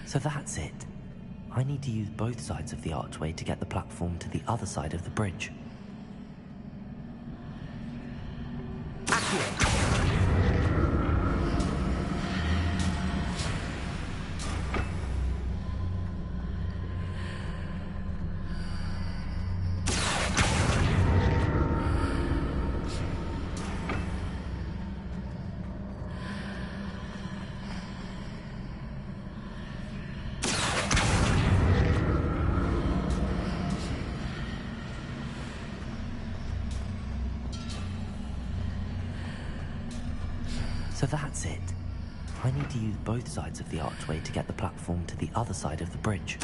So that's it. I need to use both sides of the archway to get the platform to the other side of the bridge. So that's it. I need to use both sides of the archway to get the platform to the other side of the bridge.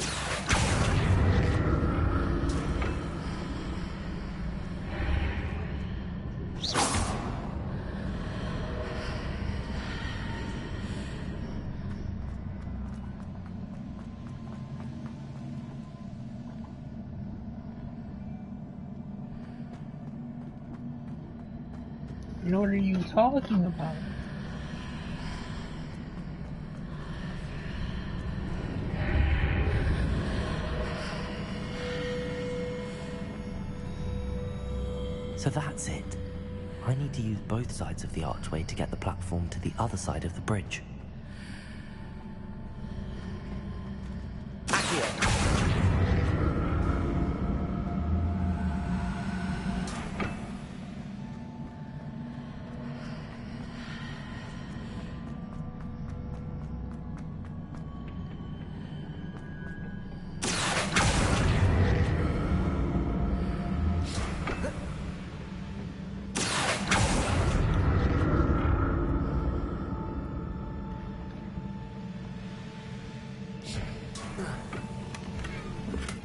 What are you talking about? So that's it. I need to use both sides of the archway to get the platform to the other side of the bridge.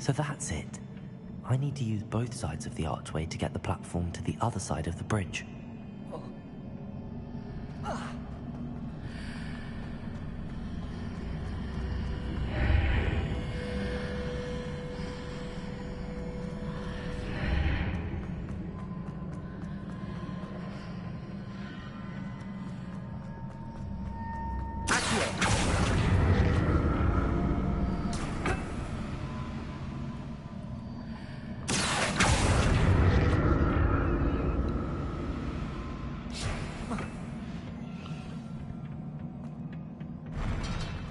So that's it. I need to use both sides of the archway to get the platform to the other side of the bridge.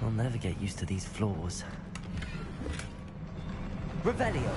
I'll never get used to these floors. Revelio!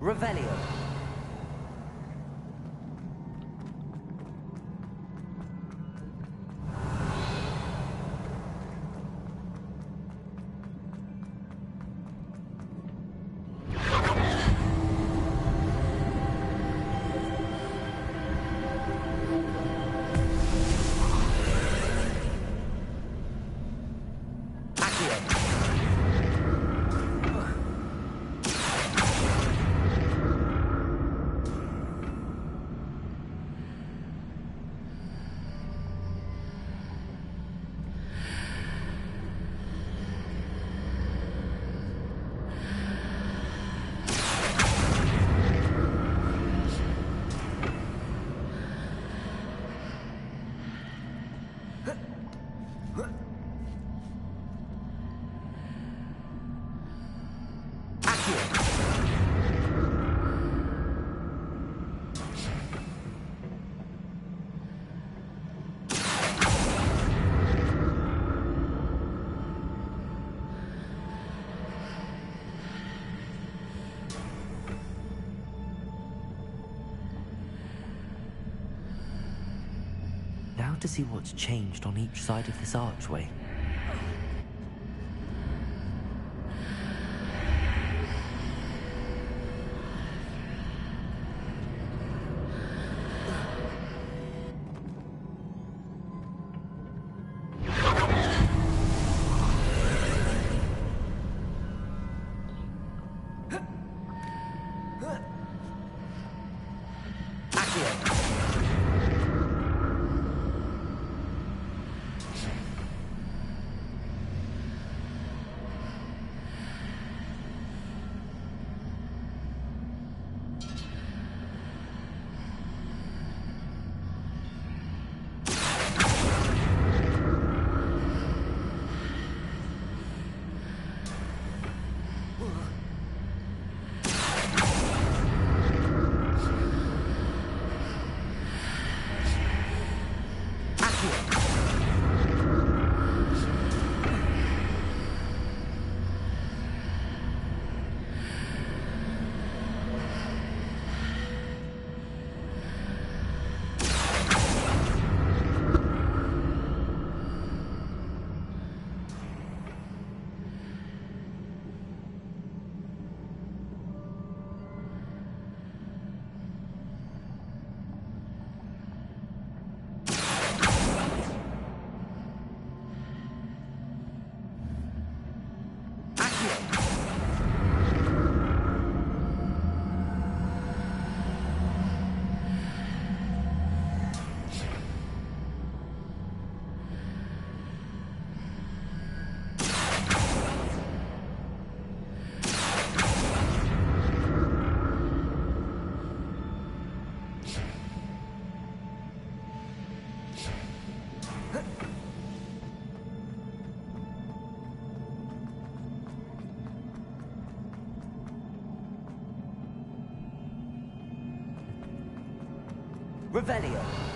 Revelio. to see what's changed on each side of this archway. Revelio.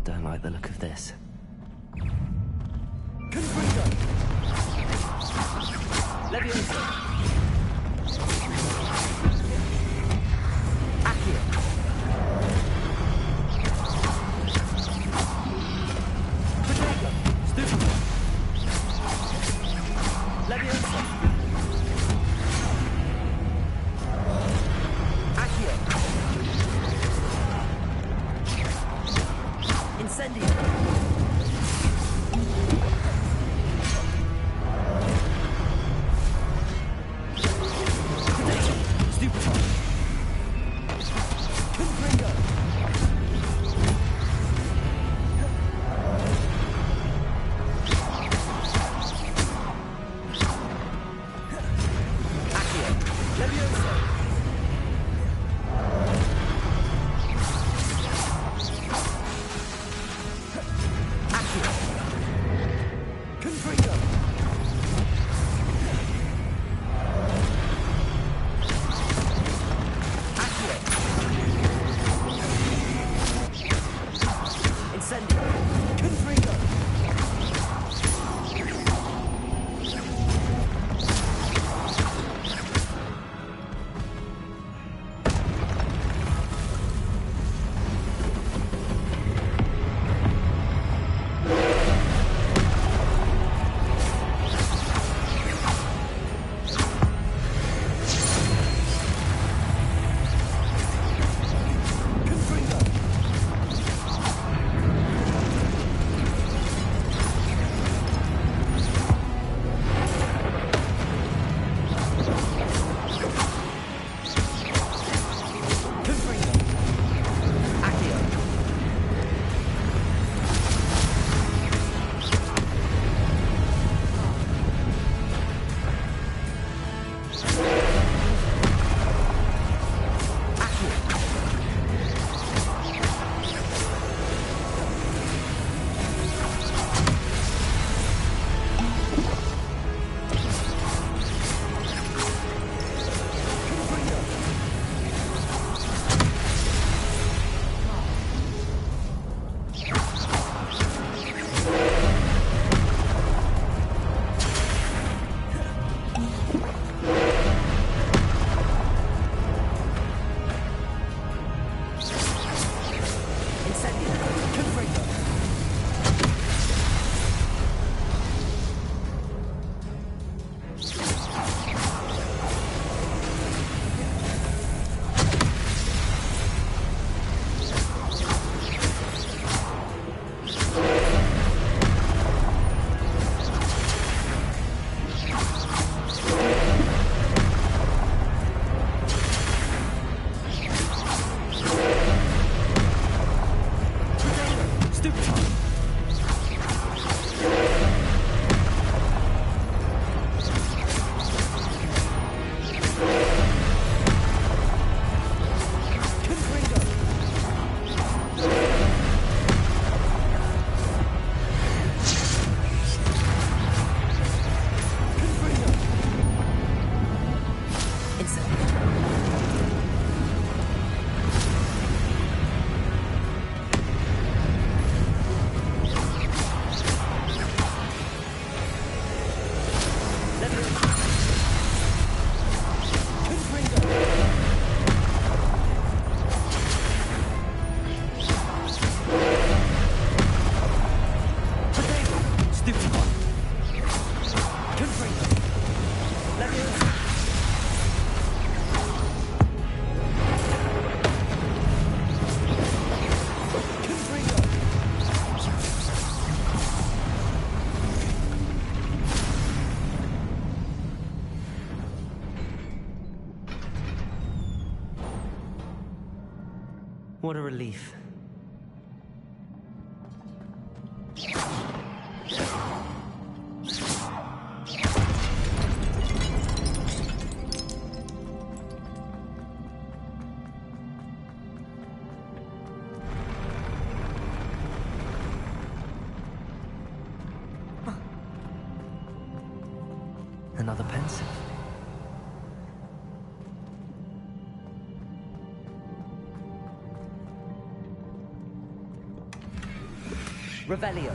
Don't like the look of this. What a relief. Another pencil. Revelio.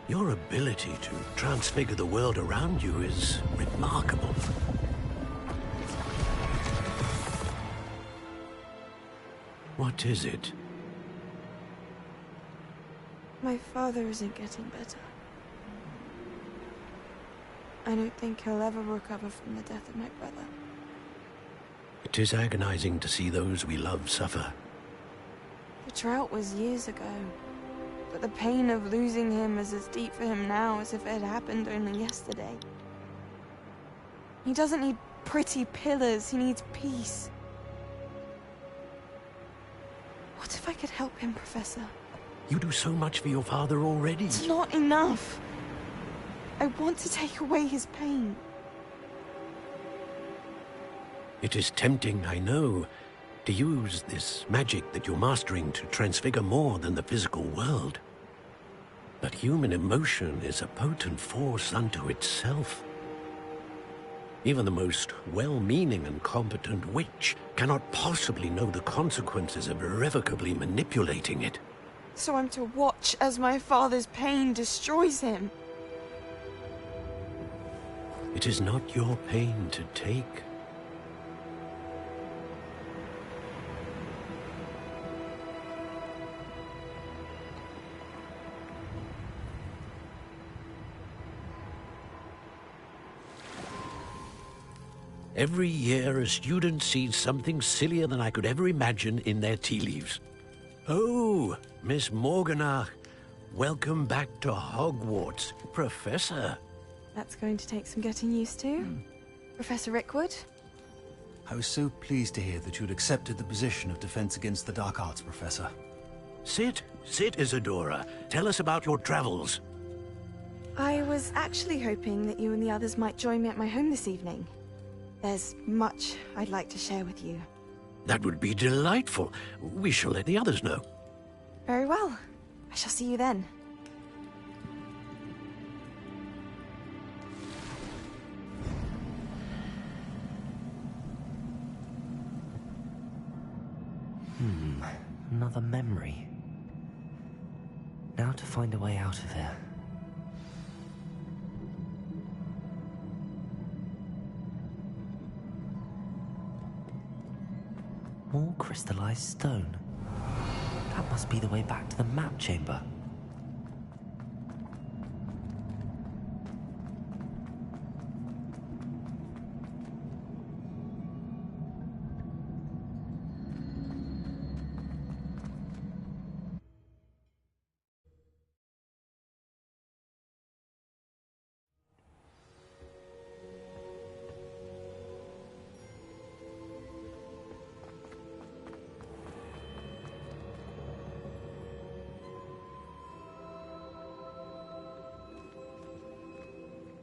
Your ability to transfigure the world around you is remarkable. What is it? My father isn't getting better. I don't think he'll ever recover from the death of my brother. It is agonizing to see those we love suffer. The drought was years ago, but the pain of losing him is as deep for him now as if it had happened only yesterday. He doesn't need pretty pillars, he needs peace. What if I could help him, Professor? You do so much for your father already. It's not enough. I want to take away his pain. It is tempting, I know, to use this magic that you're mastering to transfigure more than the physical world. But human emotion is a potent force unto itself. Even the most well-meaning and competent witch cannot possibly know the consequences of irrevocably manipulating it. So I'm to watch as my father's pain destroys him. It is not your pain to take. Every year, a student sees something sillier than I could ever imagine in their tea leaves. Oh, Miss Morganach, welcome back to Hogwarts, Professor. That's going to take some getting used to. Professor Rickwood? I was so pleased to hear that you'd accepted the position of Defense Against the Dark Arts, Professor. Sit, Isadora. Tell us about your travels. I was actually hoping that you and the others might join me at my home this evening. There's much I'd like to share with you. That would be delightful. We shall let the others know. Very well. I shall see you then. Another memory. Now to find a way out of here. More crystallized stone. That must be the way back to the map chamber.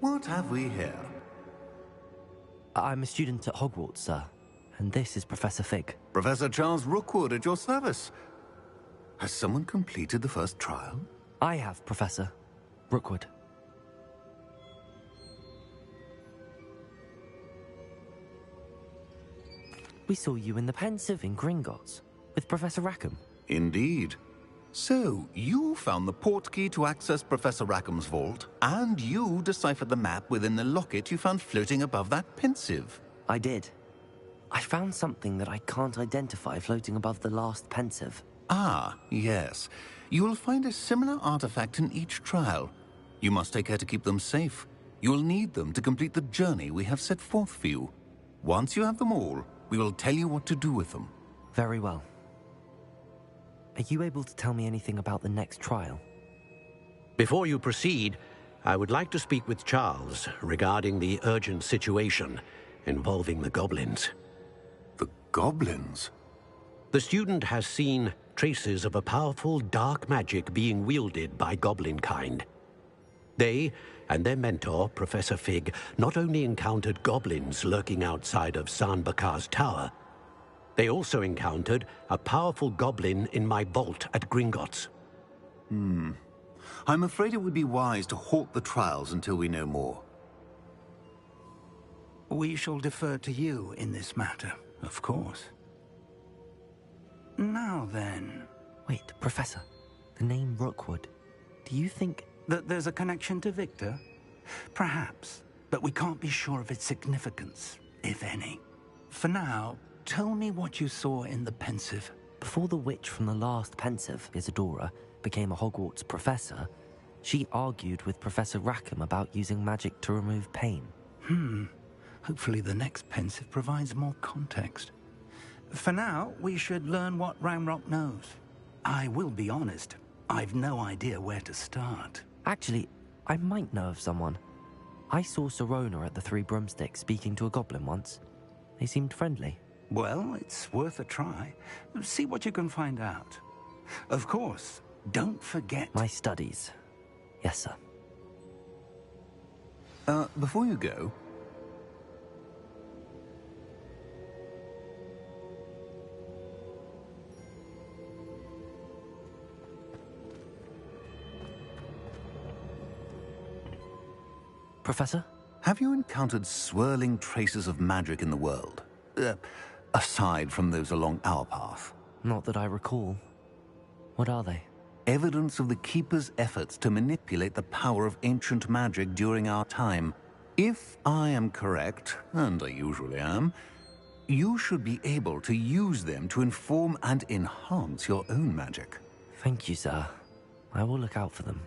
What have we here? I'm a student at Hogwarts, sir. And this is Professor Fig. Professor Charles Rookwood at your service. Has someone completed the first trial? I have, Professor Rookwood. We saw you in the Pensive in Gringotts with Professor Rackham. Indeed. So, you found the portkey to access Professor Rackham's vault, and you deciphered the map within the locket you found floating above that Pensive. I did. I found something that I can't identify floating above the last Pensive. Ah, yes. You will find a similar artifact in each trial. You must take care to keep them safe. You will need them to complete the journey we have set forth for you. Once you have them all, we will tell you what to do with them. Very well. Are you able to tell me anything about the next trial? Before you proceed, I would like to speak with Charles regarding the urgent situation involving the goblins. The goblins? The student has seen traces of a powerful dark magic being wielded by goblin kind. They and their mentor, Professor Fig, not only encountered goblins lurking outside of Sanbakar's tower, they also encountered a powerful goblin in my vault at Gringotts. I'm afraid it would be wise to halt the trials until we know more. We shall defer to you in this matter, of course. Now then... Wait, Professor. The name Rookwood. Do you think... that there's a connection to Victor? Perhaps, but we can't be sure of its significance, if any. For now, tell me what you saw in the Pensive. Before the witch from the last Pensive, Isadora, became a Hogwarts professor, she argued with Professor Rackham about using magic to remove pain. Hopefully the next Pensive provides more context. For now, we should learn what Ramrock knows. I will be honest, I've no idea where to start. Actually, I might know of someone. I saw Sirona at the Three Broomsticks speaking to a goblin once. They seemed friendly. Well, it's worth a try. See what you can find out. Of course, don't forget... My studies. Yes, sir. Before you go... Professor? Have you encountered swirling traces of magic in the world? Aside from those along our path? Not that I recall. What are they? Evidence of the Keeper's efforts to manipulate the power of ancient magic during our time. If I am correct, and I usually am, you should be able to use them to inform and enhance your own magic. Thank you, sir. I will look out for them.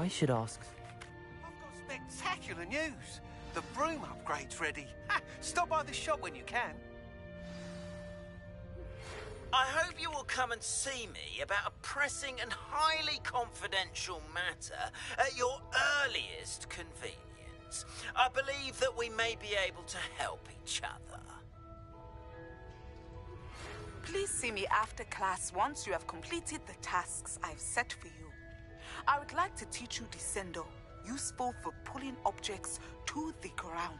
I should ask... I've got spectacular news. The broom upgrade's ready. Ha! Stop by the shop when you can. I hope you will come and see me about a pressing and highly confidential matter at your earliest convenience. I believe that we may be able to help each other. Please see me after class once you have completed the tasks I've set for you. I would like to teach you Descendo, useful for pulling objects to the ground.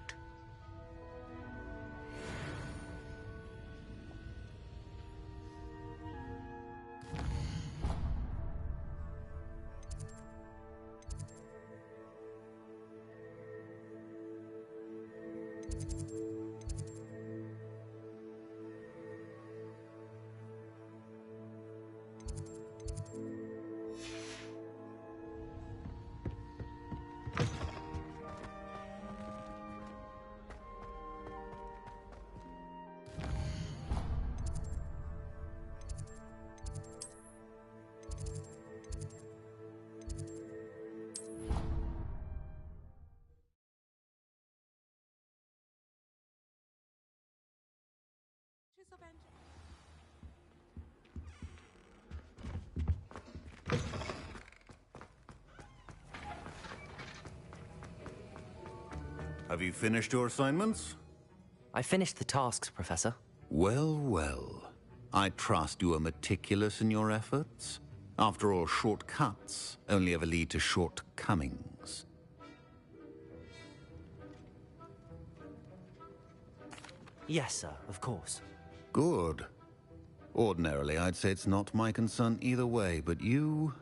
Have you finished your assignments? I finished the tasks, Professor. Well, well. I trust you are meticulous in your efforts. After all, shortcuts only ever lead to shortcomings. Yes, sir, of course. Good. Ordinarily, I'd say it's not my concern either way, but you...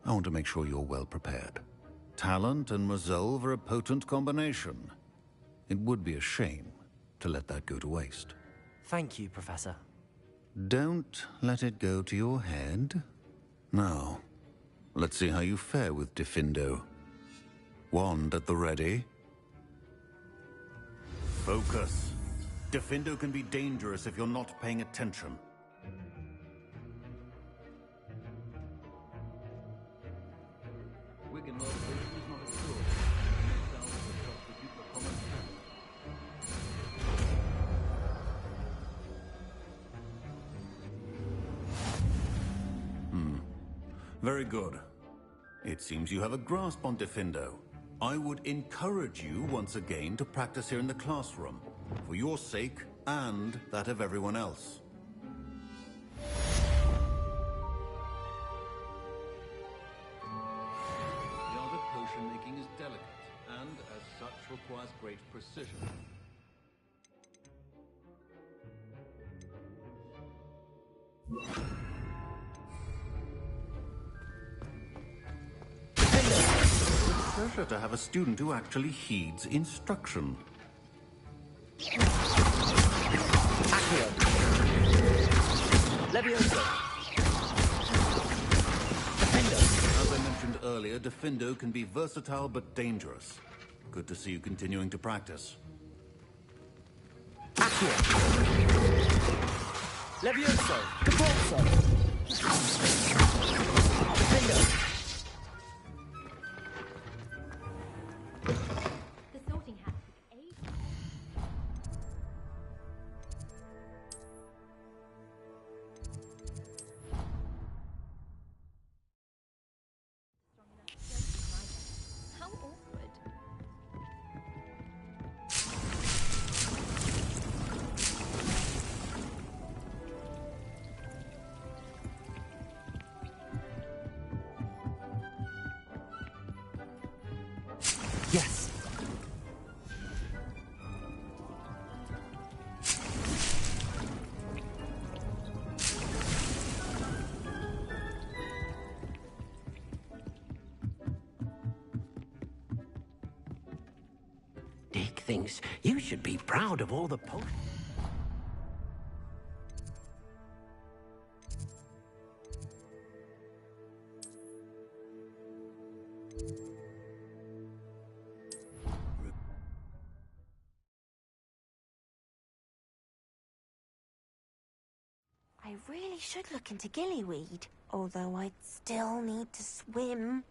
I want to make sure you're well prepared. Talent and resolve are a potent combination. It would be a shame to let that go to waste. Thank you, Professor. Don't let it go to your head. Now, let's see how you fare with Defendo. Wand at the ready. Focus. Defendo can be dangerous if you're not paying attention. Very good. It seems you have a grasp on Defendo. I would encourage you once again to practice here in the classroom, for your sake and that of everyone else. The art of potion making is delicate, and as such requires great precision. Pleasure to have a student who actually heeds instruction. Accio. Levioso. Defendo. As I mentioned earlier, Defendo can be versatile but dangerous. Good to see you continuing to practice. Accio. Levioso. Capozzo. Defendo. Yes. Dick thinks you should be proud of all the potions. I really should look into gillyweed, although I'd still need to swim.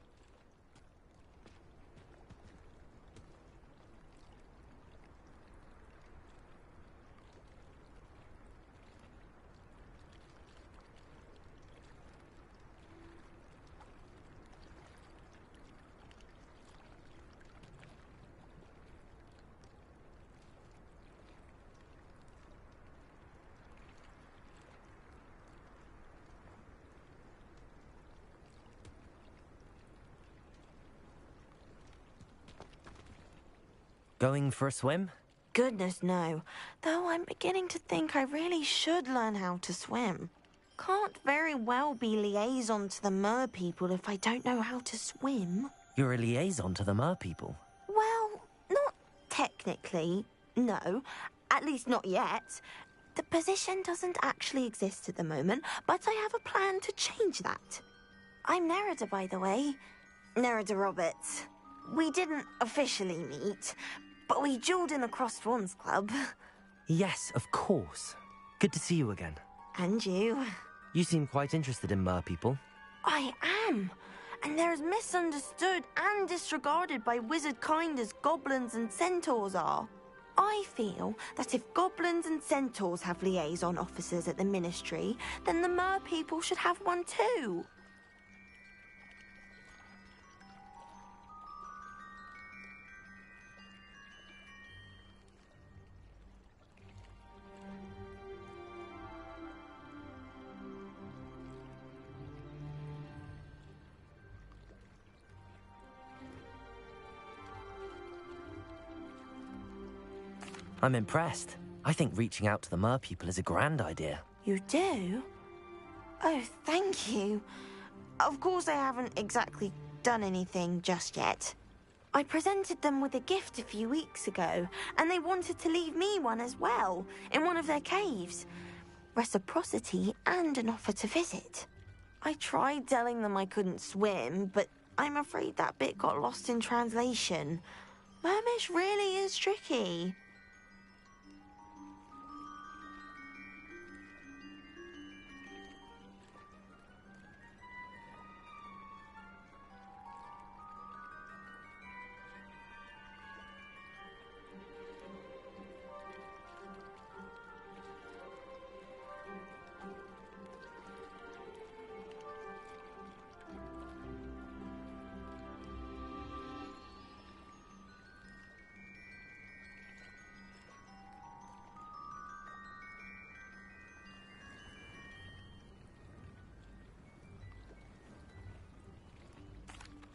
Going for a swim? Goodness, no. Though I'm beginning to think I really should learn how to swim. Can't very well be liaison to the mer people if I don't know how to swim. You're a liaison to the mer people? Well, not technically, no. At least not yet. The position doesn't actually exist at the moment, but I have a plan to change that. I'm Nerida, by the way. Nerida Roberts. We didn't officially meet, but we duelled in the Crossed Swans Club. Yes, of course. Good to see you again. And you. You seem quite interested in mer people. I am. And they're as misunderstood and disregarded by wizard kind as goblins and centaurs are. I feel that if goblins and centaurs have liaison officers at the Ministry, then the mer people should have one too. I'm impressed. I think reaching out to the mer people is a grand idea. You do? Oh, thank you. Of course I haven't exactly done anything just yet. I presented them with a gift a few weeks ago, and they wanted to leave me one as well, in one of their caves. Reciprocity and an offer to visit. I tried telling them I couldn't swim, but I'm afraid that bit got lost in translation. Mermish really is tricky.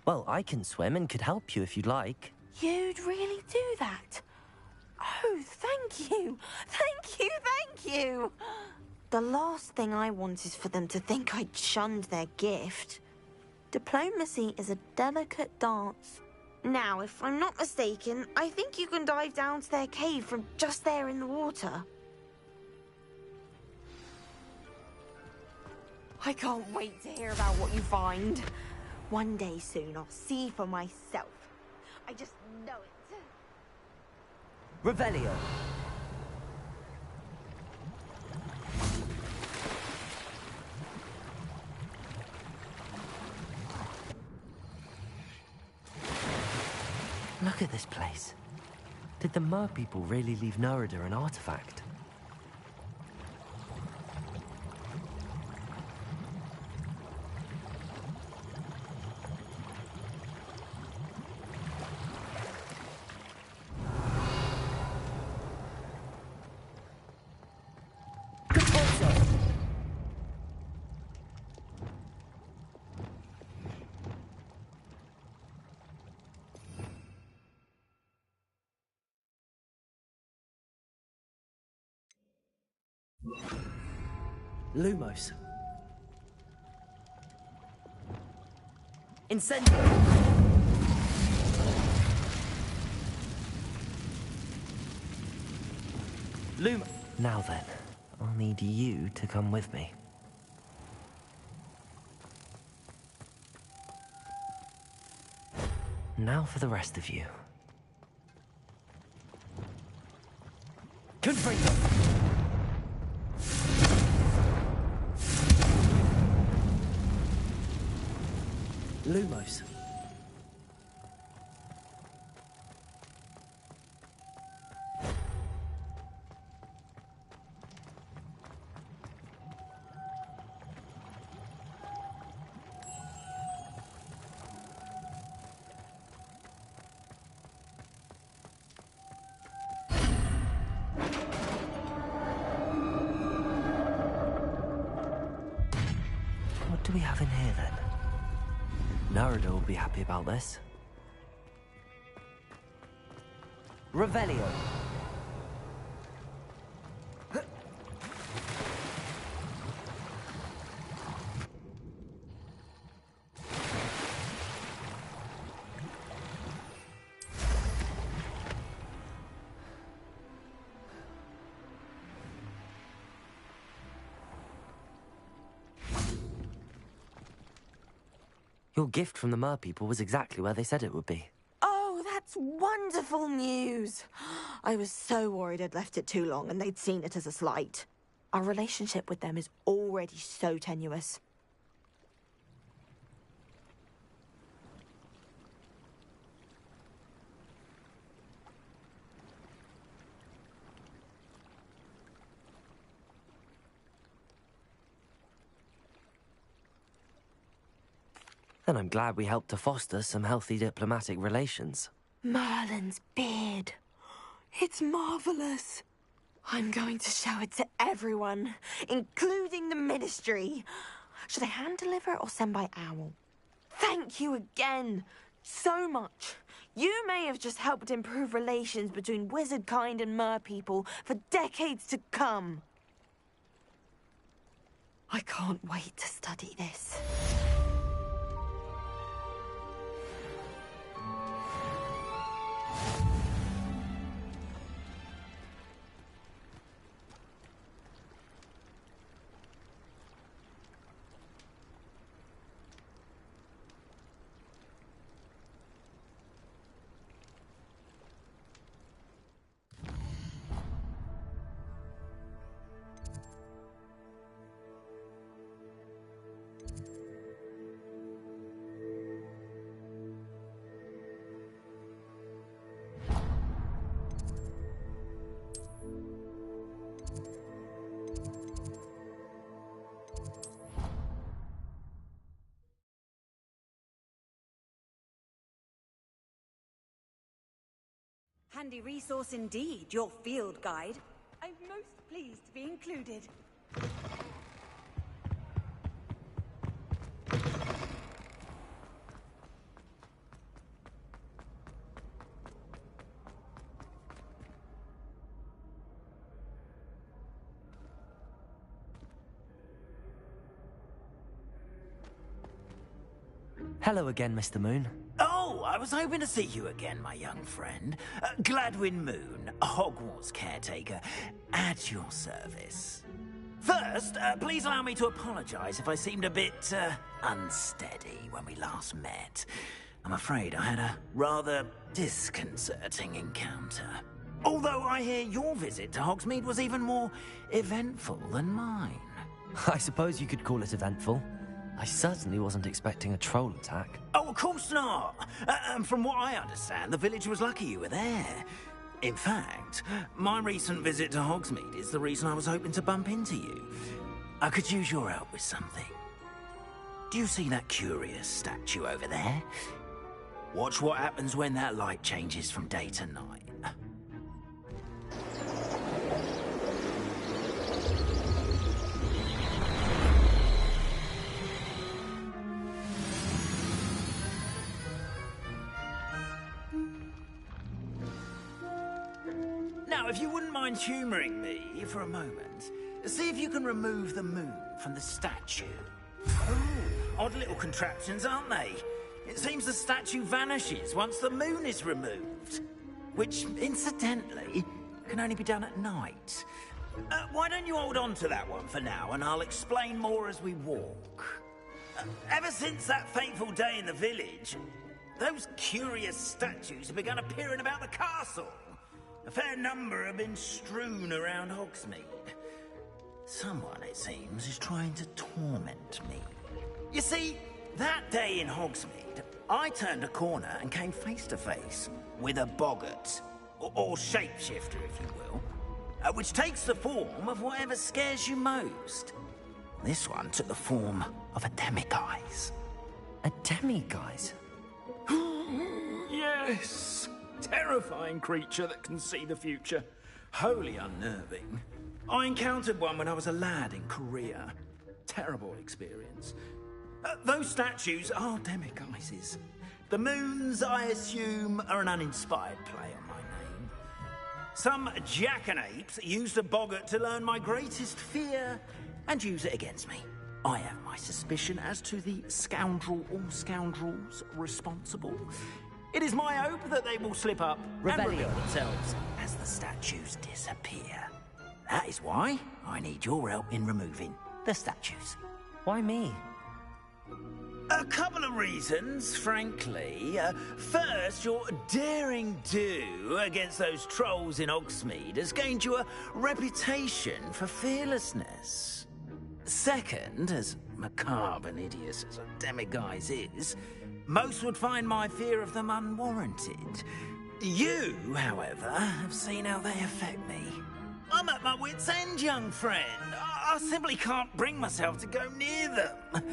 Well, I can swim and could help you if you'd like. You'd really do that? Oh, thank you! Thank you, thank you! The last thing I want is for them to think I'd shunned their gift. Diplomacy is a delicate dance. Now, if I'm not mistaken, I think you can dive down to their cave from just there in the water. I can't wait to hear about what you find. One day soon, I'll see for myself. I just know it. Revelio. Look at this place. Did the mer people really leave Nerida an artifact? Lumos. Incendio! Lumo. Now then, I'll need you to come with me. Now for the rest of you. Confringo! Lumos. What do we have in here then? Nerida will be happy about this. Revelio. Your gift from the Mer people was exactly where they said it would be. Oh, that's wonderful news. I was so worried I'd left it too long and they'd seen it as a slight. Our relationship with them is already so tenuous. And I'm glad we helped to foster some healthy diplomatic relations. Merlin's beard. It's marvelous. I'm going to show it to everyone, including the Ministry. Should I hand deliver it or send by owl? Thank you again, so much. You may have just helped improve relations between wizard kind and mer people for decades to come. I can't wait to study this. Handy resource indeed, your field guide. I'm most pleased to be included. Hello again, Mr. Moon. Oh, I was hoping to see you again, my young friend. Gladwin Moon, Hogwarts caretaker, at your service. First, please allow me to apologize if I seemed a bit, unsteady when we last met. I'm afraid I had a rather disconcerting encounter. Although I hear your visit to Hogsmeade was even more eventful than mine. I suppose you could call it eventful. I certainly wasn't expecting a troll attack. Oh, of course not. And from what I understand, the village was lucky you were there. In fact, my recent visit to Hogsmeade is the reason I was hoping to bump into you. I could use your help with something. Do you see that curious statue over there? Watch what happens when that light changes from day to night. Now, if you wouldn't mind humouring me for a moment, see if you can remove the moon from the statue. Ooh, odd little contraptions, aren't they? It seems the statue vanishes once the moon is removed. Which, incidentally, can only be done at night. Why don't you hold on to that one for now, and I'll explain more as we walk. Ever since that fateful day in the village, those curious statues have begun appearing about the castle. A fair number have been strewn around Hogsmeade. Someone, it seems, is trying to torment me. You see, that day in Hogsmeade, I turned a corner and came face to face with a boggart, or shapeshifter, if you will, which takes the form of whatever scares you most. This one took the form of a demiguise. A demiguise? Yes! Terrifying creature that can see the future. Wholly unnerving. I encountered one when I was a lad in Korea. Terrible experience. Those statues are demiguises. The moons, I assume, are an uninspired play on my name. Some jackanapes used a boggart to learn my greatest fear and use it against me. I have my suspicion as to the scoundrel or scoundrels responsible. It is my hope that they will slip up and reveal themselves as the statues disappear. That is why I need your help in removing the statues. Why me? A couple of reasons, frankly. First, your daring do against those trolls in Hogsmeade has gained you a reputation for fearlessness. Second, as macabre and hideous as a demiguise is, most would find my fear of them unwarranted. You, however, have seen how they affect me. I'm at my wit's end, young friend. I simply can't bring myself to go near them.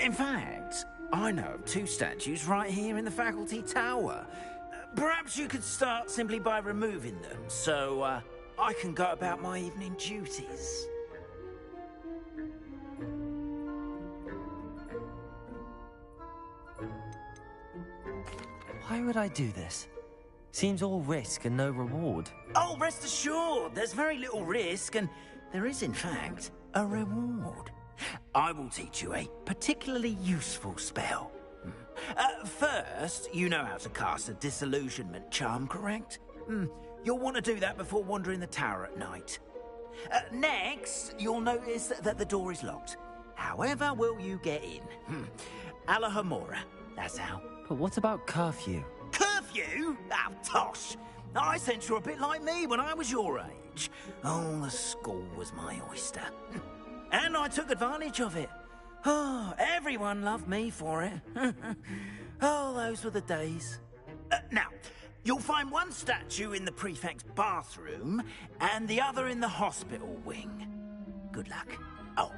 In fact, I know of 2 statues right here in the faculty tower. Perhaps you could start simply by removing them, so I can go about my evening duties. Why would I do this? Seems all risk and no reward. Oh, rest assured, there's very little risk, and there is, in fact, a reward. I will teach you a particularly useful spell. First, you know how to cast a disillusionment charm, correct? You'll want to do that before wandering the tower at night. Next, you'll notice that the door is locked. However will you get in? Alahomora, that's how. But what about curfew? Curfew? Oh, tosh! I sense you're a bit like me when I was your age. Oh, the school was my oyster. And I took advantage of it. Oh, everyone loved me for it. Oh, those were the days. Now, you'll find one statue in the prefect's bathroom and the other in the hospital wing. Good luck. Oh,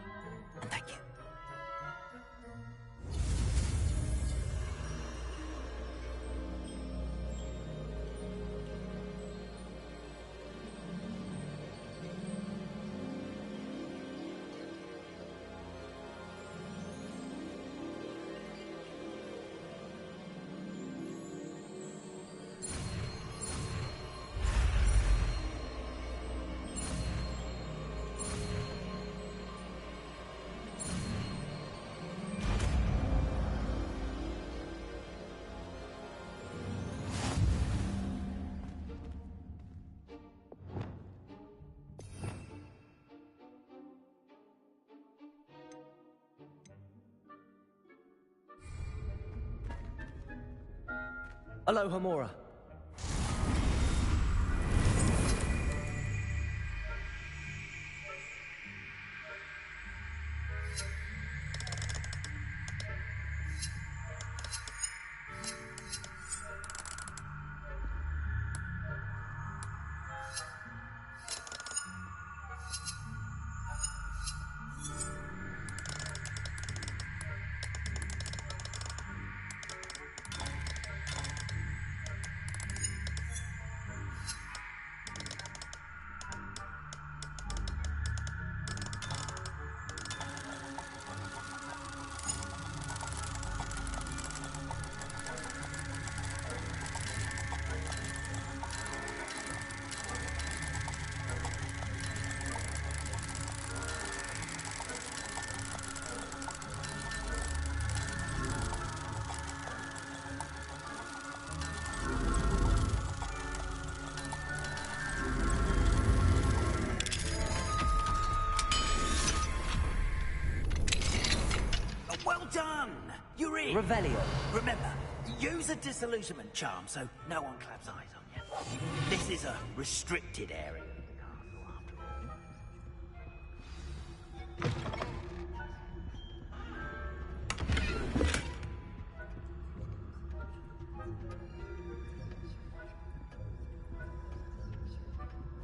and thank you. Alohomora. Well done! You're in! Revelio. Remember, use a disillusionment charm so no one claps eyes on you. This is a restricted area.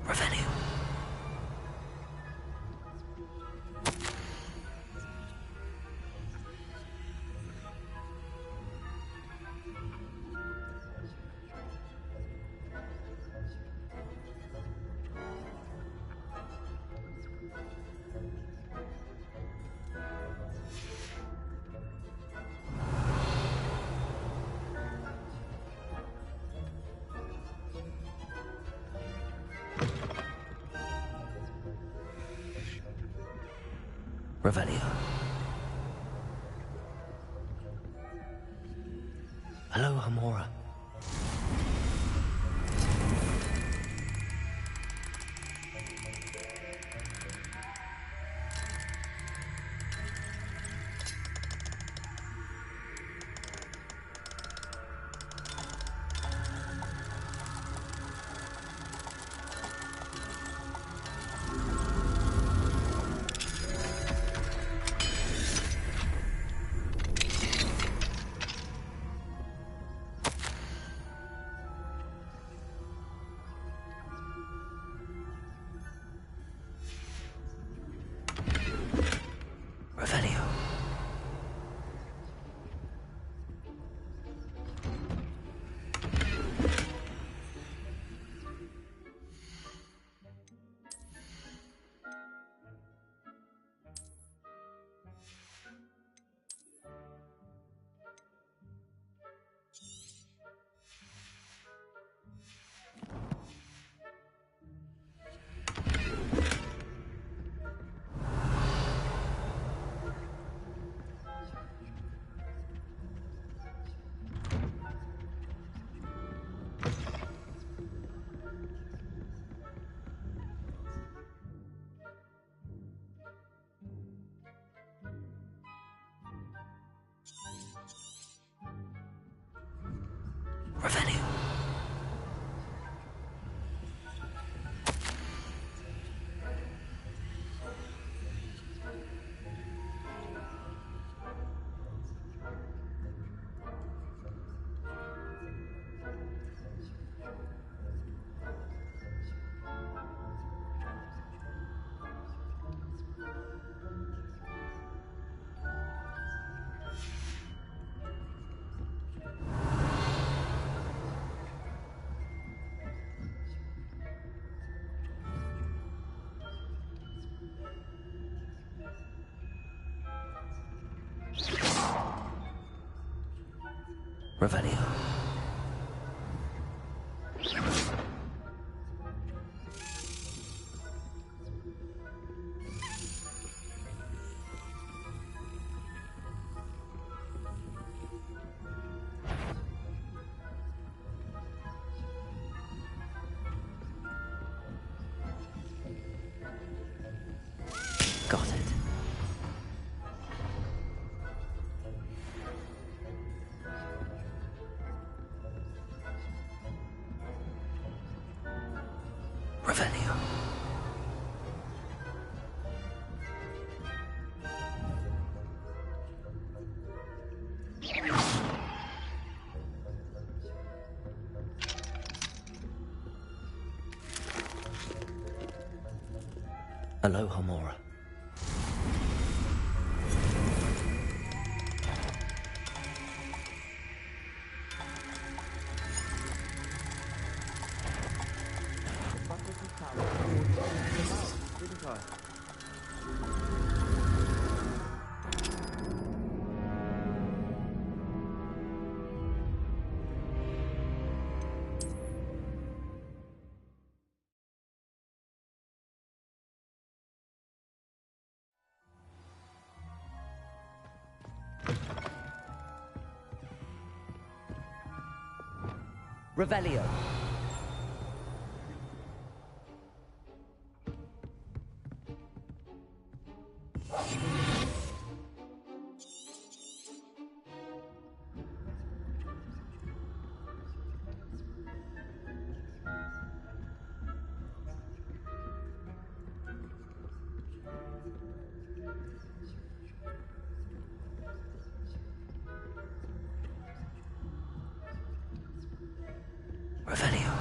Revelio. Revelio. Hello, Hamora. Revelio. Revelio. Got it. Revelio. Hello, Hamora. Revelio. Revelio.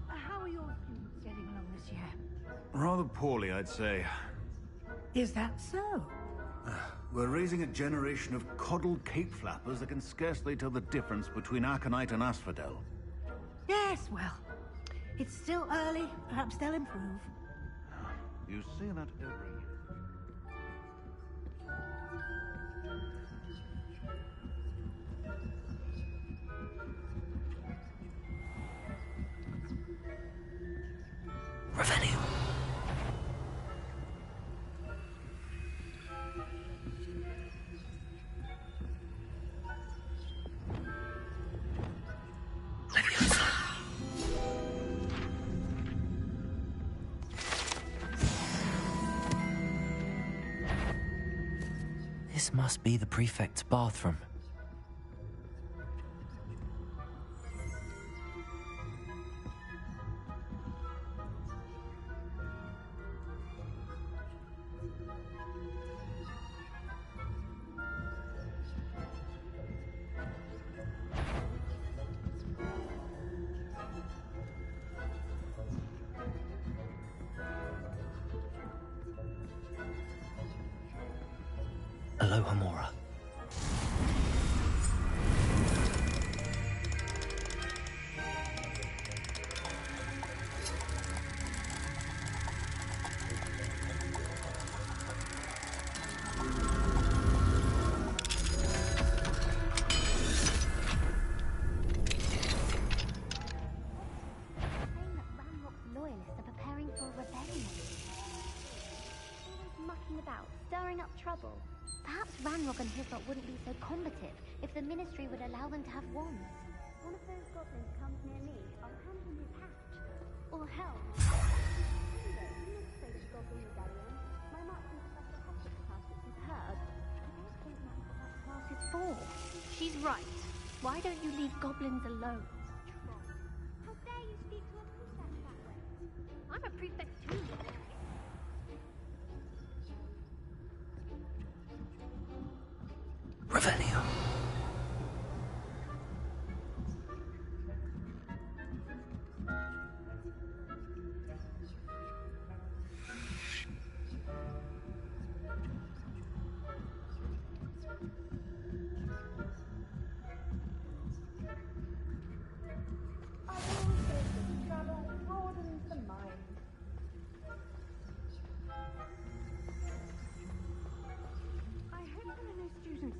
How are your students getting along this year? Rather poorly, I'd say. Is that so? We're raising a generation of coddled cape flappers that can scarcely tell the difference between aconite and asphodel. Yes, well, it's still early. Perhaps they'll improve. You say that every year. Revenue. This must be the prefect's bathroom. Aloha Mora. Stirring up trouble. Perhaps Ranrock and Hislop wouldn't be so combative if the Ministry would allow them to have wands. One of those goblins comes near me, I'll hand him his hat. Or hell. Goblin rebellion. My marksman Professor Hoppet's class is superb. I don't think that's what that class is for. She's right. Why don't you leave goblins alone? How dare you speak to a prefect that way? I'm a prefect too. Revenue.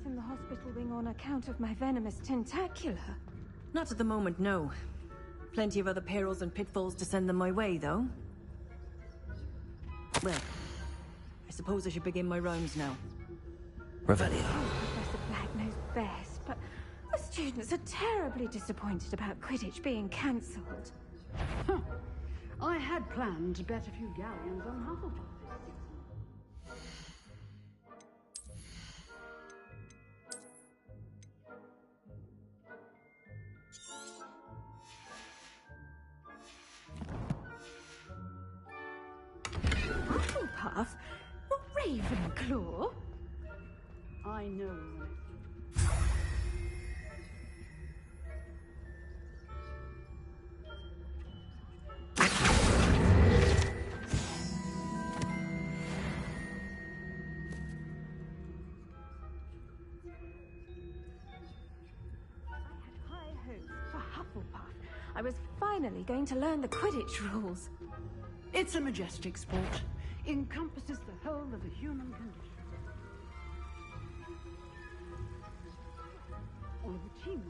In the hospital wing on account of my venomous tentacular. Not at the moment, no. Plenty of other perils and pitfalls to send them my way, though. Well, I suppose I should begin my rounds now. Revelio. Professor Black knows best, but the students are terribly disappointed about Quidditch being cancelled. Huh. I had planned to bet a few galleons on Hufflepuff. Hufflepuff? Not Ravenclaw? I know. For Hufflepuff, I was finally going to learn the Quidditch rules. It's a majestic sport. Encompasses the whole of the human condition. All of the team.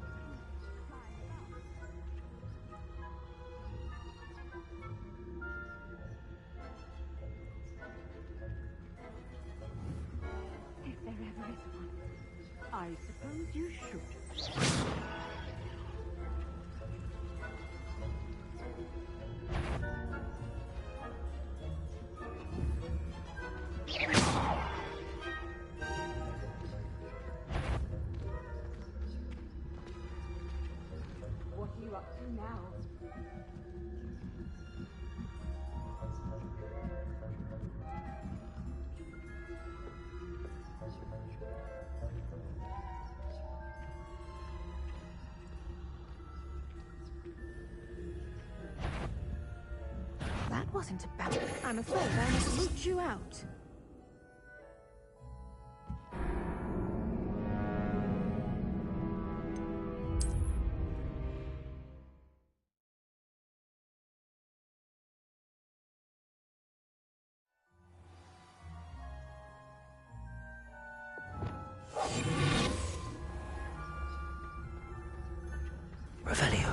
If there ever is one. I suppose you should. What are you up to now? That wasn't a bad. I'm afraid I must root you out. Revelio.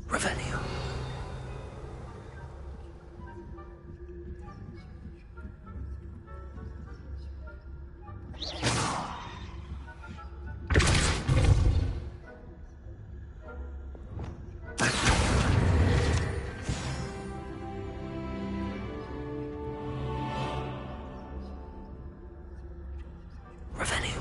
Revelio. Revelio.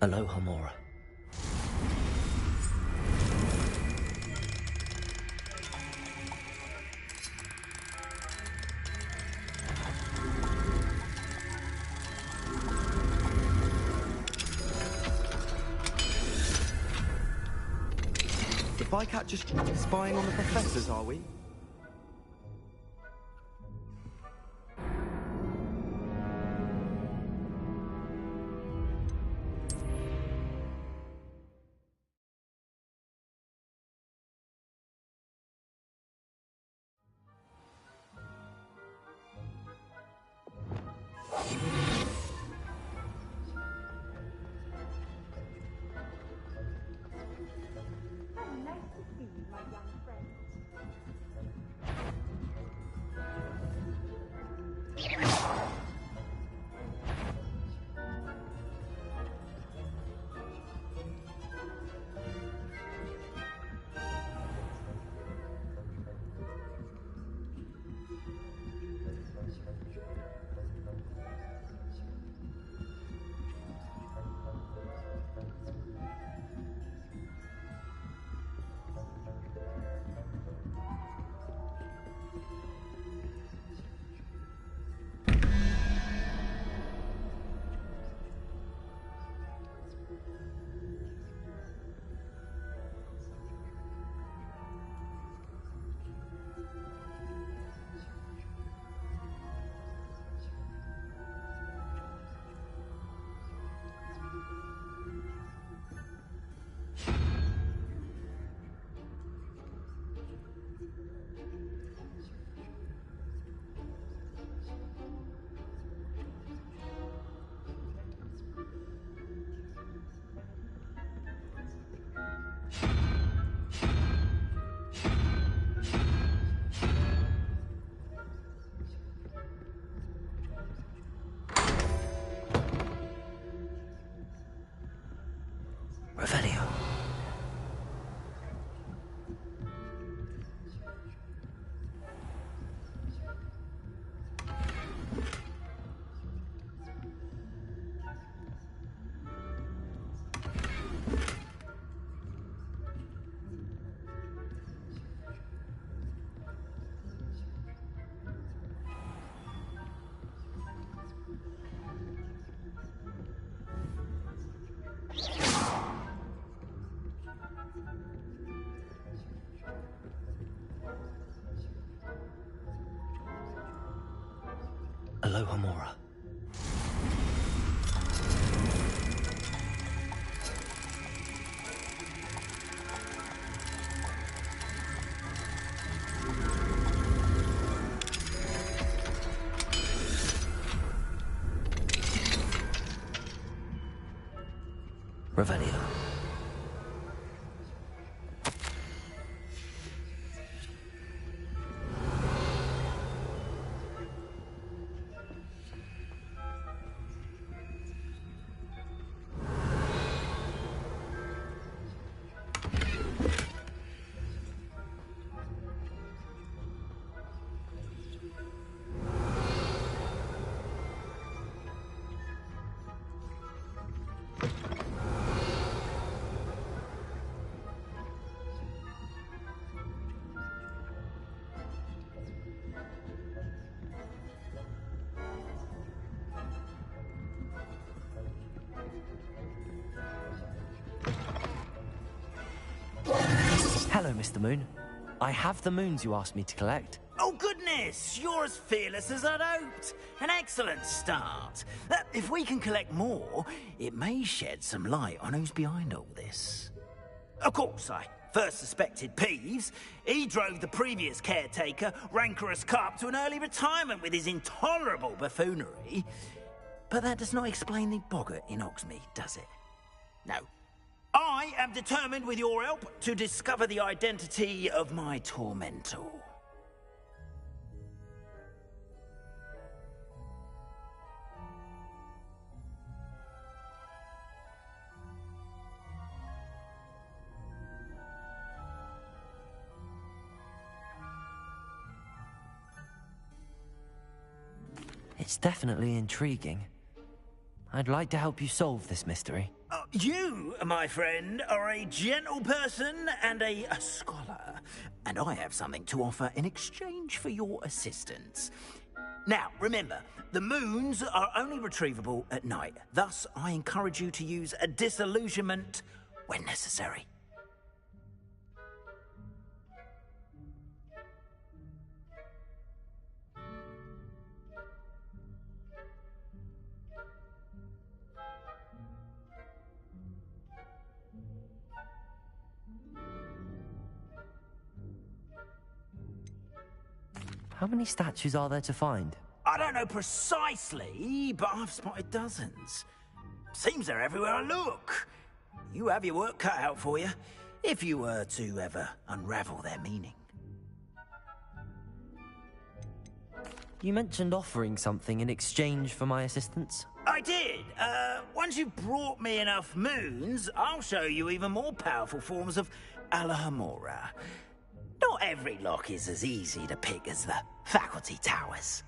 Aloha, Mora. The bycatchers spying on the professors, are we? Revelio. Aloha, Mora. Revelio. Hello, Mr. Moon. I have the moons you asked me to collect. Oh, goodness! You're as fearless as I'd hoped. An excellent start. If we can collect more, it may shed some light on who's behind all this. Of course, I first suspected Peeves. He drove the previous caretaker, Rancorous Carp, to an early retirement with his intolerable buffoonery. But that does not explain the boggart in Hogsmeade, does it? No. I am determined, with your help, to discover the identity of my tormentor. It's definitely intriguing. I'd like to help you solve this mystery. You, my friend, are a gentle person and a scholar, and I have something to offer in exchange for your assistance. Now, remember, the moons are only retrievable at night. Thus, I encourage you to use a disillusionment when necessary. How many statues are there to find? I don't know precisely, but I've spotted dozens. Seems they're everywhere I look. You have your work cut out for you, if you were to ever unravel their meaning. You mentioned offering something in exchange for my assistance? I did. Once you've brought me enough moons, I'll show you even more powerful forms of Alahamora. Not every lock is as easy to pick as the faculty towers.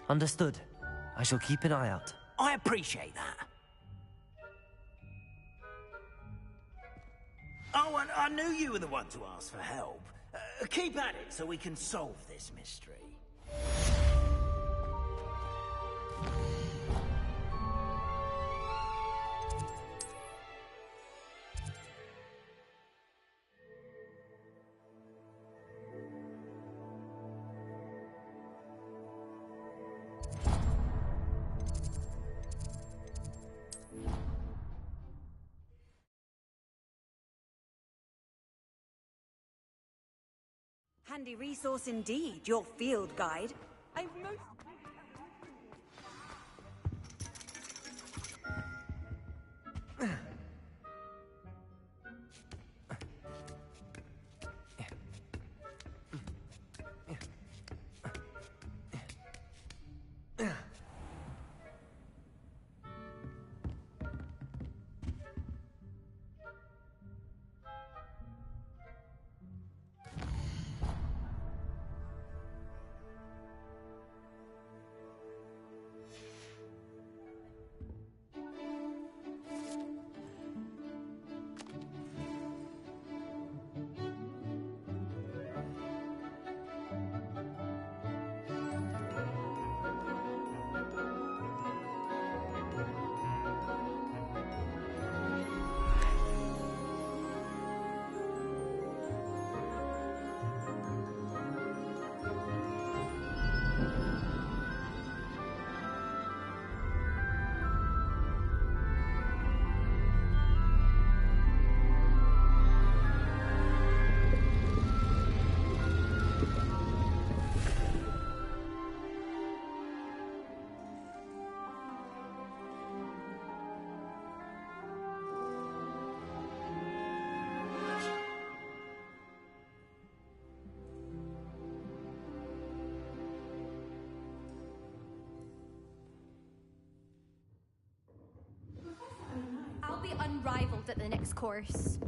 Understood. I shall keep an eye out. I appreciate that. Oh, and I knew you were the one to ask for help. Keep at it so we can solve this mystery. Handy resource indeed, your field guide. I've most... I'll be unrivaled at the next course.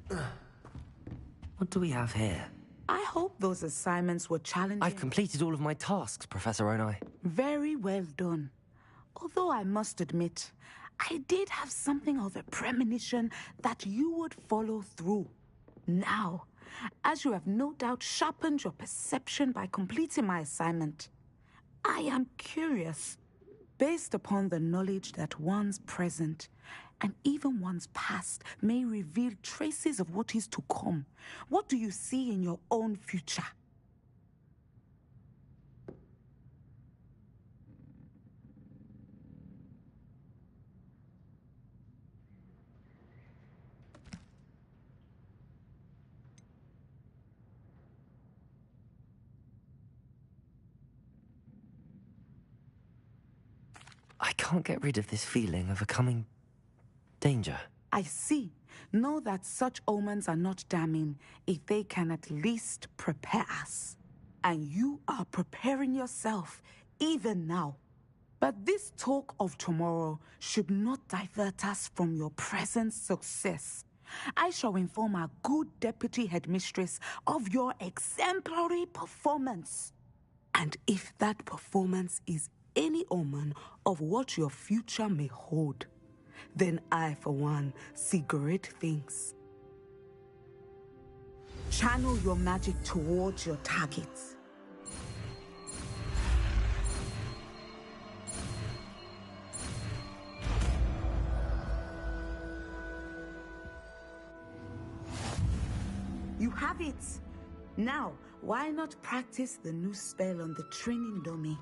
What do we have here? I hope those assignments were challenging. I've completed all of my tasks, Professor Onai. Very well done. Although I must admit, I did have something of a premonition that you would follow through. Now, as you have no doubt sharpened your perception by completing my assignment, I am curious, based upon the knowledge that one's present and even one's past may reveal traces of what is to come. What do you see in your own future? I can't get rid of this feeling of a coming danger. I see. Know that such omens are not damning if they can at least prepare us. And you are preparing yourself, even now. But this talk of tomorrow should not divert us from your present success. I shall inform our good deputy headmistress of your exemplary performance. And if that performance is any omen of what your future may hold, then I, for one, see great things. Channel your magic towards your targets. You have it! Now, why not practice the new spell on the training dummy?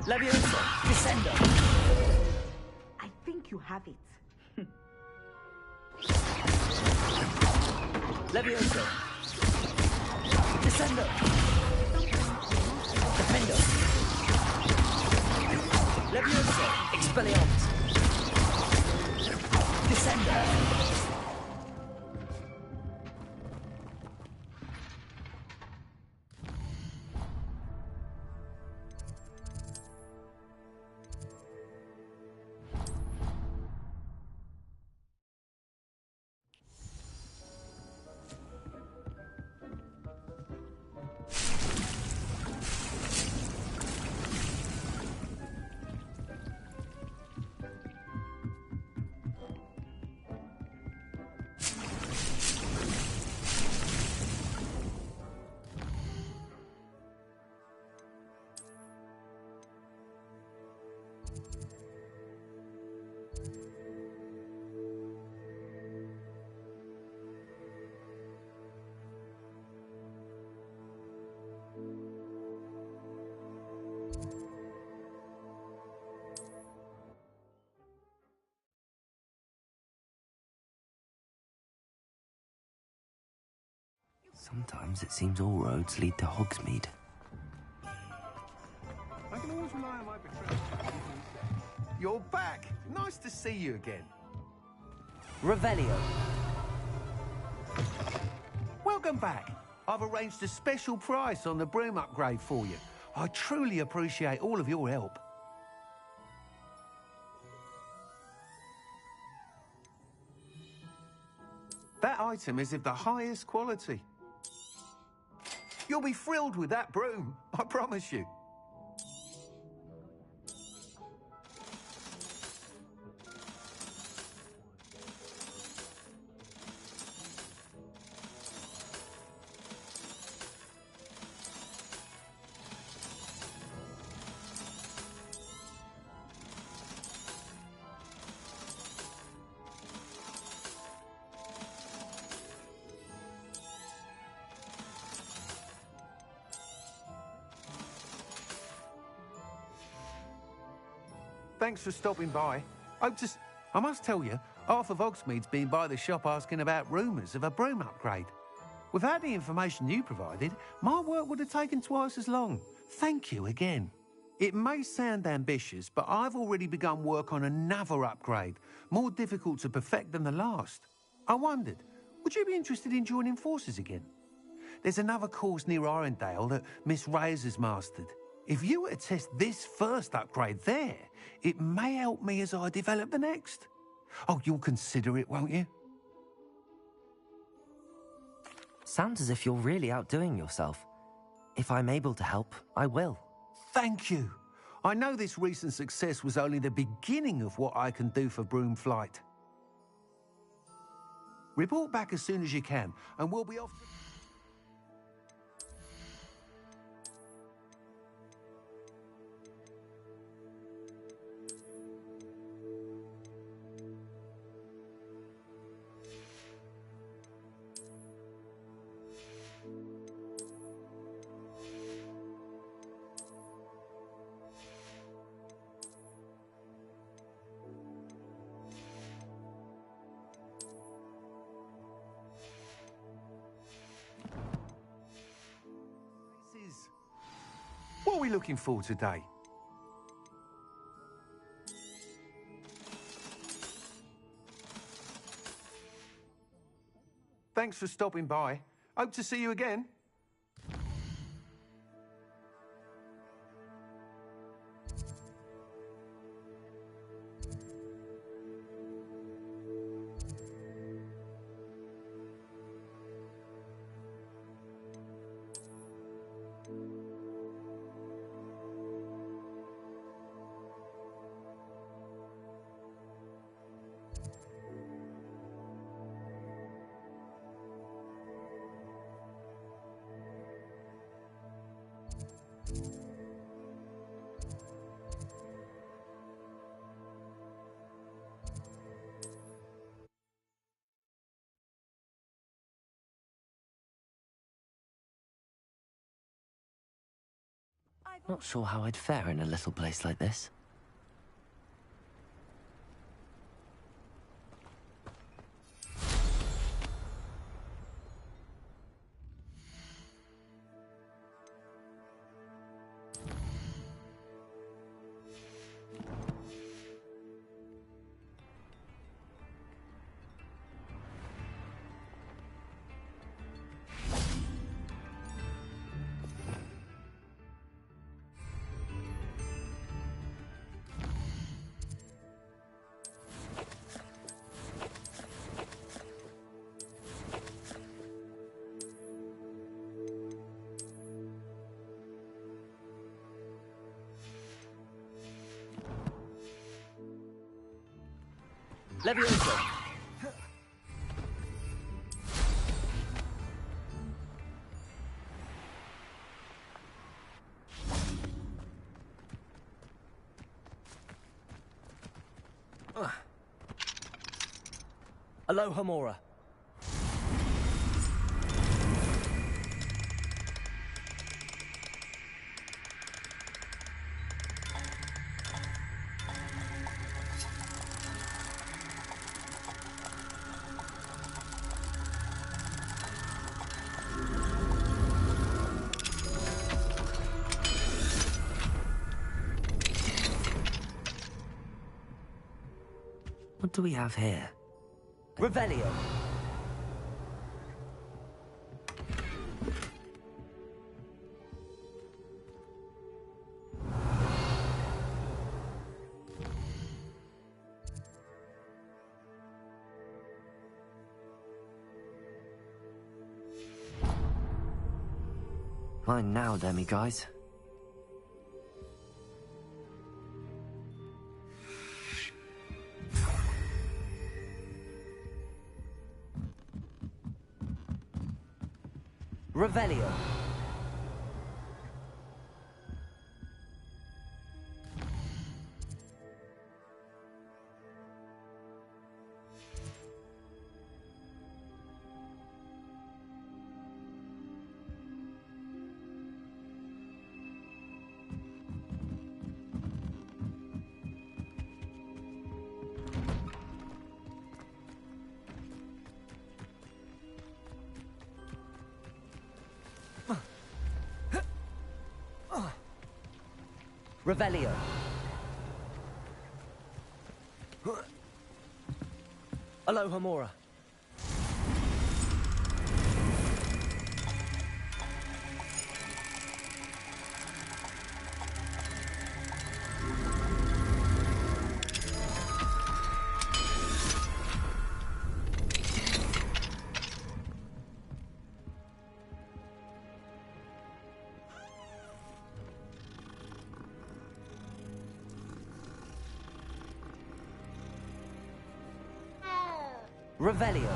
Leviosa, Descendo. I think you have it. Leviosa. Descendo. Defendo. Leviosa, Expelliarmus. Descendo. Sometimes it seems all roads lead to Hogsmeade. I can always rely on my betrayal. You're back. Nice to see you again. Revelio. Welcome back. I've arranged a special price on the broom upgrade for you. I truly appreciate all of your help. That item is of the highest quality. You'll be thrilled with that broom, I promise you. Thanks for stopping by. I must tell you, half of Hogsmeade's been by the shop asking about rumours of a broom upgrade. Without the information you provided, my work would have taken twice as long. Thank you again. It may sound ambitious, but I've already begun work on another upgrade, more difficult to perfect than the last. I wondered, would you be interested in joining forces again? There's another course near Irondale that Miss Reyes has mastered. If you were to test this first upgrade there, it may help me as I develop the next. Oh, you'll consider it, won't you? Sounds as if you're really outdoing yourself. If I'm able to help, I will. Thank you. I know this recent success was only the beginning of what I can do for broom flight. Report back as soon as you can, and we'll be off to... What are we looking for today? Thanks for stopping by. Hope to see you again. Not sure how I'd fare in a little place like this. Levioso! Aloha Mora. What do we have here? Revelio. Mine now, Demi guys. Revelio. Revelio. Aloha Mora. Revelio.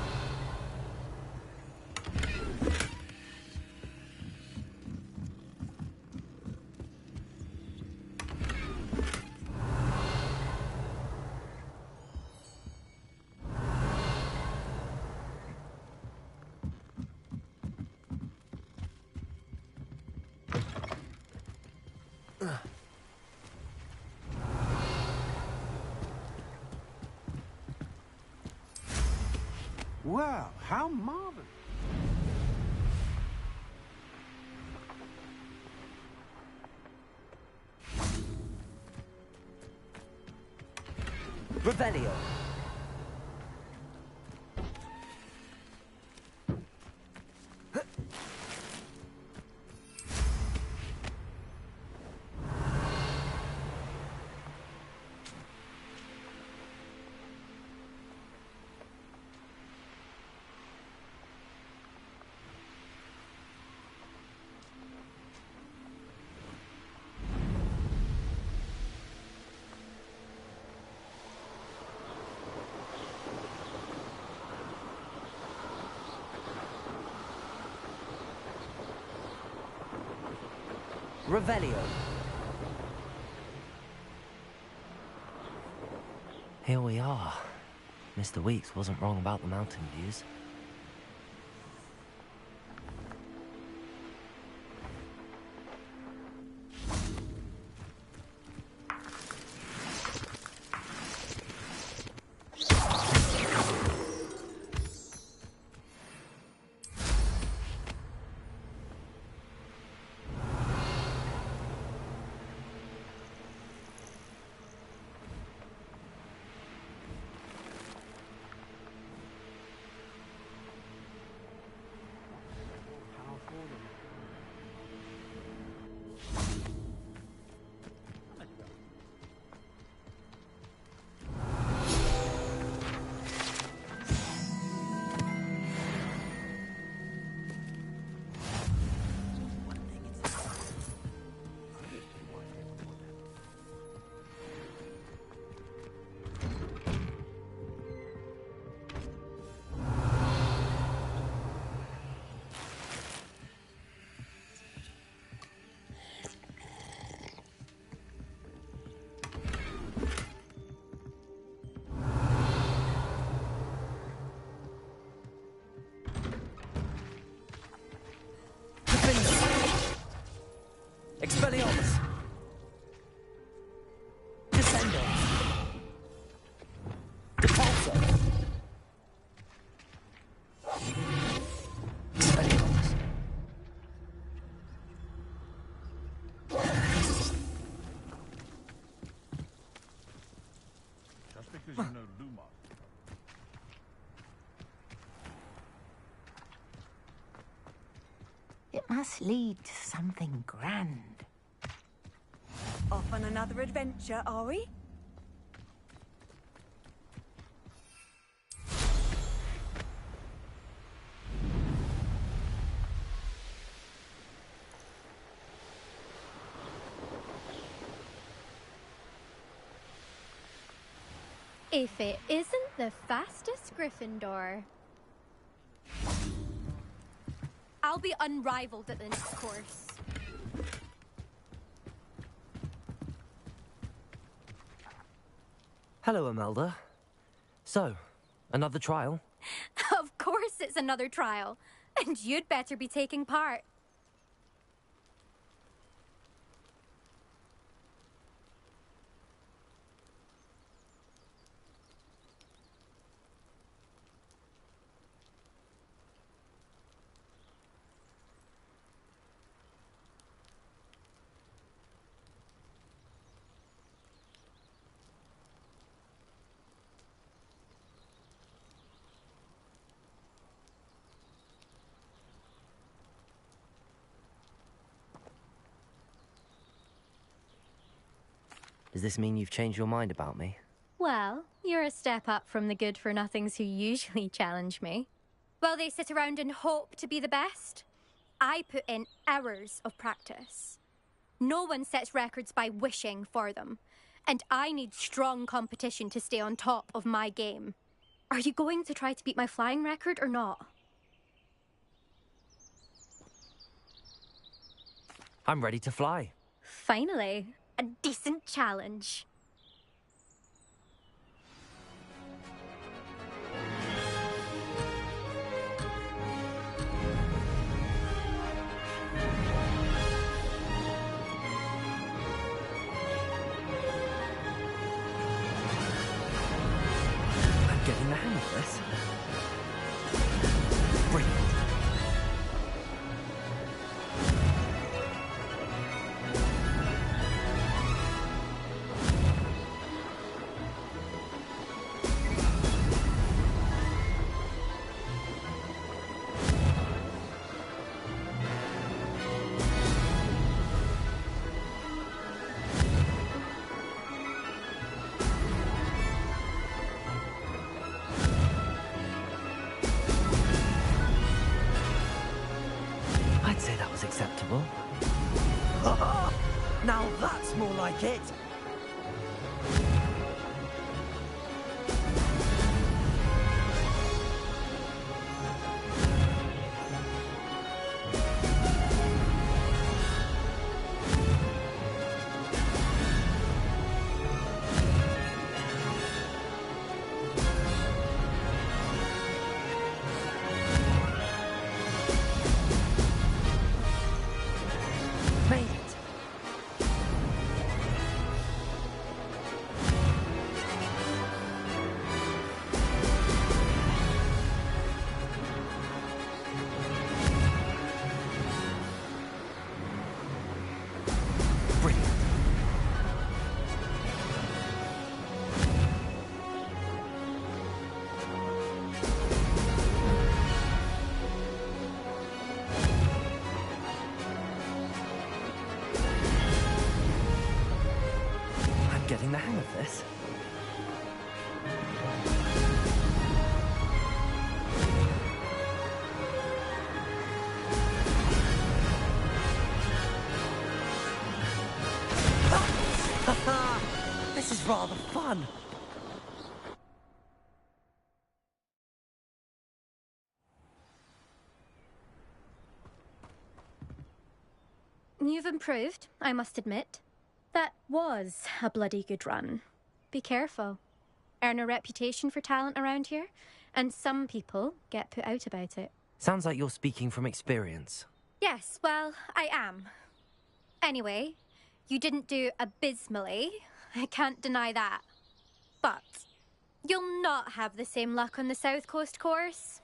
Wow, how marvelous. Revelio. Revelio. Here we are. Mr. Weeks wasn't wrong about the mountain views. Expelliarmus. Descendo. Depulso. Expelliarmus. Just because you know Lumos. It must lead to something grand. Off on another adventure, are we? If it isn't the fastest Gryffindor. I'll be unrivaled at the next course. Hello, Imelda. So, another trial? Of course it's another trial. And you'd better be taking part. Does this mean you've changed your mind about me? Well, you're a step up from the good-for-nothings who usually challenge me. While they sit around and hope to be the best, I put in hours of practice. No one sets records by wishing for them, and I need strong competition to stay on top of my game. Are you going to try to beat my flying record or not? I'm ready to fly. Finally, a decent challenge. I'm getting the hang of this. Brilliant. I'd say that was acceptable. Now that's more like it! Made it! Brilliant. I'm getting the hang of this. This is rather fun. You've improved, I must admit. That was a bloody good run. Be careful. Earn a reputation for talent around here, and some people get put out about it. Sounds like you're speaking from experience. Yes, well, I am. Anyway, you didn't do abysmally. I can't deny that. But you'll not have the same luck on the South Coast course.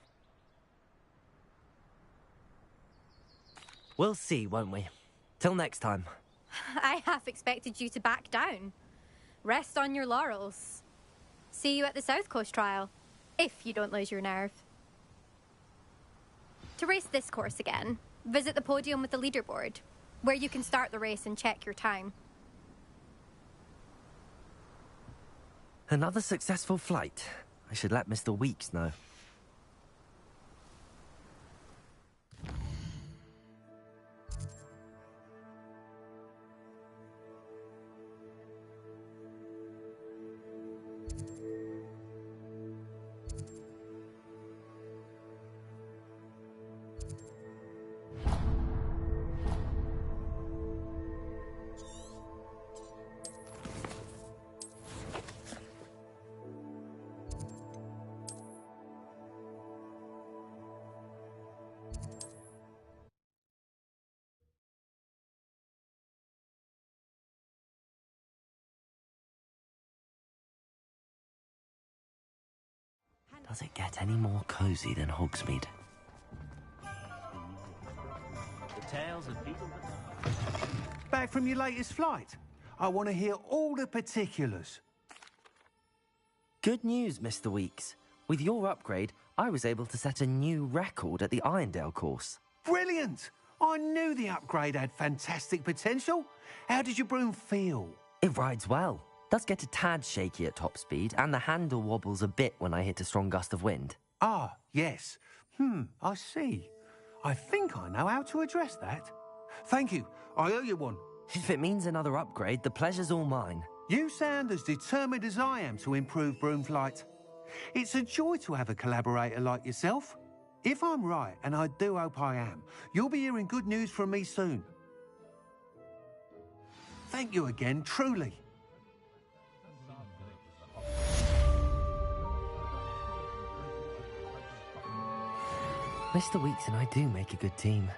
We'll see, won't we? Till next time. I half expected you to back down. Rest on your laurels. See you at the South Coast trial, if you don't lose your nerve. To race this course again, visit the podium with the leaderboard, where you can start the race and check your time. Another successful flight. I should let Mr. Weeks know. Does it get any more cozy than Hogsmeade? The tales of people. Back from your latest flight? I want to hear all the particulars. Good news, Mr. Weeks. With your upgrade, I was able to set a new record at the Irondale course. Brilliant! I knew the upgrade had fantastic potential. How did your broom feel? It rides well. Does get a tad shaky at top speed, and the handle wobbles a bit when I hit a strong gust of wind. Ah, yes. I see. I think I know how to address that. Thank you. I owe you one. If it means another upgrade, the pleasure's all mine. You sound as determined as I am to improve broom flight. It's a joy to have a collaborator like yourself. If I'm right, and I do hope I am, you'll be hearing good news from me soon. Thank you again, truly. Mr. Weeks and I do make a good team.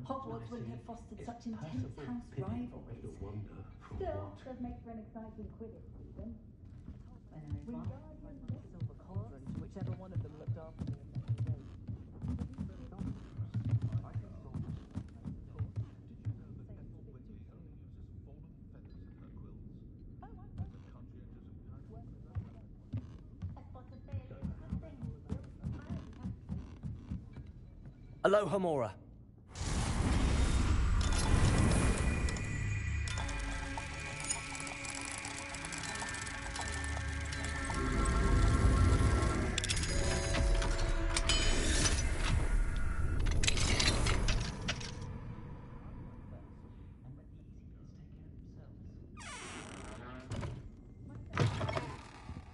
Hogwarts wouldn't have fostered such intense house rivalries. Still, does make for an exciting Quidditch season. Whichever one of them looked after me. Aloha Mora.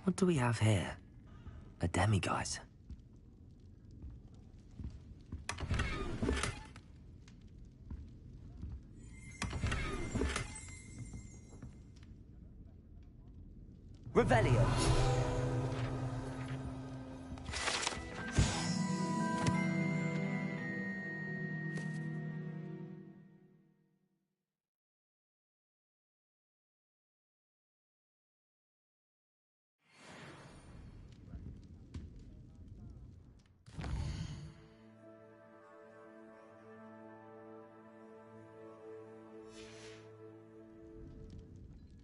What do we have here? A demiguise. Revelio.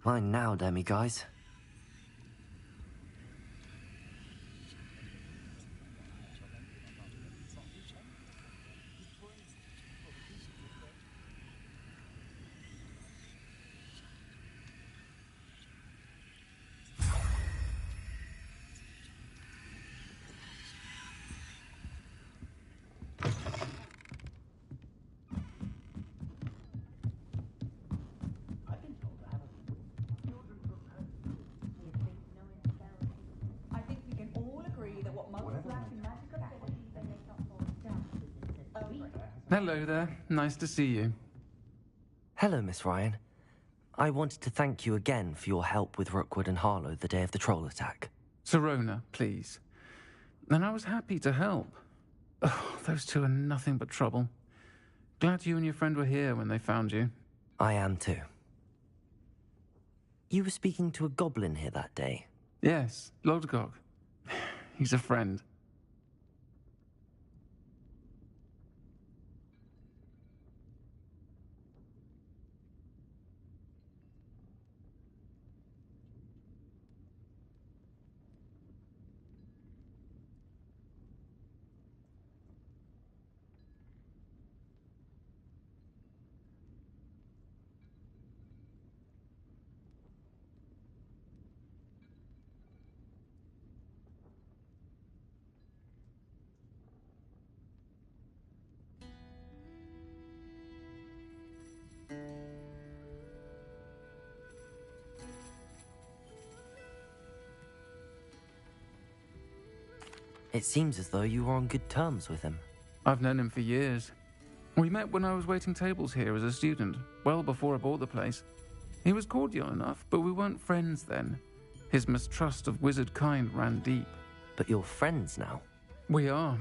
Mine now, demiguise. Hello there. Nice to see you. Hello, Miss Ryan. I wanted to thank you again for your help with Rookwood and Harlow the day of the troll attack. Serona, please. And I was happy to help. Oh, those two are nothing but trouble. Glad you and your friend were here when they found you. I am too. You were speaking to a goblin here that day? Yes, Lodgok. He's a friend. It seems as though you were on good terms with him. I've known him for years. We met when I was waiting tables here as a student, well before I bought the place. He was cordial enough, but we weren't friends then. His mistrust of wizard kind ran deep. But you're friends now? We are.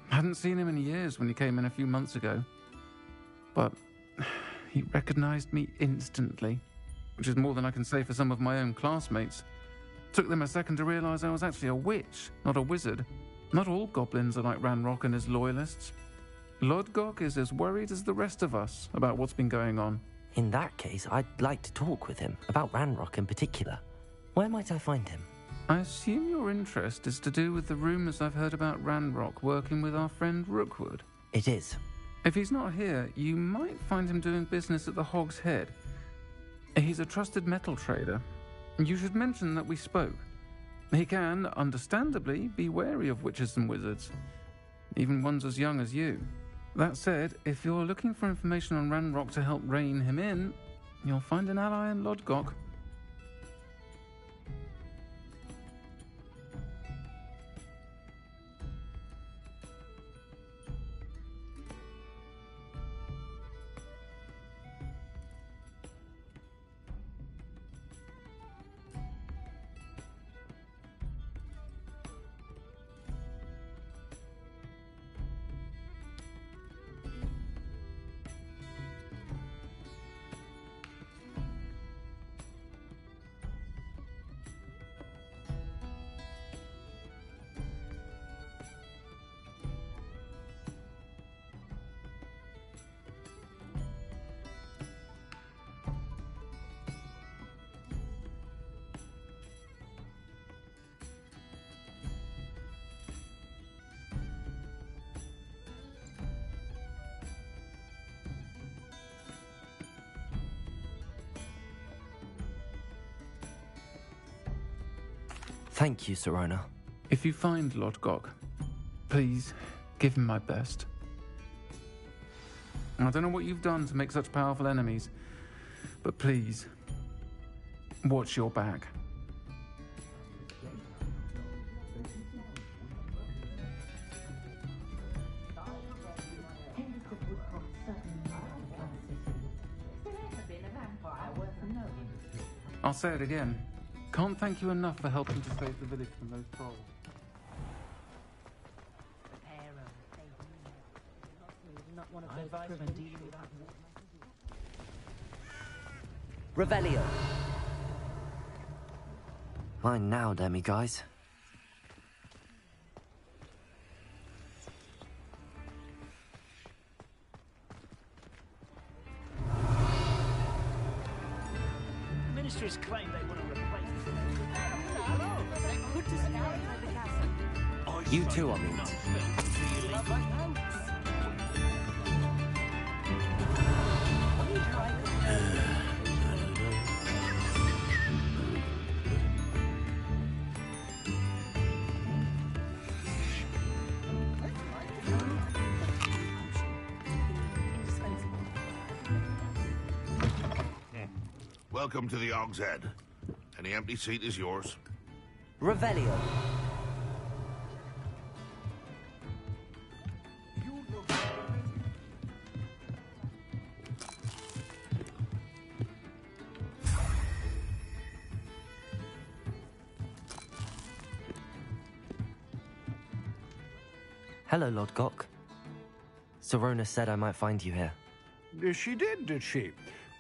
Hadn't seen him in years when he came in a few months ago. But he recognized me instantly, which is more than I can say for some of my own classmates. Took them a second to realize I was actually a witch, not a wizard. Not all goblins are like Ranrock and his loyalists. Lodgok is as worried as the rest of us about what's been going on. In that case, I'd like to talk with him, about Ranrock in particular. Where might I find him? I assume your interest is to do with the rumors I've heard about Ranrock working with our friend Rookwood. It is. If he's not here, you might find him doing business at the Hog's Head. He's a trusted metal trader. You should mention that we spoke. He can, understandably, be wary of witches and wizards, even ones as young as you. That said, if you're looking for information on Ranrock to help rein him in, you'll find an ally in Lodgok. Thank you, Sirona. If you find Lodgok, please give him my best. I don't know what you've done to make such powerful enemies, but please, watch your back. I'll say it again. Can't thank you enough for helping to save the village from those trolls. Revelio. Mine now, demi-guys. Ministries claim they want to replace. You too, I mean. Welcome to the Hog's Head. Any empty seat is yours. Revelio. Hello, Lodgok. Sirona said I might find you here. She did she?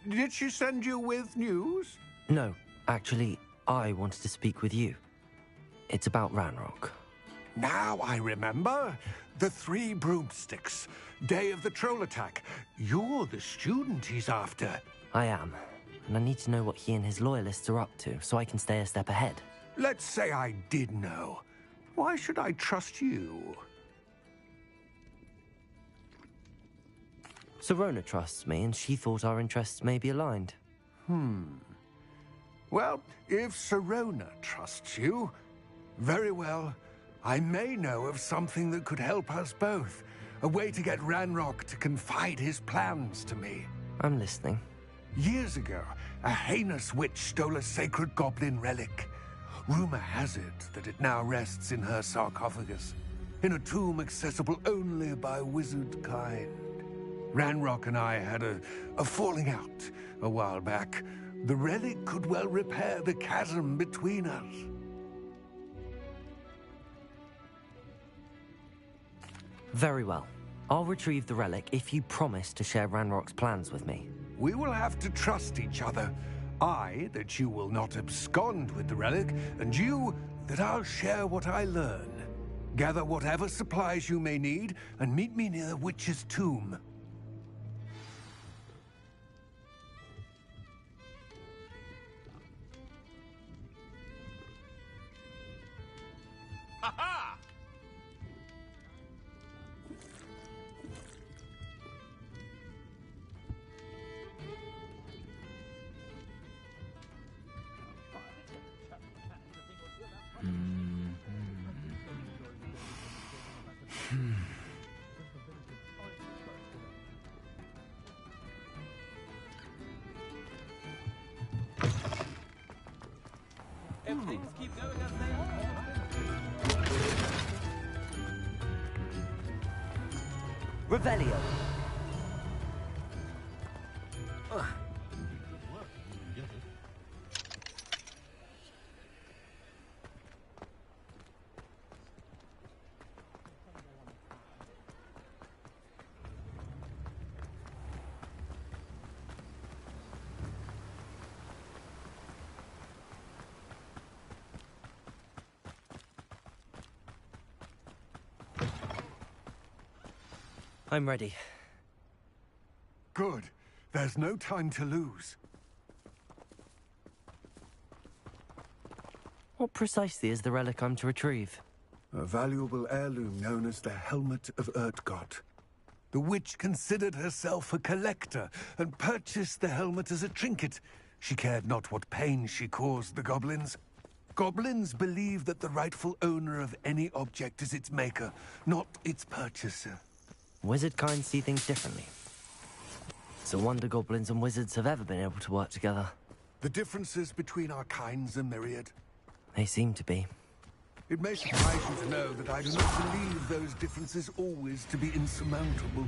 Did she send you with news? No, actually, I wanted to speak with you. It's about Ranrock. Now I remember. The 3 broomsticks. Day of the troll attack. You're the student he's after. I am. And I need to know what he and his loyalists are up to, so I can stay a step ahead. Let's say I did know. Why should I trust you? Sirona trusts me, and she thought our interests may be aligned. Well, if Sirona trusts you, very well. I may know of something that could help us both. A way to get Ranrock to confide his plans to me. I'm listening. Years ago, a heinous witch stole a sacred goblin relic. Rumor has it that it now rests in her sarcophagus, in a tomb accessible only by wizard kind. Ranrock and I had a falling out a while back. The relic could well repair the chasm between us. Very well. I'll retrieve the relic if you promise to share Ranrock's plans with me. We will have to trust each other. I, that you will not abscond with the relic, and you, that I'll share what I learn. Gather whatever supplies you may need, and meet me near the witch's tomb. Ha-ha! If things keep going as they are. Revelio. I'm ready. Good. There's no time to lose. What precisely is the relic I'm to retrieve? A valuable heirloom known as the Helmet of Urtgott. The witch considered herself a collector and purchased the helmet as a trinket. She cared not what pain she caused the goblins. Goblins believe that the rightful owner of any object is its maker, not its purchaser. Wizard kind see things differently. It's a wonder goblins and wizards have ever been able to work together. The differences between our kinds are myriad. They seem to be. It may surprise you to know that I do not believe those differences always to be insurmountable.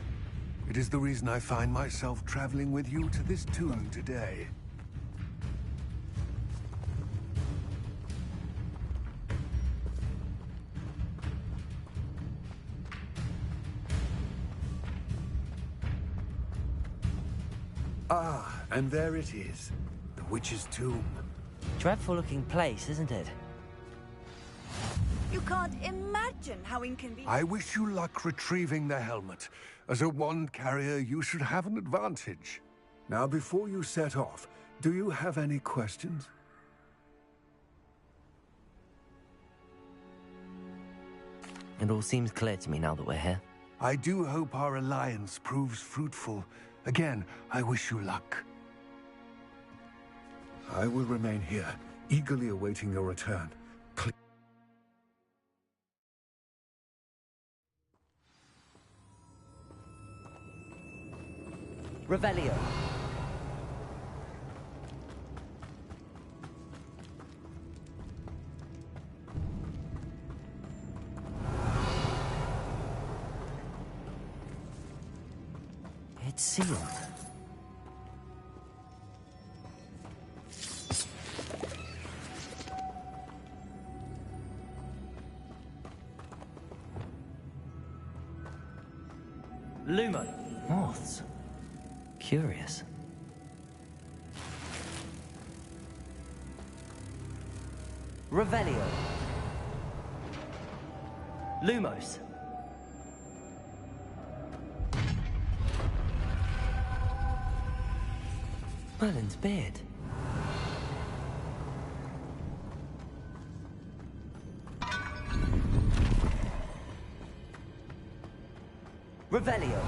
It is the reason I find myself traveling with you to this tomb today. Ah, and there it is. The witch's tomb. Dreadful looking place, isn't it? You can't imagine how inconvenient. I wish you luck retrieving the helmet. As a wand carrier, you should have an advantage. Now, before you set off, do you have any questions? It all seems clear to me now that we're here. I do hope our alliance proves fruitful. Again, I wish you luck. I will remain here, eagerly awaiting your return. Revelio. It's sealed. Lumo. Moths. Curious. Revelio. Lumos. Merlin's beard. Revelio.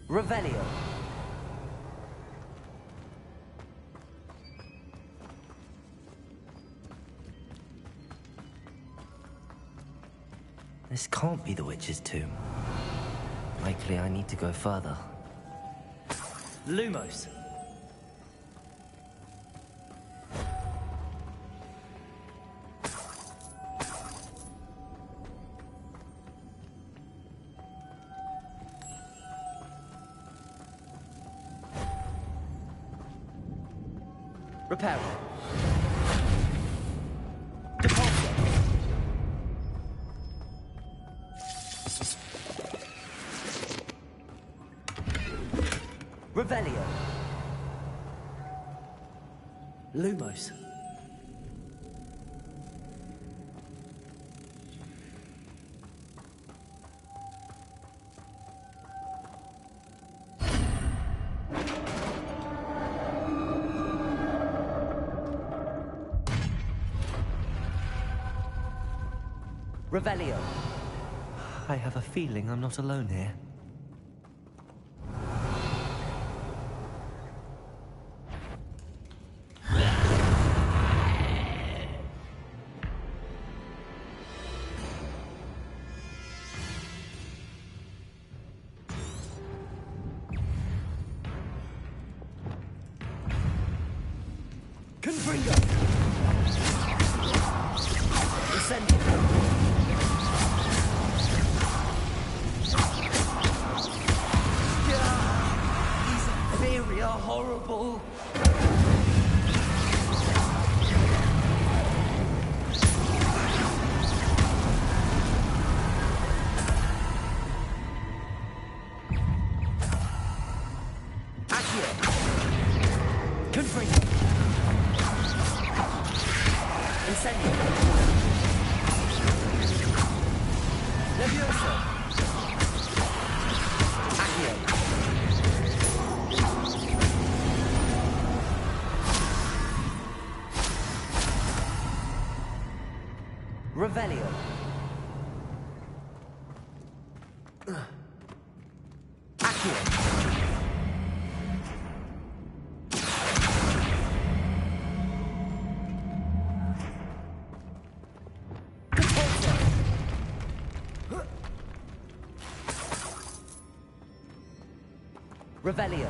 Revelio. This can't be the witch's tomb. Likely I need to go further. Lumos. Repair. Deposit. Revelio. Lumos. Revelio. I have a feeling I'm not alone here. Confringo. Ascending. These are horrible. Accio. Confringo. Incendio. Levioso. Accio. Revelio. Accio. Revelio.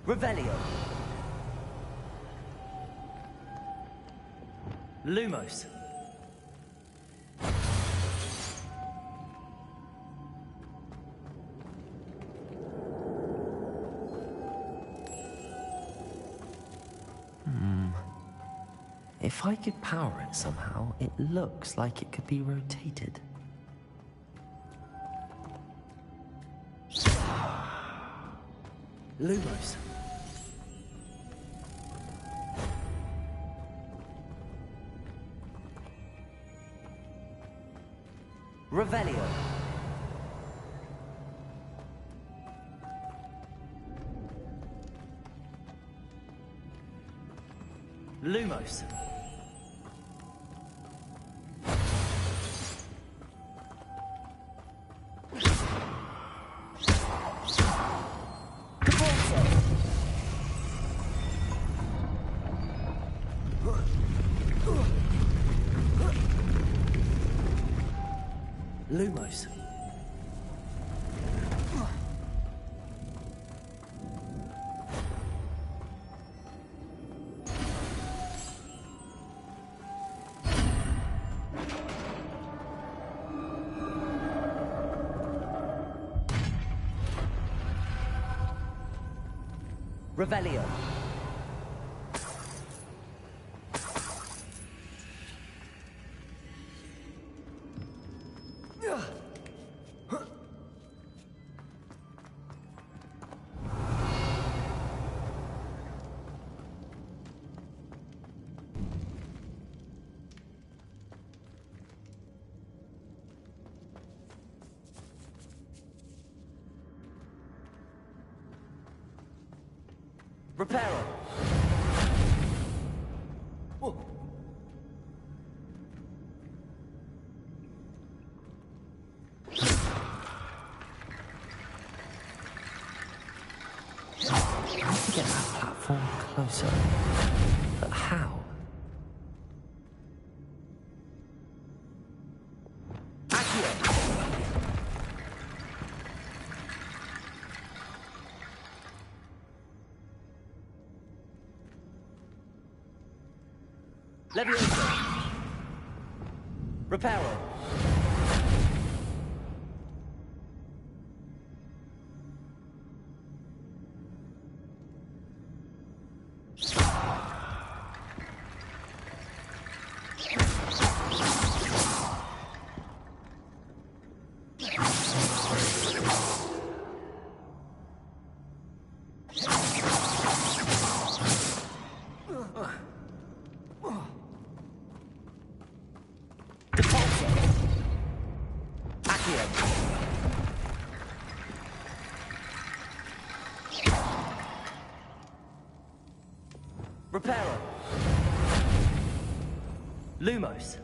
Revelio. Lumos. If I could power it somehow, it looks like it could be rotated. Lumos. Revelio. Lumos. Lumos. Revelio. Reparo. Get that platform closer. But how? Levioso. Reparo. Reparo. Lumos.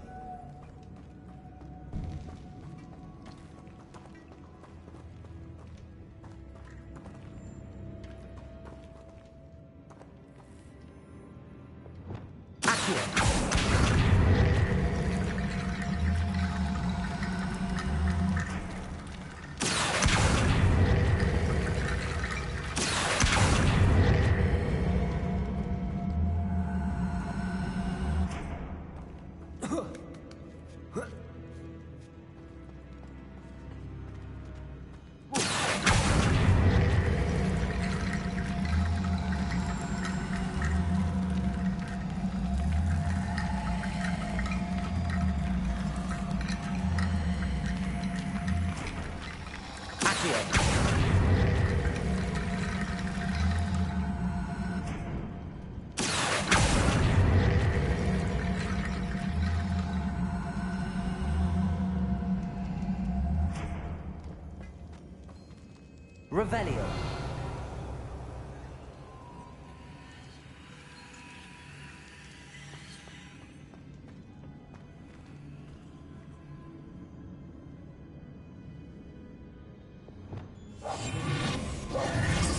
Revelio.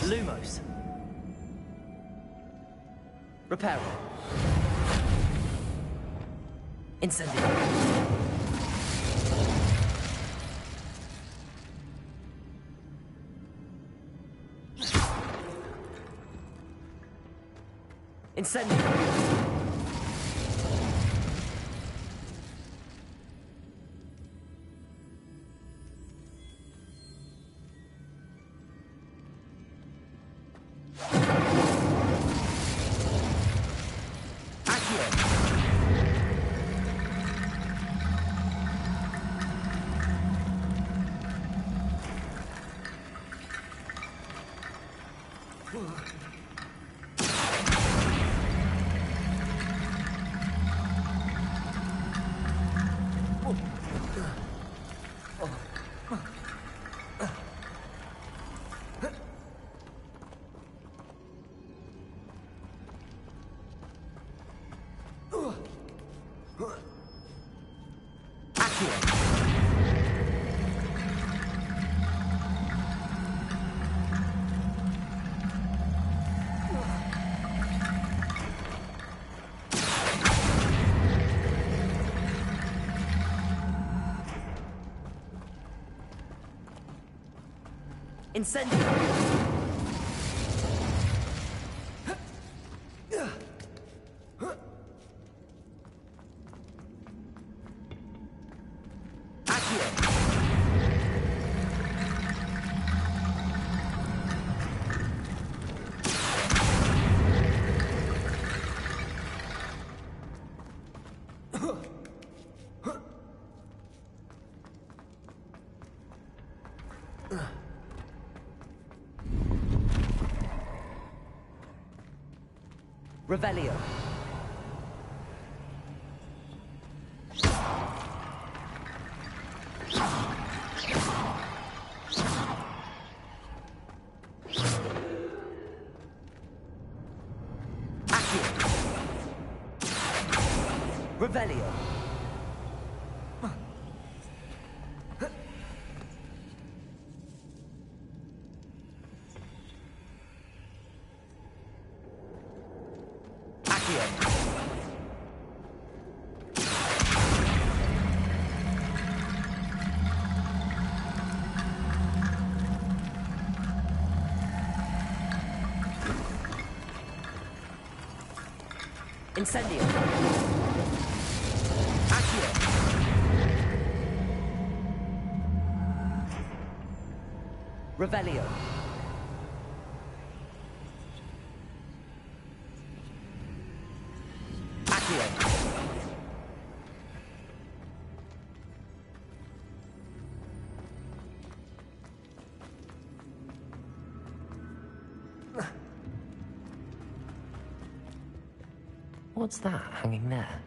Lumos. Reparo. Incendio. Incendio. Incendio. Revelio. Revelio. Incendio. Accio. Revelio. Accio. What's that hanging there?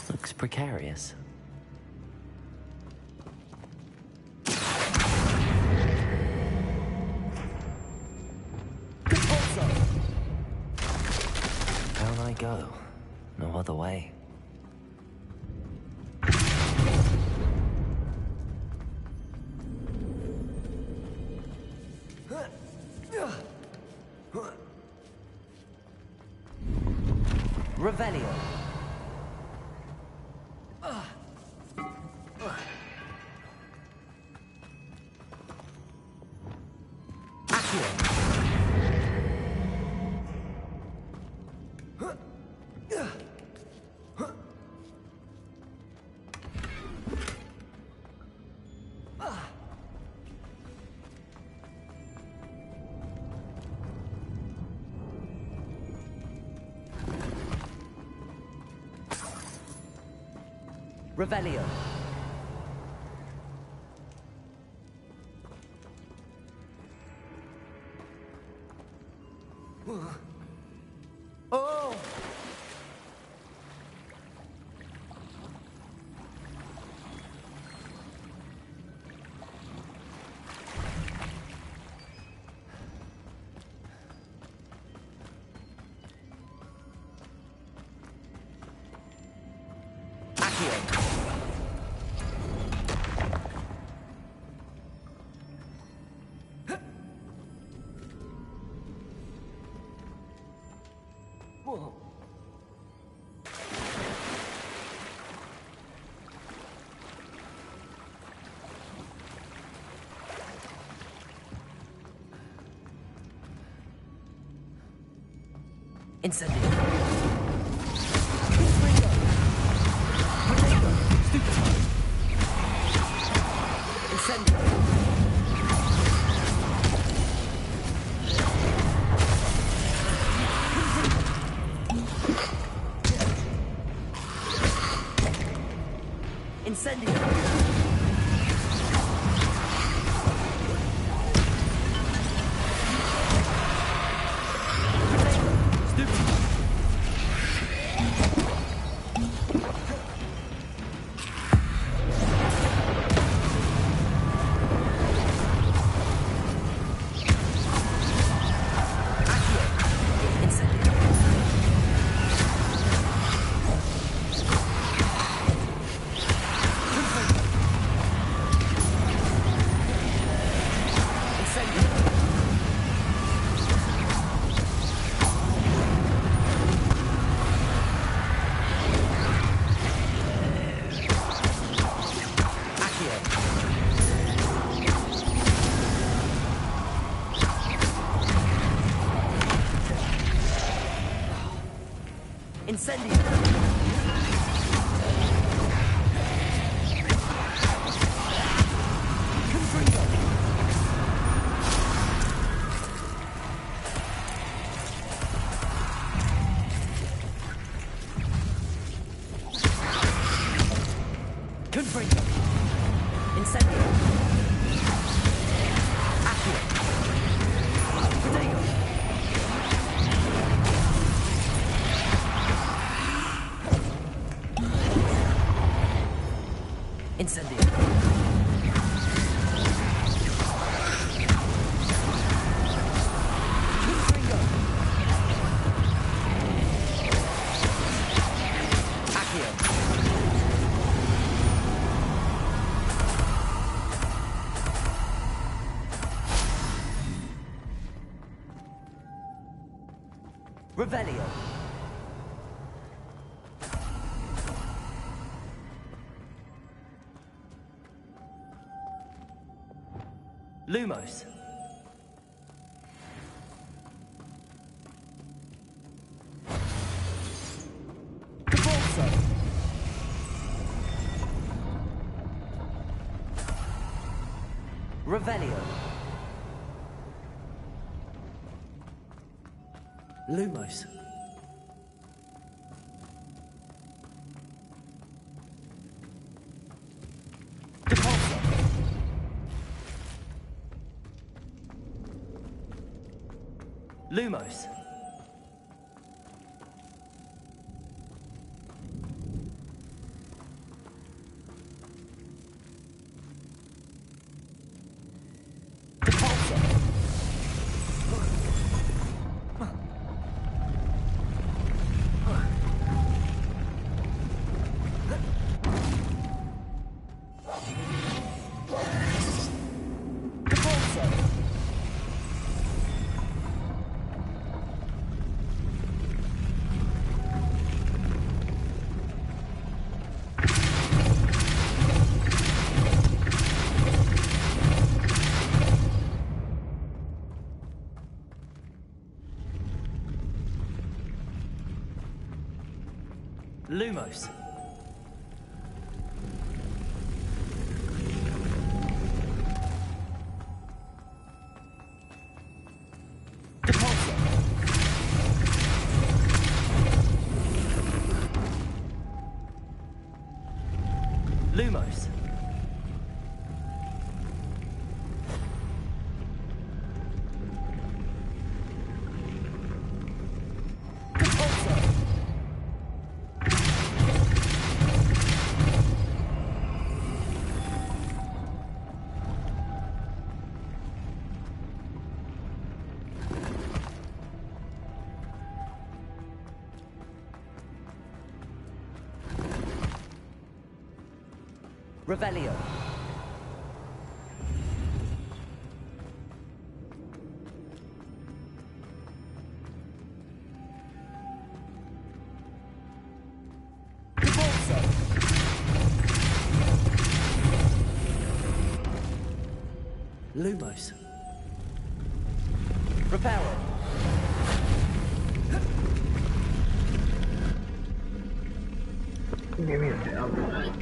Looks precarious. Down I go. No other way. Revelio. Revelio. Oh! Whoa. Incendio. Incendio. Incendio. Incendio. Confringo. Incendio. Accio. Protego. Revelio. Lumos. Revelio. Lumos. Depulso. Lumos. Lumos. Depulso. Lumos. Revelio. Depulso. Lumos. Reparo. Give me a bell.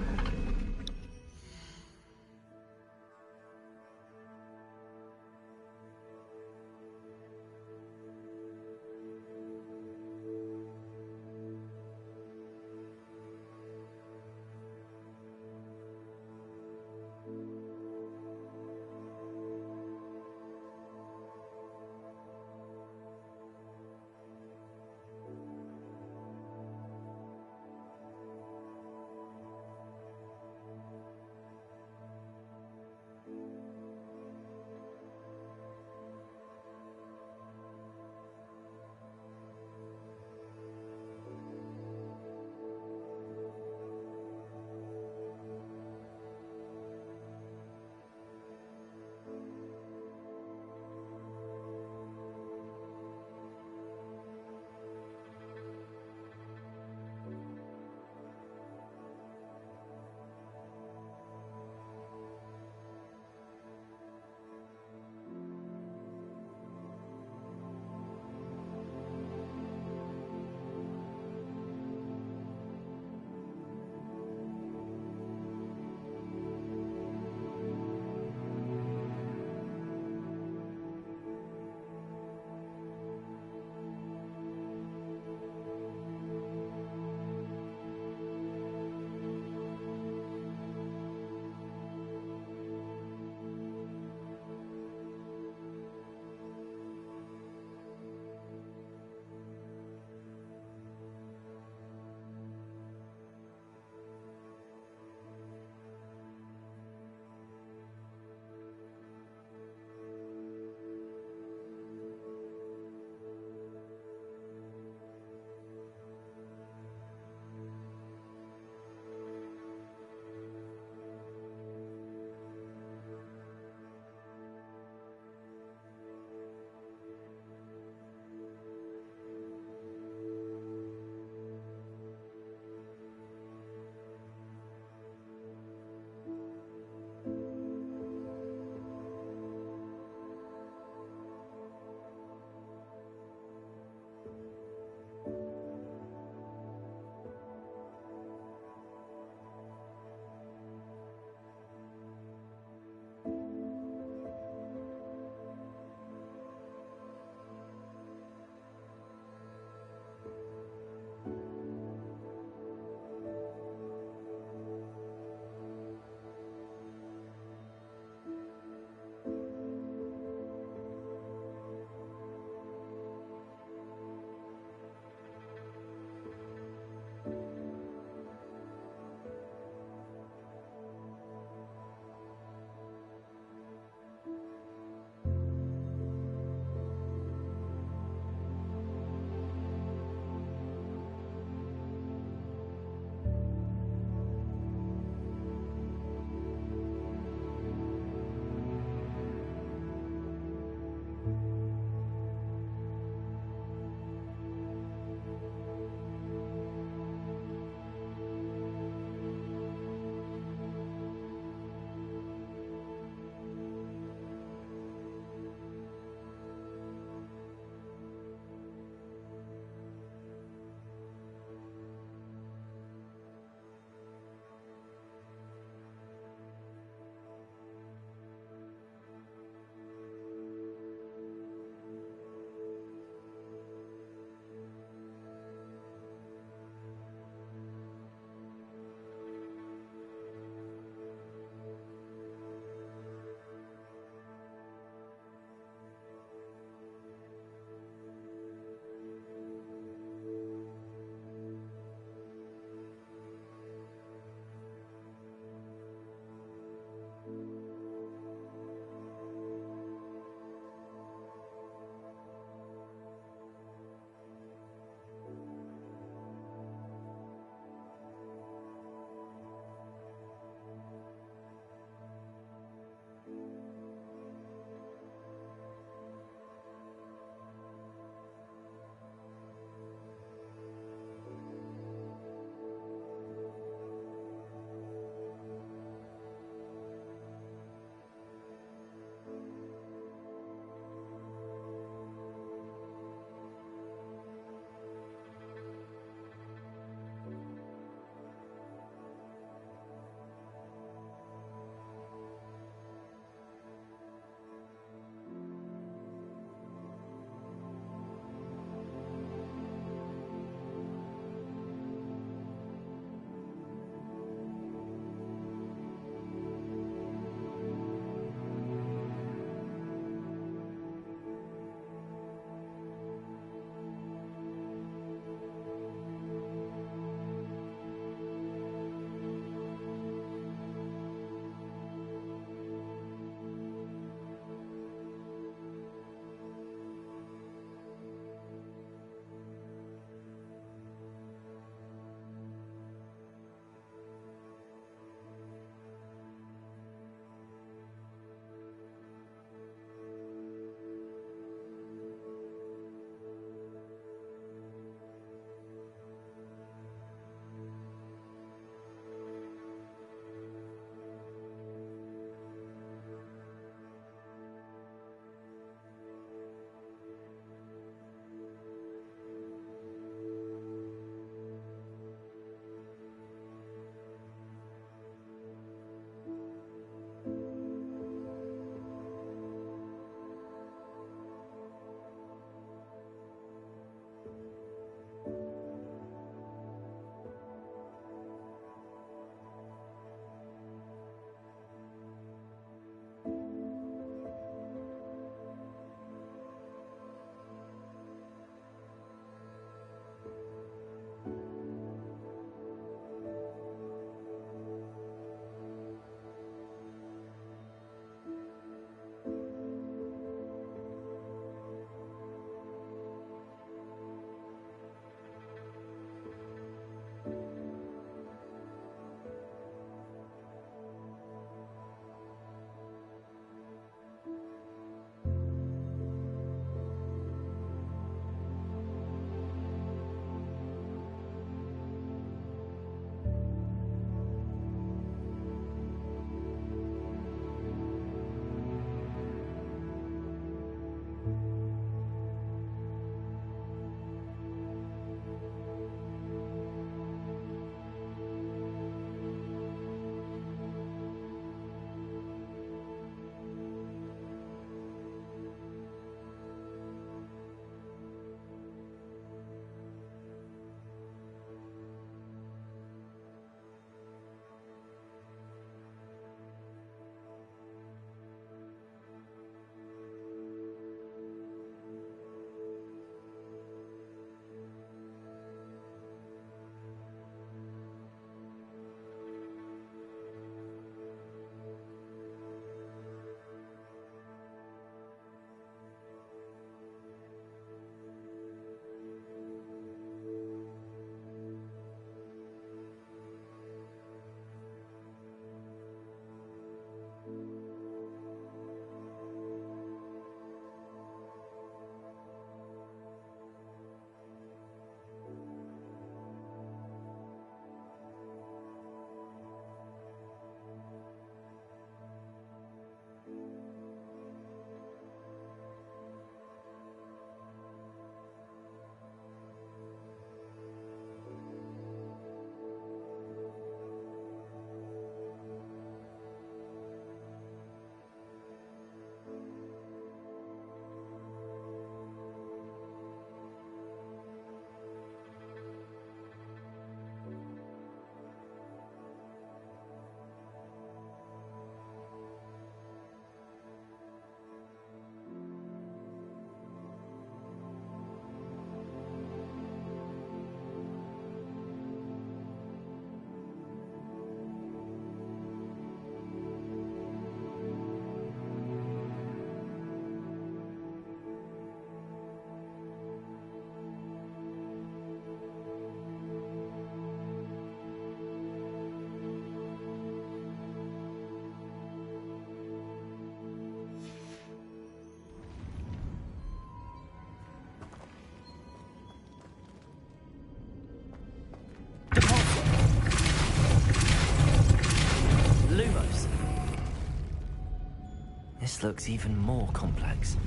looks even more complex.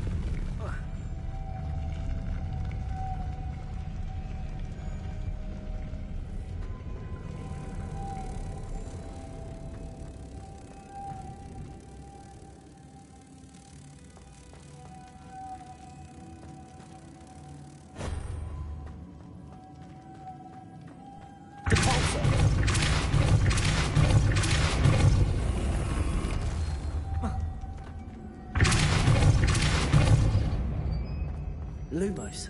Lumos.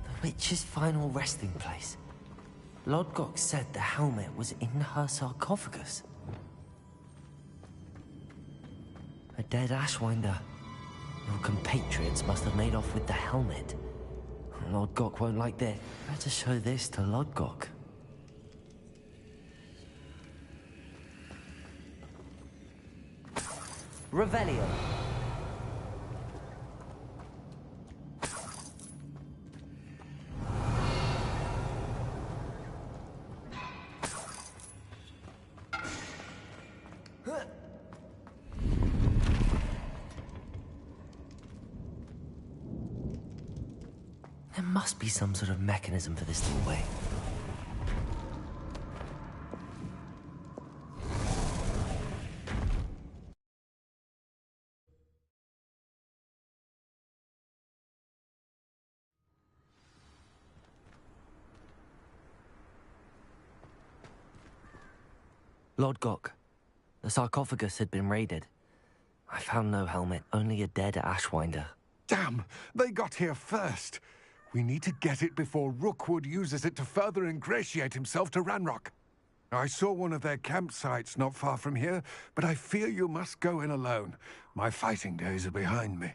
The witch's final resting place. Lodgok said the helmet was in her sarcophagus. A dead Ashwinder. Your compatriots must have made off with the helmet. Lodgok won't like this. Better show this to Lodgok. Revelio. There must be some sort of mechanism for this doorway. Lodgok, the sarcophagus had been raided. I found no helmet, only a dead Ashwinder. Damn! They got here first. We need to get it before Rookwood uses it to further ingratiate himself to Ranrock. I saw one of their campsites not far from here, but I fear you must go in alone. My fighting days are behind me.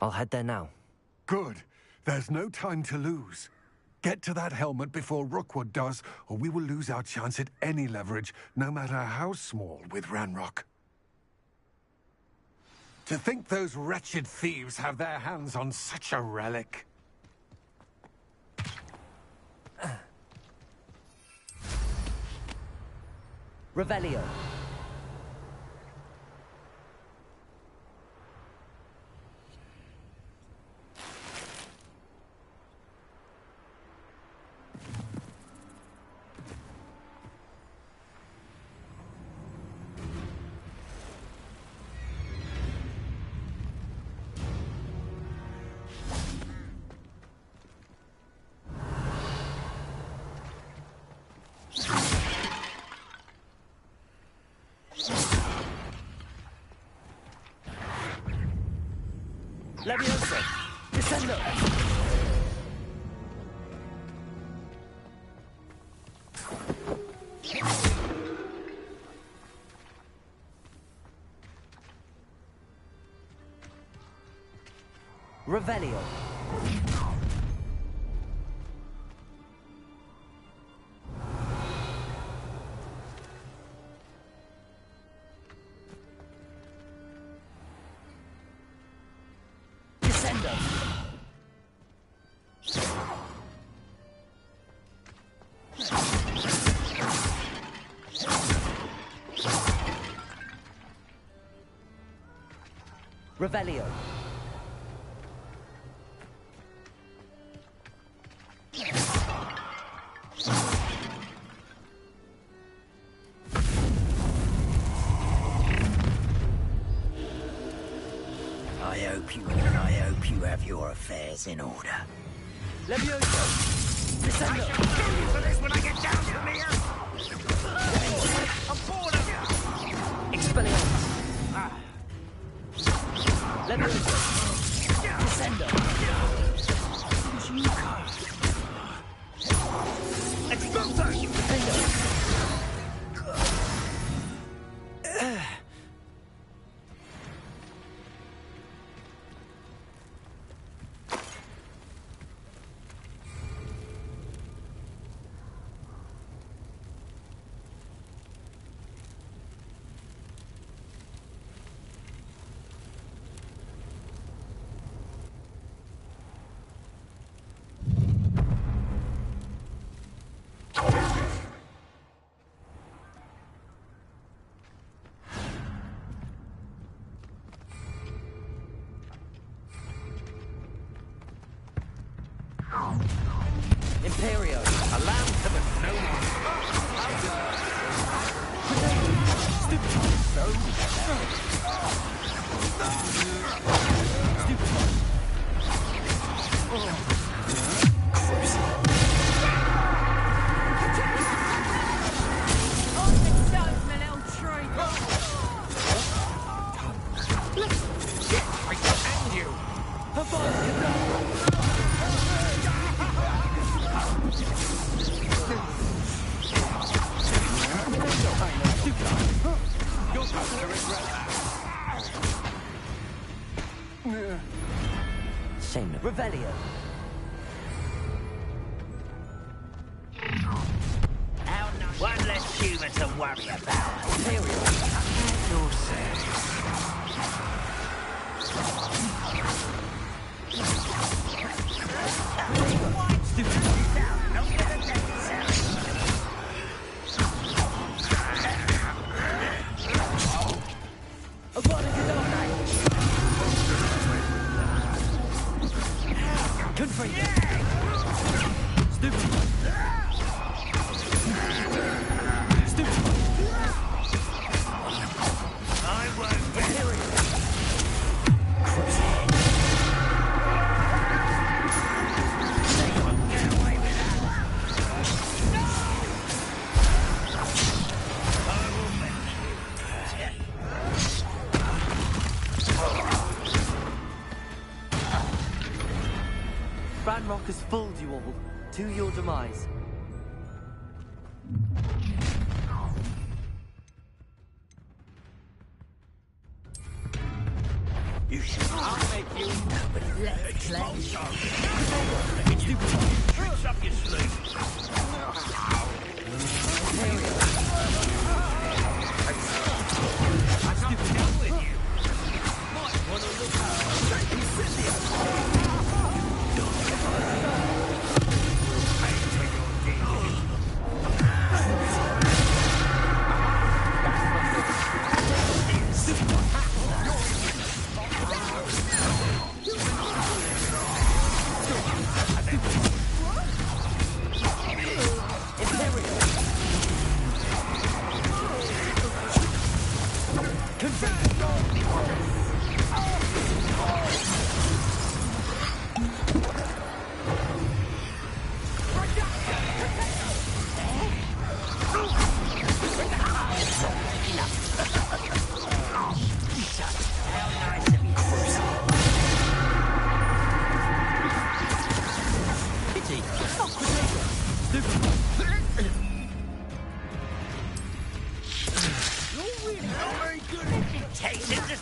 I'll head there now. Good. There's no time to lose. Get to that helmet before Rookwood does, or we will lose our chance at any leverage, no matter how small, with Ranrock. To think those wretched thieves have their hands on such a relic. Revelio. Levioso! Descendo! Revelio. Revelio. I hope you have your affairs in order. Levioso! Descendo! I shall kill you for this when I get down from here! I'm bored of you! Expelliarmus! Levioso! Descendo! Expulso! Defendo! Imperio, a lamb to the Shame. Revelio. One less human to worry about. Ranrock has fooled you all, to your demise. I'll make you. Let's play. Tricks up your sleeve. I'm done with you. Might want to look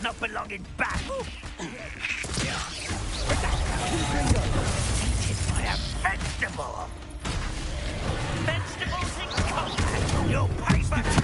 not belonging back. It's my vegetable. Vegetables in combat. You'll pay for that.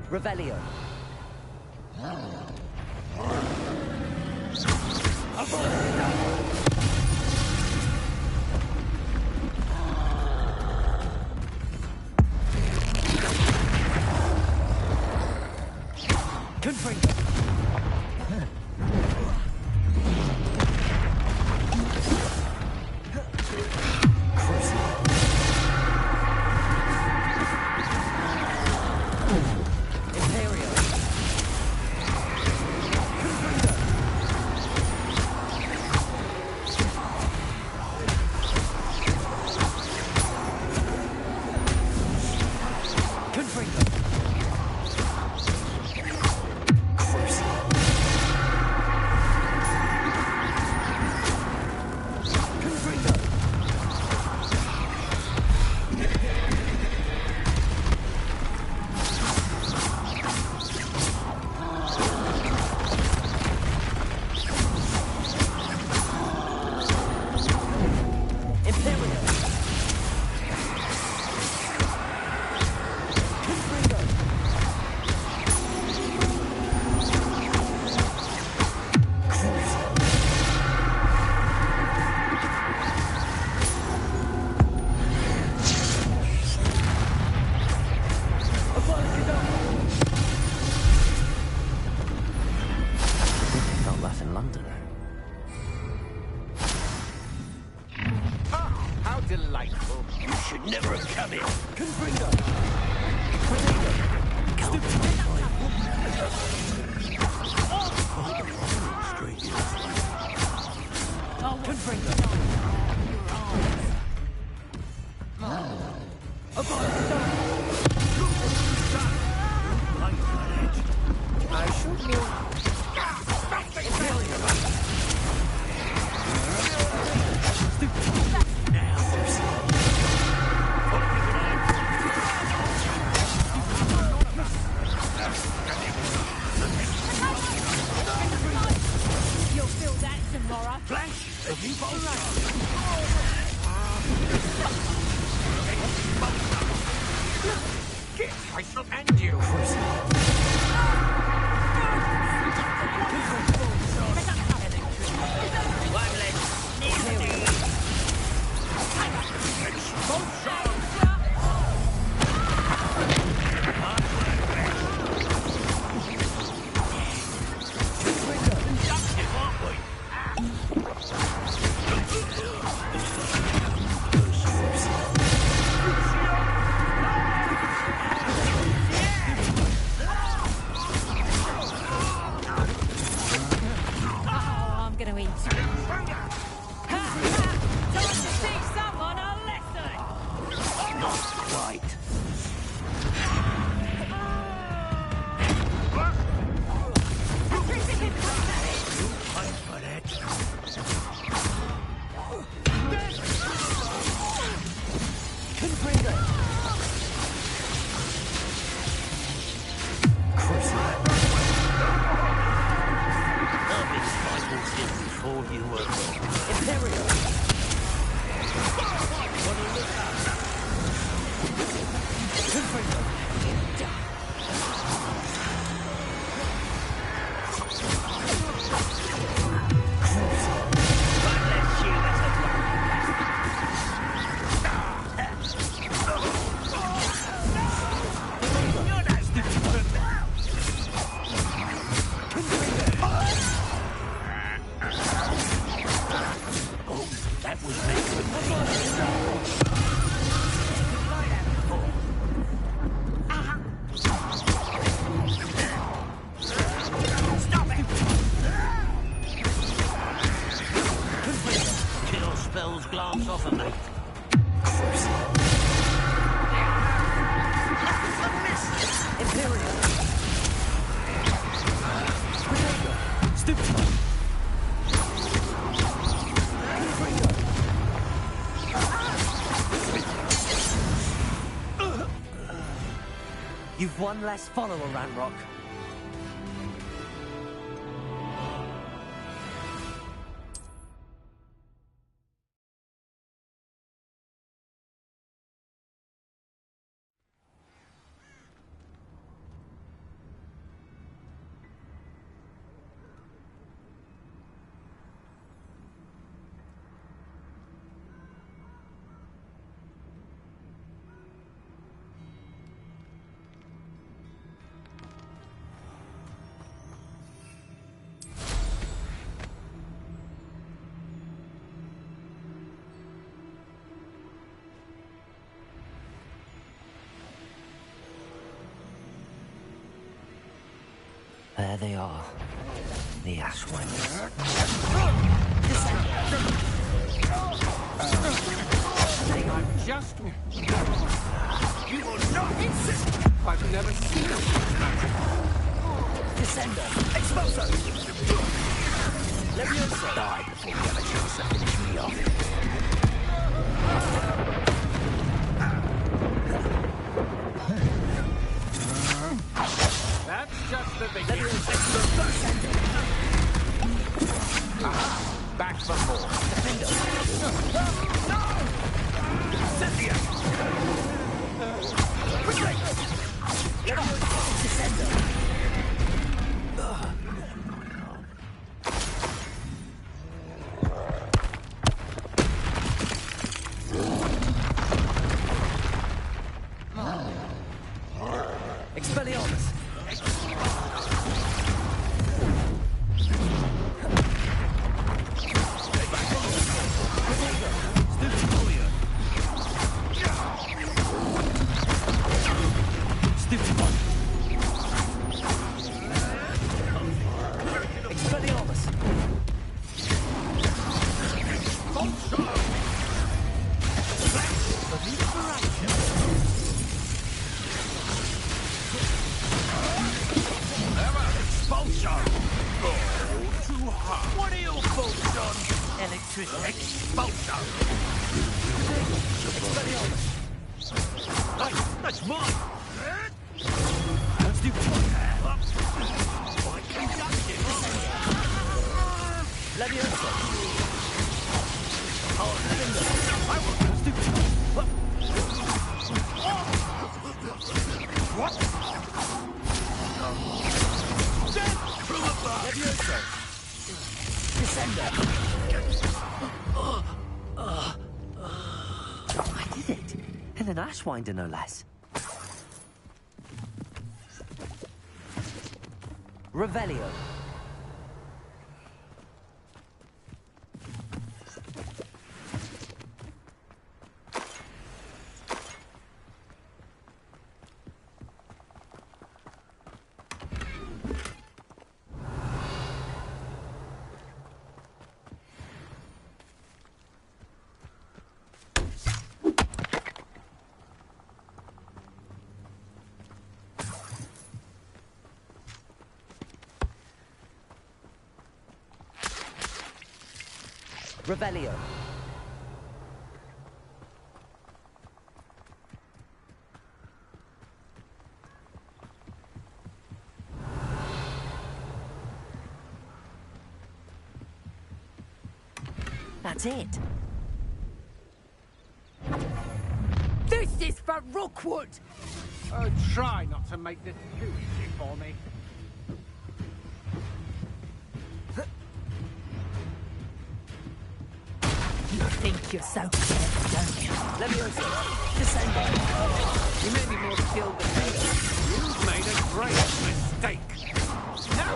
Revelio. never have come in. Confringo! You'll feel that tomorrow. Flash! Have you Get! I shall end you! I'm gonna eat you. Time to teach someone a lesson! Not quite. Fight for it. I'll be fighting since before you were born. Imperial! What a look at! That was meant for Stop it! Kill spells glance off a mate. Imperial! Stupid! You've one less follower, Ranrock. There they are. The Ashwinders. I'm just... You will not insist! I've never seen a magic. Descender! Expulso! Leviosa! Die before you have a chance to finish me off. That's just the beginning. Back for more. No! Cynthia! Descender! Expelliarmus! Electric Expulso! Hey, that's mine! Let's do Leviosa! What? From above! Leviosa! Descender! I did it! And an Ashwinder, no less. Revelio. Revelio. That's it. This is for Rookwood! Oh, try not to make this too easy for me. You think you're so clever, don't you? Leviosa. Descender. You may be more skilled than me. You've made a great mistake. No!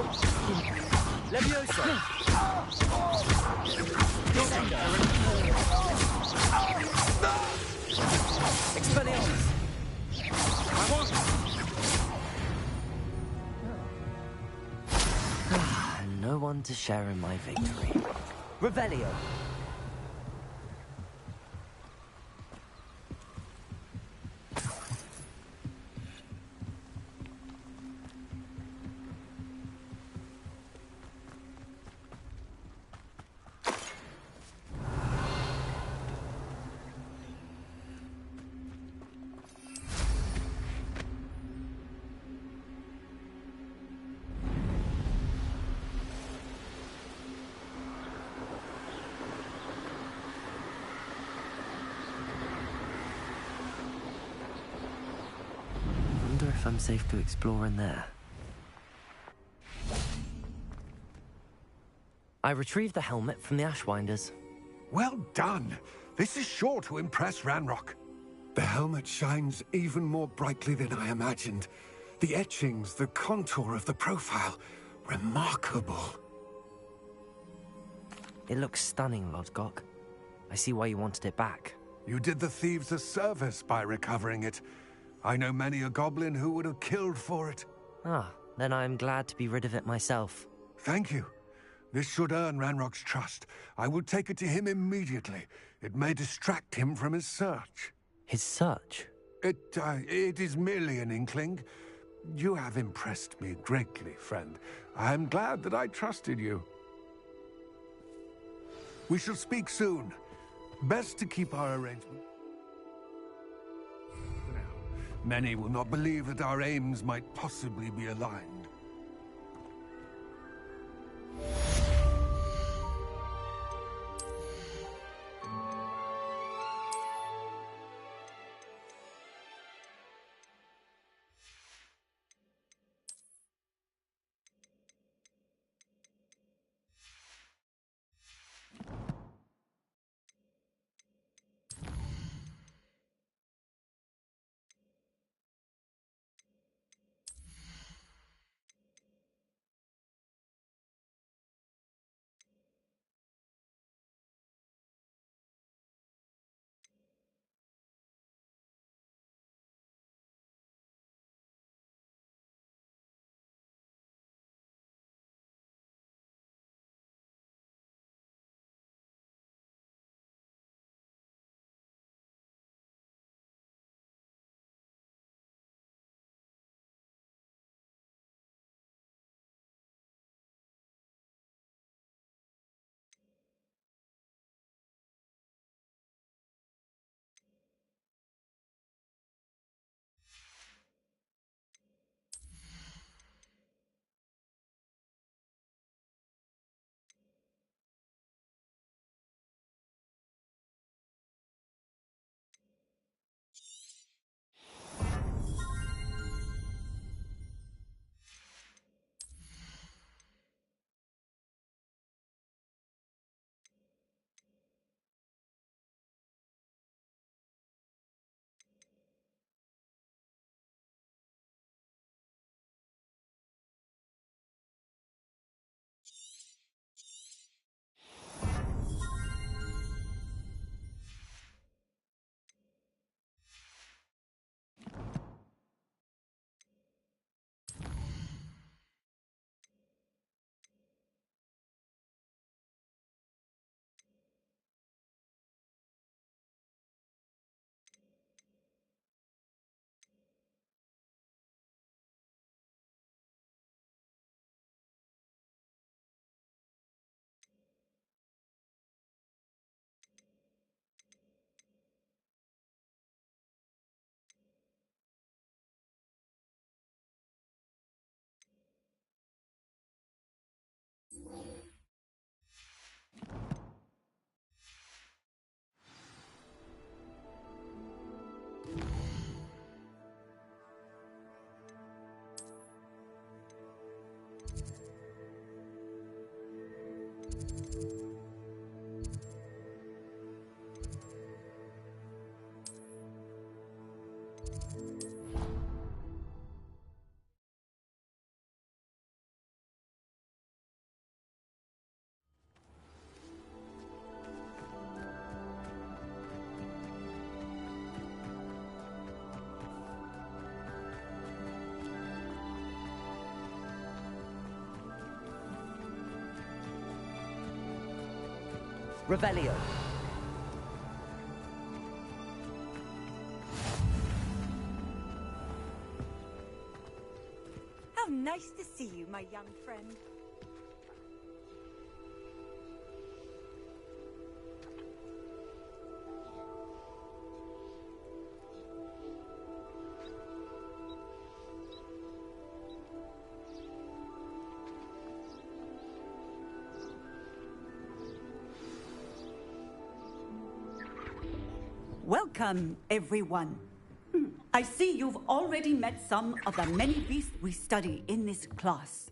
Leviosa. Descender. Expelliarmus. I want... No one to share in my victory. Revelio. If I'm safe to explore in there. I retrieved the helmet from the Ashwinders. Well done. This is sure to impress Ranrock. The helmet shines even more brightly than I imagined. The etchings, the contour of the profile, remarkable. It looks stunning, Lodgok. I see why you wanted it back. You did the thieves a service by recovering it. I know many a goblin who would have killed for it. Ah, then I'm glad to be rid of it myself. Thank you. This should earn Ranrock's trust. I will take it to him immediately. It may distract him from his search. His search? It is merely an inkling. You have impressed me greatly, friend. I am glad that I trusted you. We shall speak soon. Best to keep our arrangement. Many will not believe that our aims might possibly be aligned. Revelio. How nice to see you, my young friend. Welcome, everyone. I see you've already met some of the many beasts we study in this class.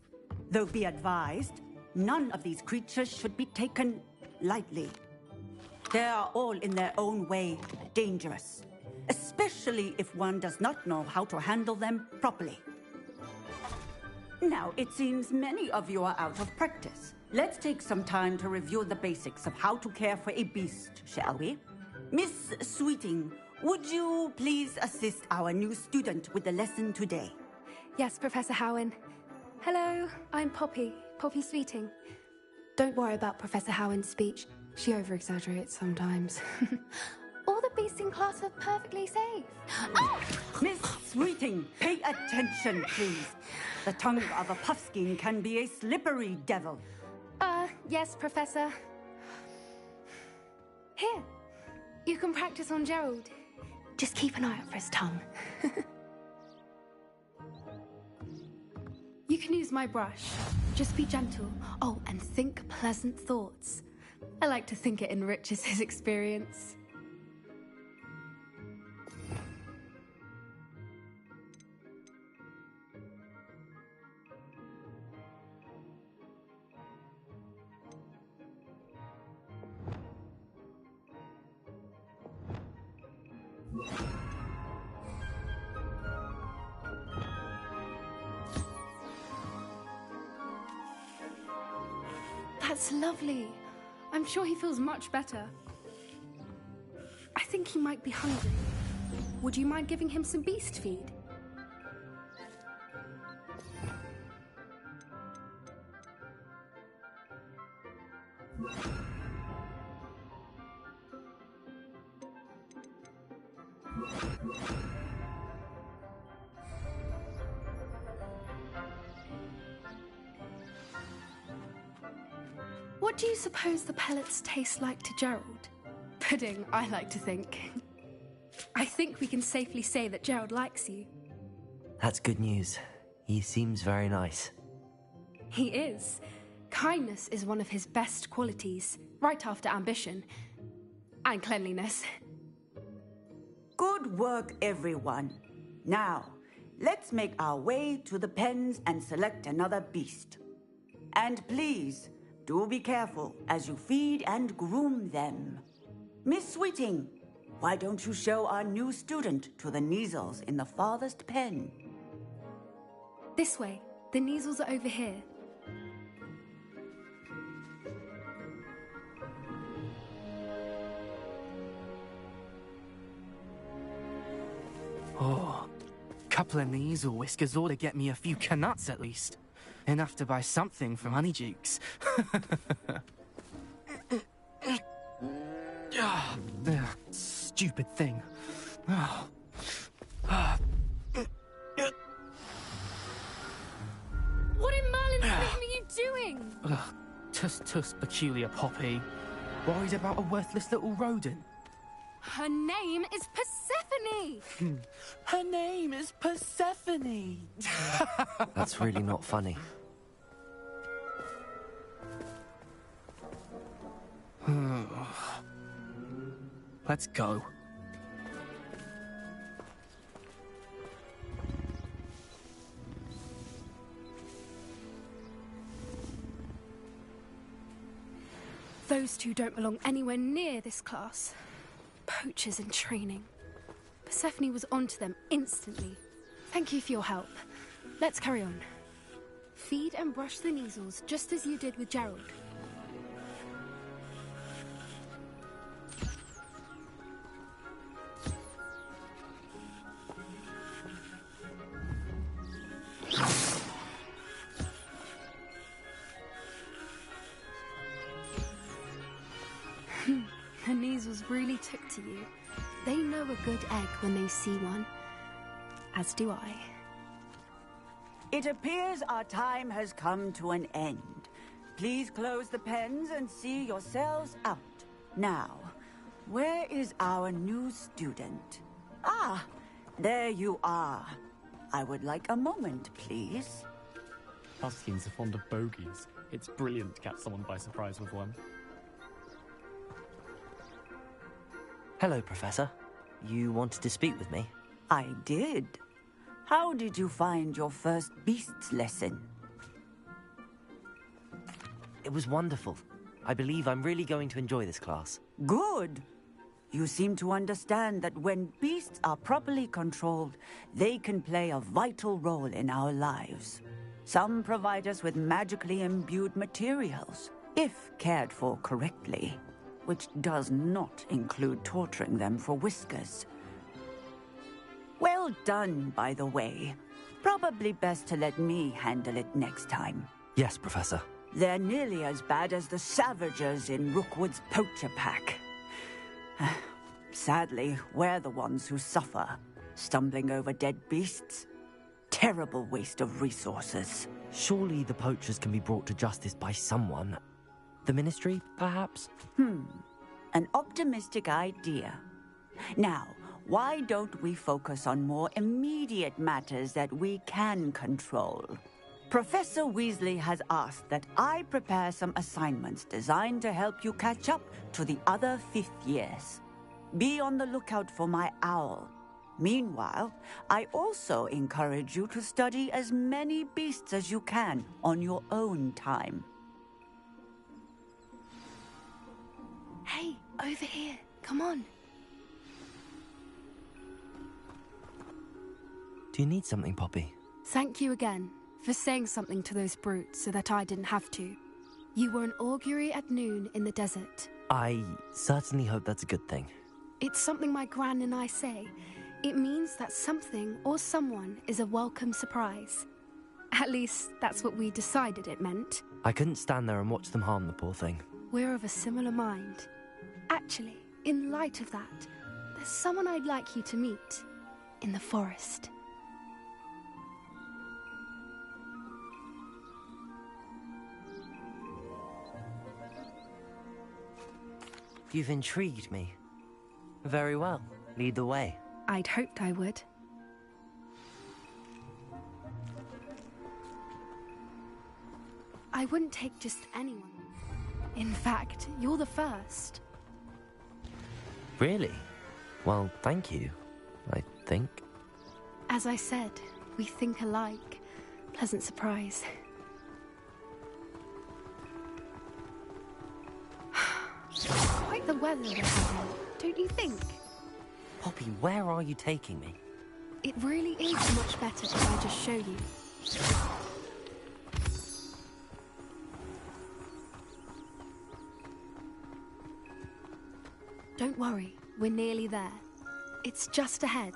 Though be advised, none of these creatures should be taken lightly. They are all in their own way dangerous, especially if one does not know how to handle them properly. Now, it seems many of you are out of practice. Let's take some time to review the basics of how to care for a beast, shall we? Miss Sweeting, would you please assist our new student with the lesson today? Yes, Professor Howen. Hello, I'm Poppy Sweeting. Don't worry about Professor Howen's speech. She over-exaggerates sometimes. All the beasts in class are perfectly safe. Oh! Miss Sweeting, pay attention, please. The tongue of a puffskein can be a slippery devil. Yes, Professor. Here. You can practice on Gerald. Just keep an eye out for his tongue. You can use my brush. Just be gentle. Oh, and think pleasant thoughts. I like to think it enriches his experience. That's lovely. I'm sure he feels much better. I think he might be hungry. Would you mind giving him some beast feed? What do you suppose the pellets taste like to Gerald? Pudding, I like to think. I think we can safely say that Gerald likes you. That's good news. He seems very nice. He is. Kindness is one of his best qualities, right after ambition. And cleanliness. Good work, everyone. Now, let's make our way to the pens and select another beast. And please, do be careful as you feed and groom them. Miss Sweeting, why don't you show our new student to the Neasels in the farthest pen? This way. The Neasels are over here. Oh, couple of Neasel whiskers ought to get me a few canuts at least. Enough to buy something from Honeydukes. Stupid thing. What in Merlin's name are you doing? Tuss, peculiar Poppy. Worried about a worthless little rodent. Her name is Persephone! Her name is Persephone! That's really not funny. Let's go. Those two don't belong anywhere near this class. Poachers in training. Persephone was onto them instantly. Thank you for your help. Let's carry on. Feed and brush the measles just as you did with Gerald. The measles really took to you. They know a good egg when they see one. As do I. It appears our time has come to an end. Please close the pens and see yourselves out. Now, where is our new student? Ah, there you are. I would like a moment, please. Huskians are fond of bogies. It's brilliant to catch someone by surprise with one. Hello, Professor. You wanted to speak with me? I did. How did you find your first beasts lesson? It was wonderful. I believe I'm really going to enjoy this class. Good. You seem to understand that when beasts are properly controlled, they can play a vital role in our lives. Some provide us with magically imbued materials, if cared for correctly, which does not include torturing them for whiskers. Well done, by the way. Probably best to let me handle it next time. Yes, Professor. They're nearly as bad as the Savagers in Rookwood's poacher pack. Sadly, we're the ones who suffer, stumbling over dead beasts. Terrible waste of resources. Surely the poachers can be brought to justice by someone. The Ministry, perhaps? An optimistic idea. Now, why don't we focus on more immediate matters that we can control? Professor Weasley has asked that I prepare some assignments designed to help you catch up to the other 5th years. Be on the lookout for my owl. Meanwhile, I also encourage you to study as many beasts as you can on your own time. Hey, over here. Come on. Do you need something, Poppy? Thank you again for saying something to those brutes so that I didn't have to. You were an augury at noon in the desert. I certainly hope that's a good thing. It's something my gran and I say. It means that something or someone is a welcome surprise. At least, that's what we decided it meant. I couldn't stand there and watch them harm the poor thing. We're of a similar mind. Actually, in light of that, there's someone I'd like you to meet. In the forest. You've intrigued me. Very well. Lead the way. I'd hoped I would. I wouldn't take just anyone. In fact, you're the first. Really? Well, thank you, I think. As I said, we think alike. Pleasant surprise. Quite the weather we're having, don't you think? Poppy, where are you taking me? It really is much better if I just show you. Don't worry, we're nearly there. It's just ahead.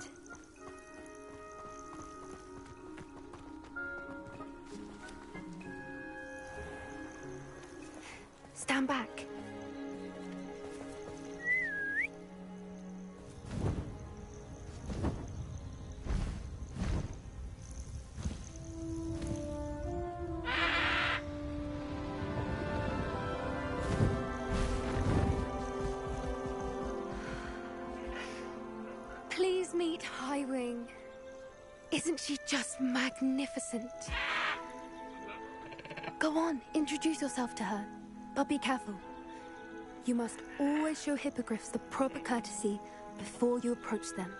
Stand back. Please meet Highwing. Isn't she just magnificent? Go on, introduce yourself to her. But be careful. You must always show hippogriffs the proper courtesy before you approach them.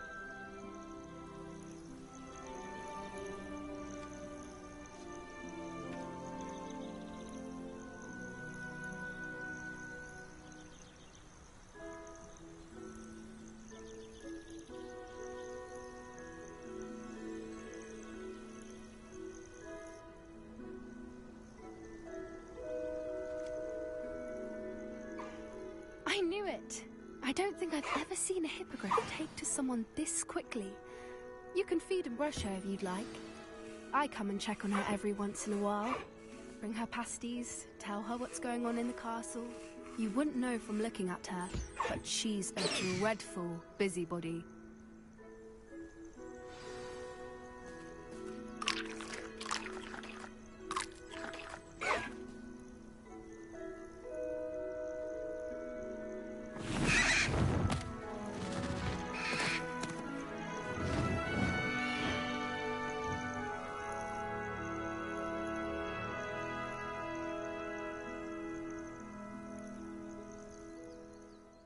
I knew it. I don't think I've ever seen a hippogriff take to someone this quickly. You can feed and brush her if you'd like. I come and check on her every once in a while. Bring her pasties, tell her what's going on in the castle. You wouldn't know from looking at her, but she's a dreadful busybody.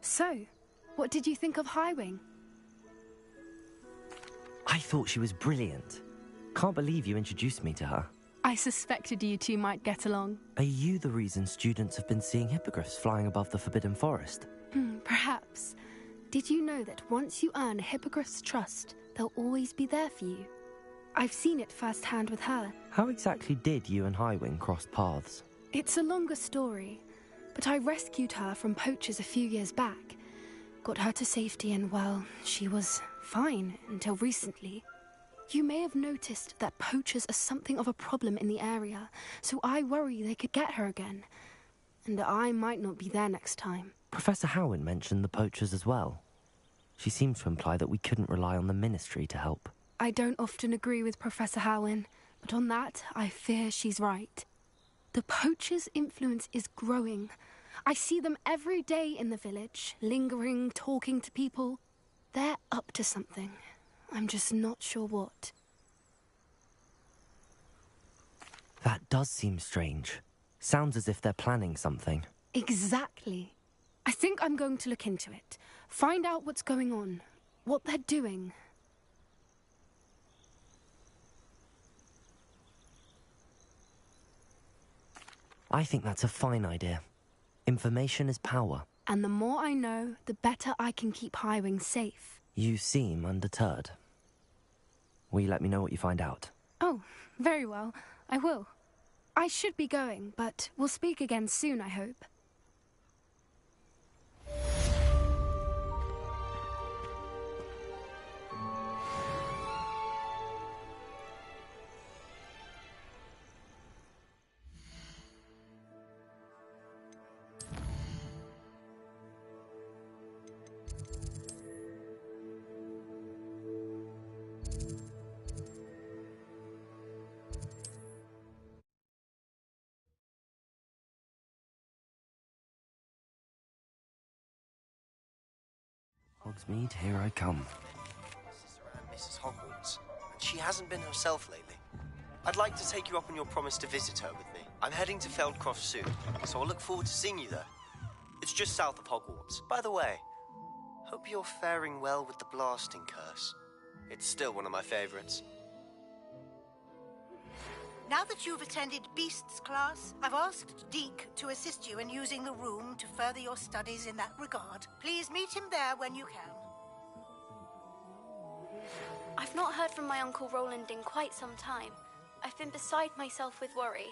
So, what did you think of Highwing? I thought she was brilliant. Can't believe you introduced me to her. I suspected you two might get along. Are you the reason students have been seeing hippogriffs flying above the Forbidden Forest? Perhaps. Did you know that once you earn a hippogriff's trust, they'll always be there for you? I've seen it firsthand with her. How exactly did you and Highwing cross paths? It's a longer story, but I rescued her from poachers a few years back. Got her to safety and, well, she was fine until recently. You may have noticed that poachers are something of a problem in the area, so I worry they could get her again. And I might not be there next time. Professor Howin mentioned the poachers as well. She seemed to imply that we couldn't rely on the Ministry to help. I don't often agree with Professor Howin, but on that, I fear she's right. The poachers' influence is growing. I see them every day in the village, lingering, talking to people. They're up to something. I'm just not sure what. That does seem strange. Sounds as if they're planning something. Exactly. I think I'm going to look into it. Find out what's going on, what they're doing. I think that's a fine idea. Information is power. And the more I know, the better I can keep Highwing safe. You seem undeterred. Will you let me know what you find out? Oh, very well. I will. I should be going, but we'll speak again soon, I hope. Hogsmeade, here I come. Mrs. Hogwarts, and she hasn't been herself lately. I'd like to take you up on your promise to visit her with me. I'm heading to Feldcroft soon, so I'll look forward to seeing you there. It's just south of Hogwarts. By the way, hope you're faring well with the blasting curse. It's still one of my favorites. Now that you've attended Beasts class, I've asked Deke to assist you in using the room to further your studies in that regard. Please meet him there when you can. I've not heard from my Uncle Roland in quite some time. I've been beside myself with worry.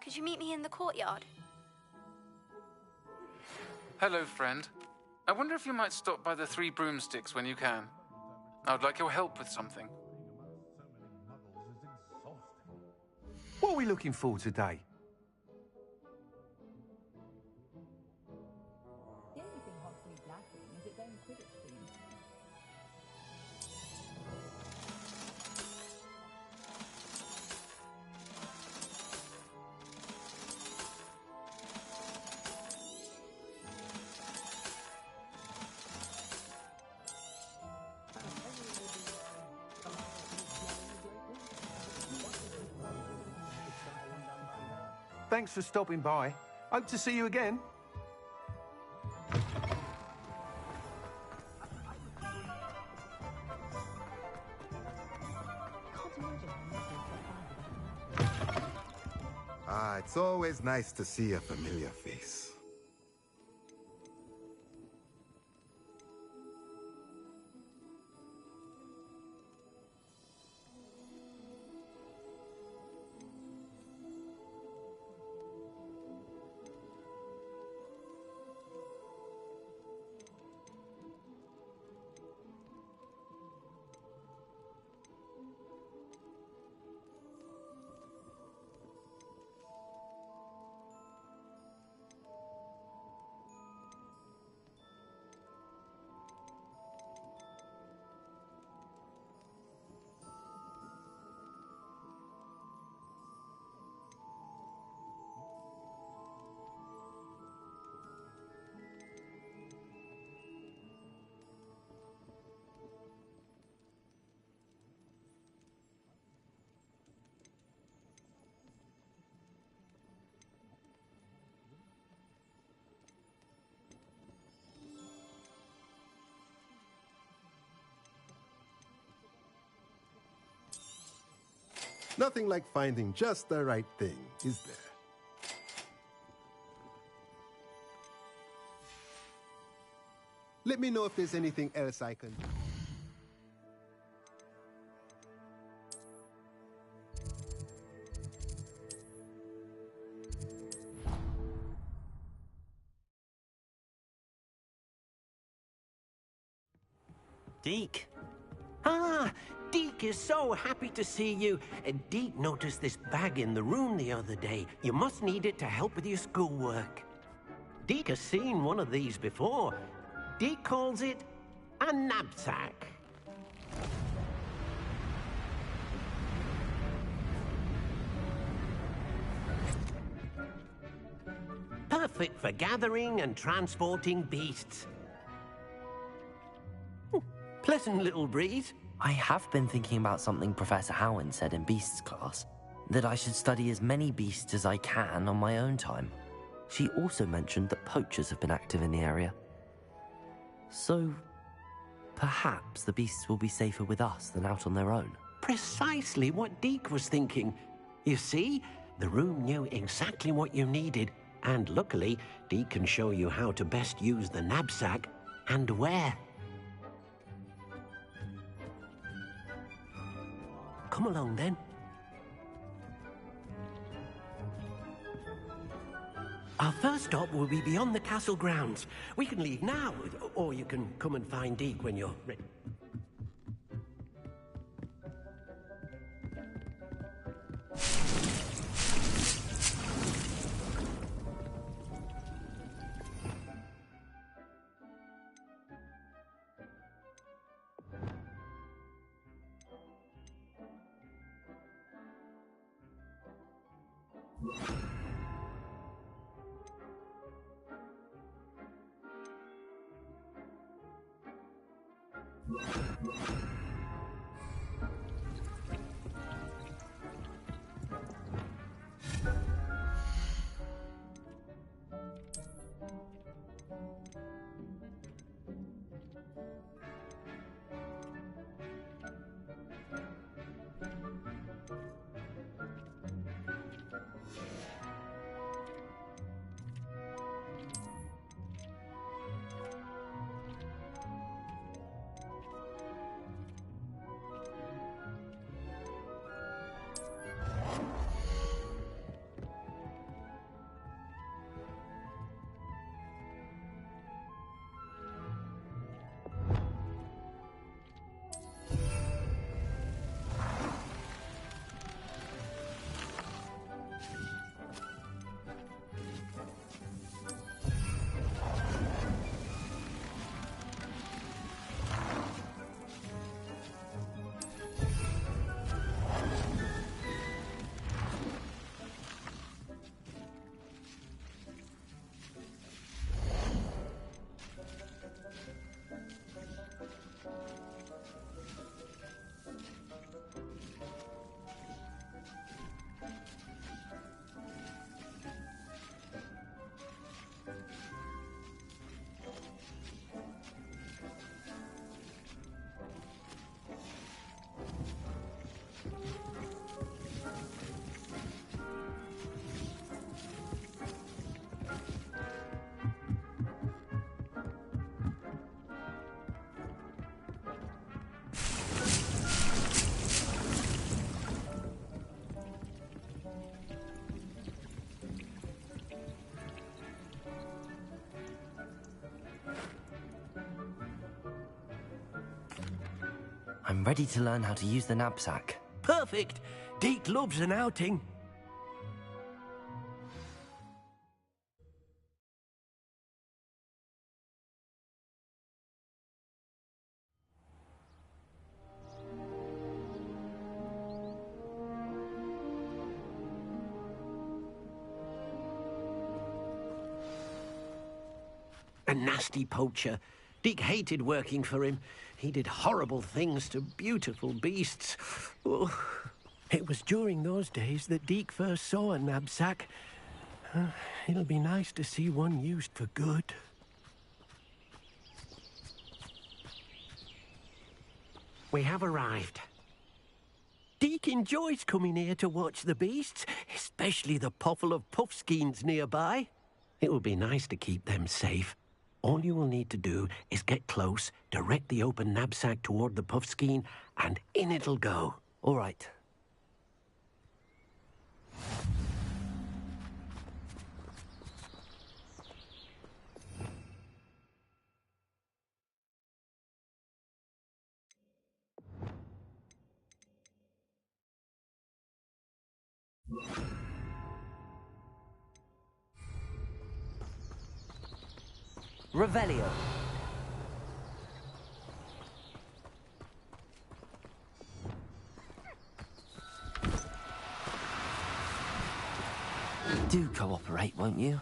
Could you meet me in the courtyard? Hello, friend. I wonder if you might stop by the Three Broomsticks when you can. I would like your help with something. What are we looking for today? The only thing Hogsmeade's lacking is its own Quidditch team. Thanks for stopping by. Hope to see you again. Ah, it's always nice to see a familiar face. Nothing like finding just the right thing, is there? Let me know if there's anything else I can do. Deke. Ah, Deke is so happy to see you. Deke noticed this bag in the room the other day. You must need it to help with your schoolwork. Deke has seen one of these before. Deke calls it a knapsack. Perfect for gathering and transporting beasts. Pleasant little breeze. I have been thinking about something Professor Howin said in Beasts class, that I should study as many beasts as I can on my own time. She also mentioned that poachers have been active in the area. So, perhaps the beasts will be safer with us than out on their own. Precisely what Deke was thinking. You see, the room knew exactly what you needed, and luckily, Deke can show you how to best use the knapsack and where. Come along, then. Our first stop will be beyond the castle grounds. We can leave now, or you can come and find Deke when you're ready. I'm ready to learn how to use the knapsack. Perfect! Deke loves an outing. A nasty poacher. Deke hated working for him. He did horrible things to beautiful beasts. Oh, it was during those days that Deke first saw a knapsack. It'll be nice to see one used for good. We have arrived. Deke? Deek enjoys coming here to watch the beasts, especially the potful of puffskeins nearby. It would be nice to keep them safe. All you will need to do is get close, direct the open knapsack toward the puffskein, and in it'll go. All right. Revelio. Do cooperate, won't you?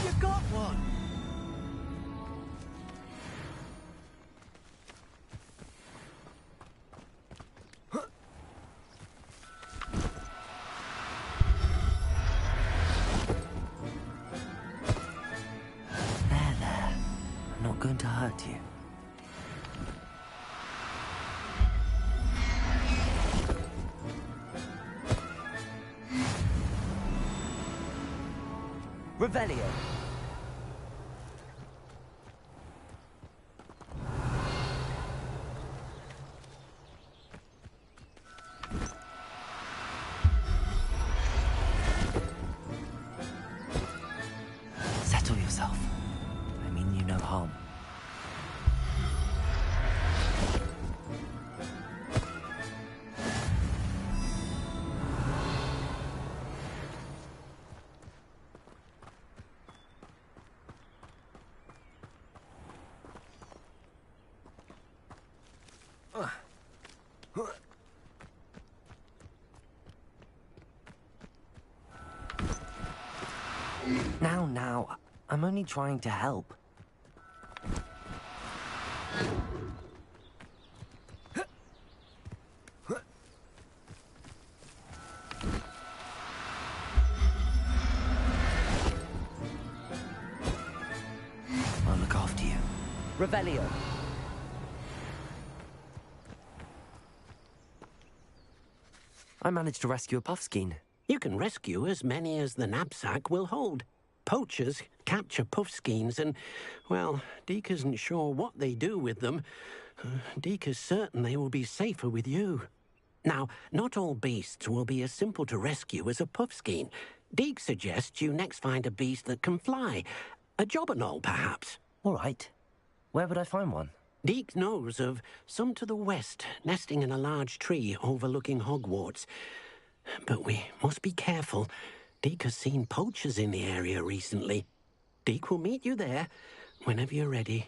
You got one! There. I'm not going to hurt you. Revelio. Settle yourself. I mean you no harm. Now, I'm only trying to help. I'll look after you. Revelio. I managed to rescue a puffskein. You can rescue as many as the knapsack will hold. Poachers capture puffskeins and, well, Deek isn't sure what they do with them. Deek is certain they will be safer with you. Now, not all beasts will be as simple to rescue as a puffskein. Deek suggests you next find a beast that can fly. A jobberknoll, perhaps. All right. Where would I find one? Deek knows of some to the west, nesting in a large tree overlooking Hogwarts. But we must be careful. Deek has seen poachers in the area recently. Deek will meet you there whenever you're ready.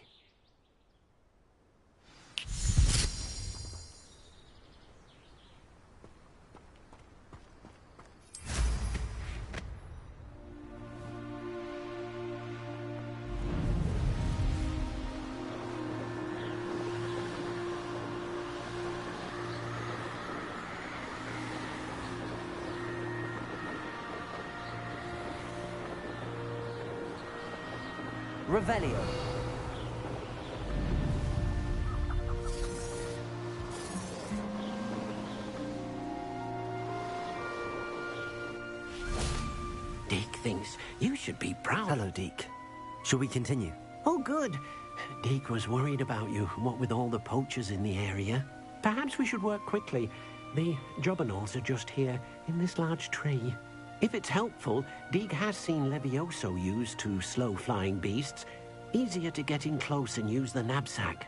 Revelio. Deek thinks you should be proud. Hello, Deek. Shall we continue? Oh, good. Deek was worried about you, what with all the poachers in the area. Perhaps we should work quickly. The jobberknolls are just here, in this large tree. If it's helpful, Deek has seen Levioso used to slow flying beasts. Easier to get in close and use the knapsack.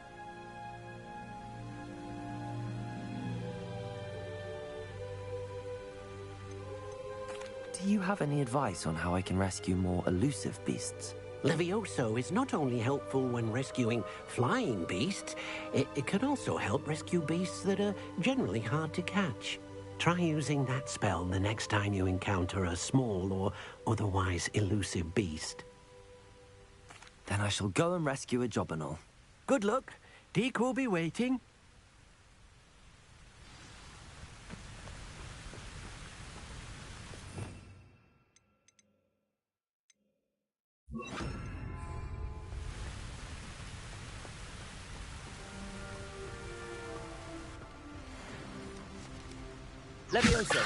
Do you have any advice on how I can rescue more elusive beasts? Levioso is not only helpful when rescuing flying beasts, it can also help rescue beasts that are generally hard to catch. Try using that spell the next time you encounter a small or otherwise elusive beast. Then I shall go and rescue a jobberknoll. Good luck. Deek will be waiting. Levioso.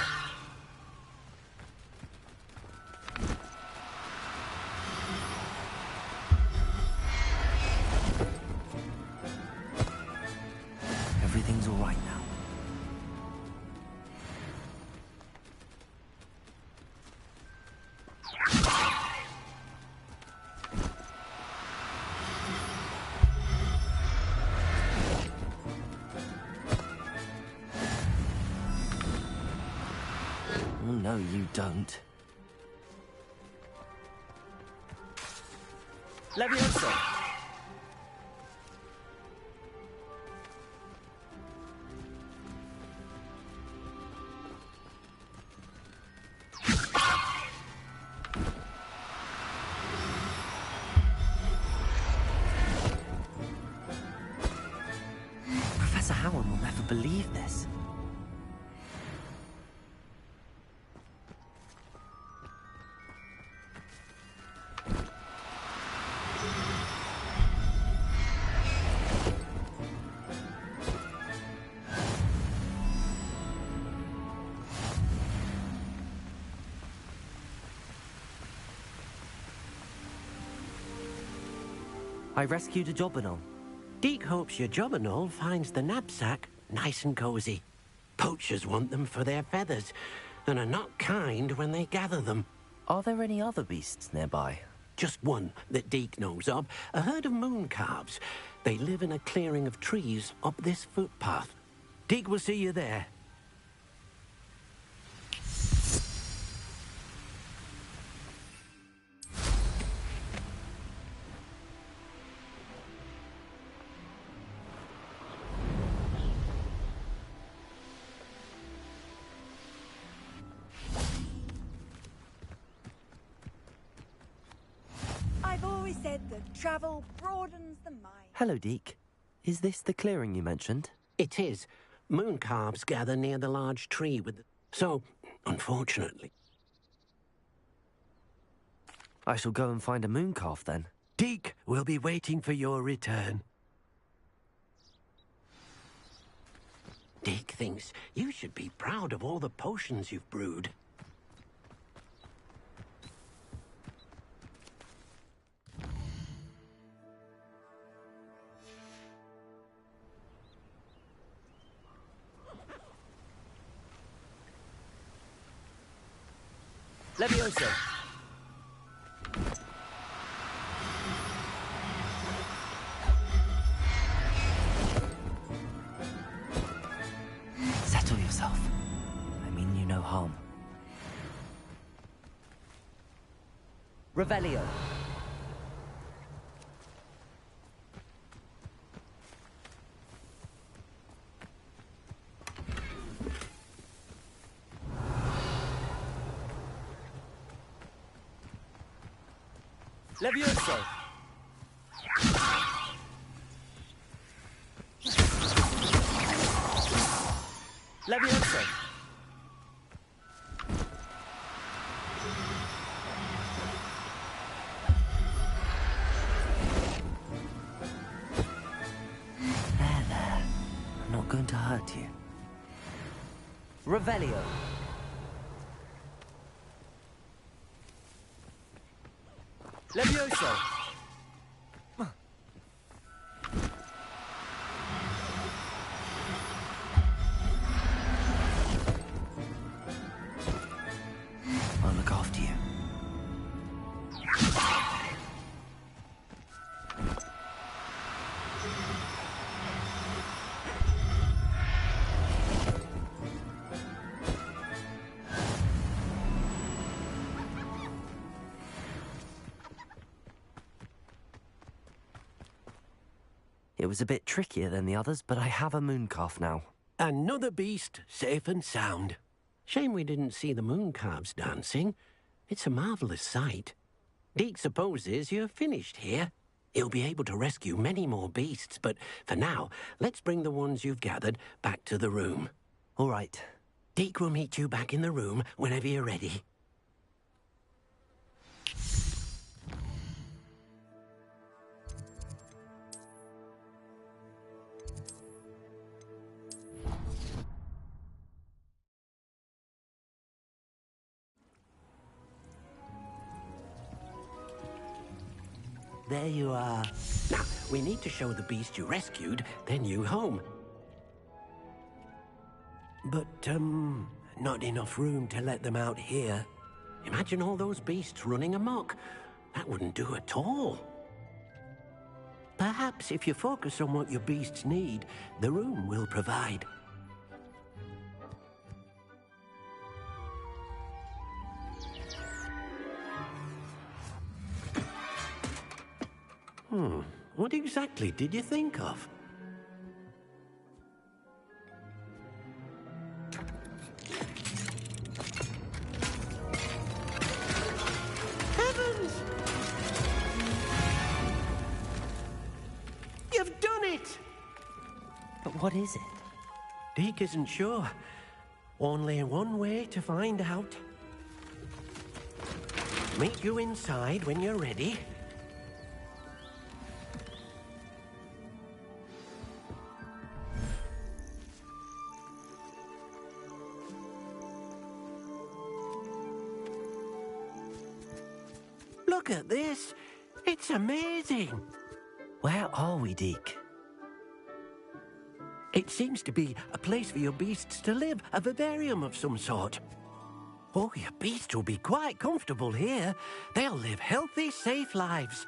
Everything's all right now. Oh, no, you don't. Levioso. Professor Howard will never believe this. I rescued a Jobberknoll. Deke hopes your Jobberknoll finds the knapsack nice and cozy. Poachers want them for their feathers, and are not kind when they gather them. Are there any other beasts nearby? Just one that Deke knows of, a herd of moon calves. They live in a clearing of trees up this footpath. Deke will see you there. I've always said that travel broadens the mind. Hello, Deke. Is this the clearing you mentioned? It is. Moon calves gather near the large tree with... So, unfortunately... I shall go and find a moon calf then. Deke will be waiting for your return. Deke thinks you should be proud of all the potions you've brewed. Levioso. Settle yourself. I mean you no harm. Revelio. Levioso. Levioso. There. I'm not going to hurt you. Revelio. Levioso. I'll look after you. It was a bit trickier than the others, but I have a moon calf now. Another beast, safe and sound. Shame we didn't see the moon calves dancing. It's a marvellous sight. Deke supposes you're finished here. He'll be able to rescue many more beasts, but for now, let's bring the ones you've gathered back to the room. All right. Deke will meet you back in the room whenever you're ready. there you are. Now, we need to show the beast you rescued their new home. But, not enough room to let them out here. Imagine all those beasts running amok. That wouldn't do at all. Perhaps if you focus on what your beasts need, the room will provide. What exactly did you think of? Heavens! You've done it! But what is it? Deke isn't sure. Only one way to find out. Meet you inside when you're ready. Look at this. It's amazing. Where are we, Deke? It seems to be a place for your beasts to live, a vivarium of some sort. Oh, your beasts will be quite comfortable here. They'll live healthy, safe lives.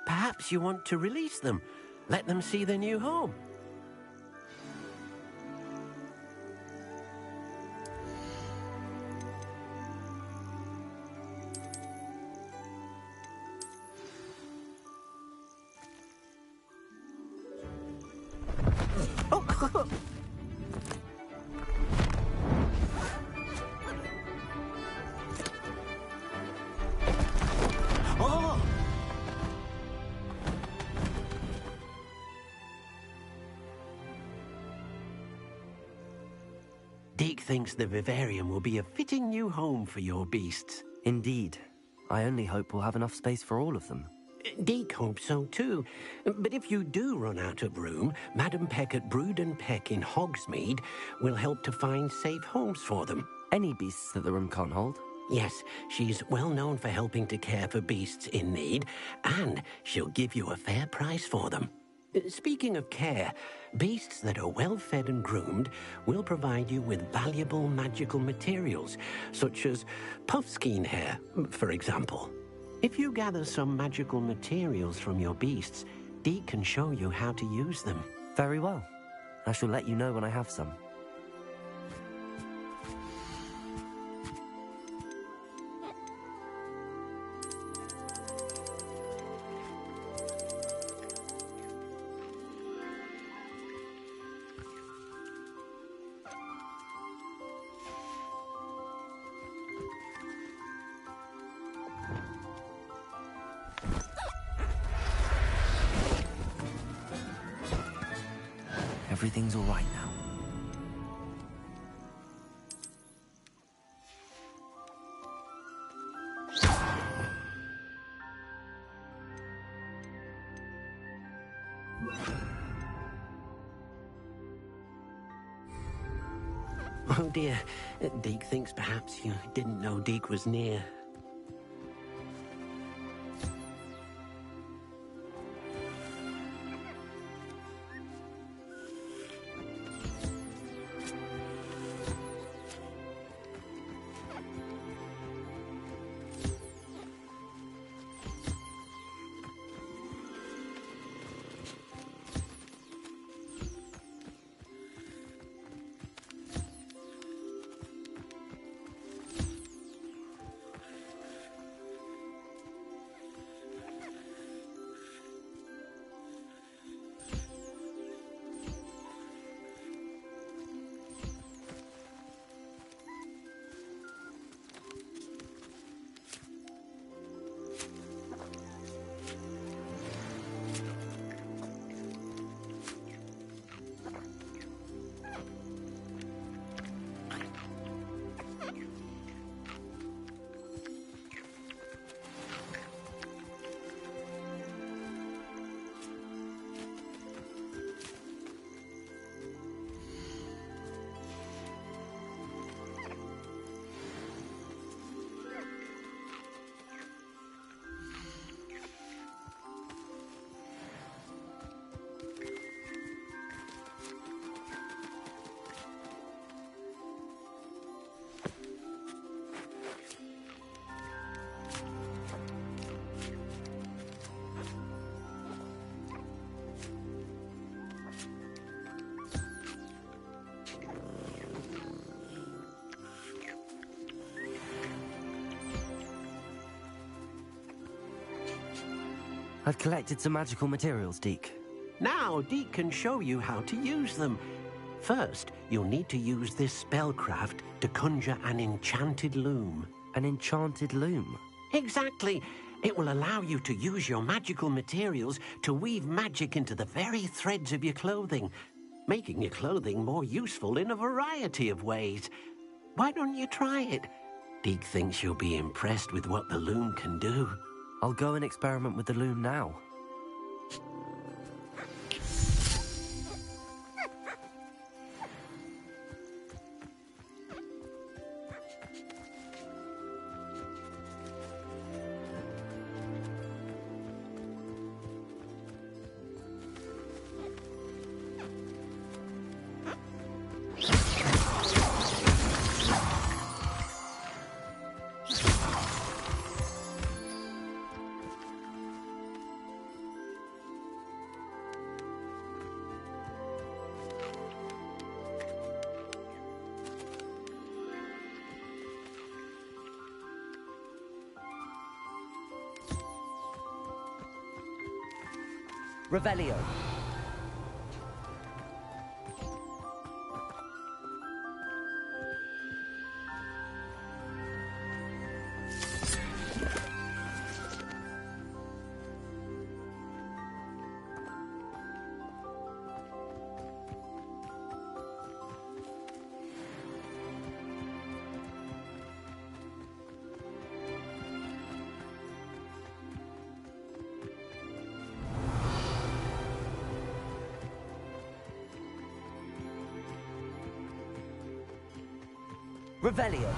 Perhaps you want to release them, let them see their new home. Deke thinks the vivarium will be a fitting new home for your beasts. Indeed. I only hope we'll have enough space for all of them. Deke hopes so too. But if you do run out of room, Madam Peck at Brood and Peck in Hogsmeade will help to find safe homes for them. Any beasts that the room can't hold? Yes, she's well known for helping to care for beasts in need, and she'll give you a fair price for them. Speaking of care, beasts that are well fed and groomed will provide you with valuable magical materials, such as puffskein hair, for example. If you gather some magical materials from your beasts, Deke can show you how to use them. Very well. I shall let you know when I have some. Everything's all right now. Oh dear, Deke thinks perhaps you didn't know Deke was near. I've collected some magical materials, Deke. Now, Deke can show you how to use them. First, you'll need to use this spellcraft to conjure an enchanted loom. An enchanted loom? Exactly. It will allow you to use your magical materials to weave magic into the very threads of your clothing, making your clothing more useful in a variety of ways. Why don't you try it? Deke thinks you'll be impressed with what the loom can do. I'll go and experiment with the loom now. Revelio. Revelio.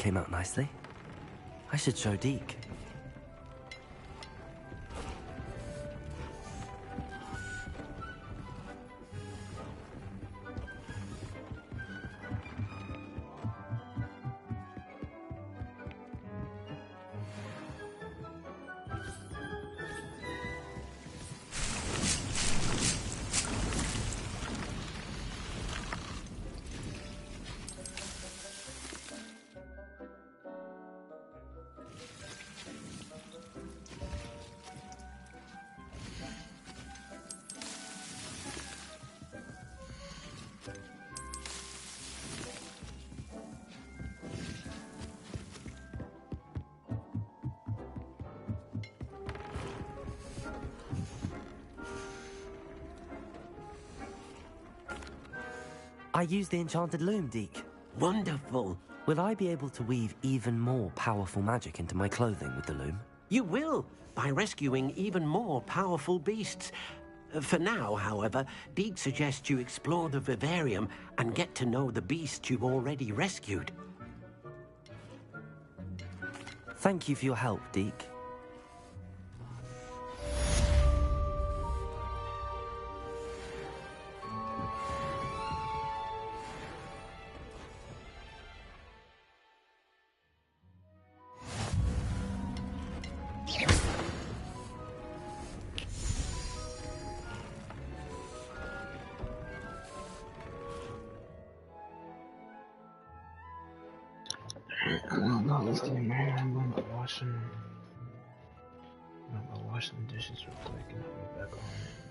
came out nicely. I should show Deke. I used the enchanted loom, Deke. Wonderful. Will I be able to weave even more powerful magic into my clothing with the loom? You will, by rescuing even more powerful beasts. For now, however, Deke suggests you explore the vivarium and get to know the beasts you've already rescued. Thank you for your help, Deke. I'm not listening, man. I'm gonna wash the dishes real quick and I'll be back on it.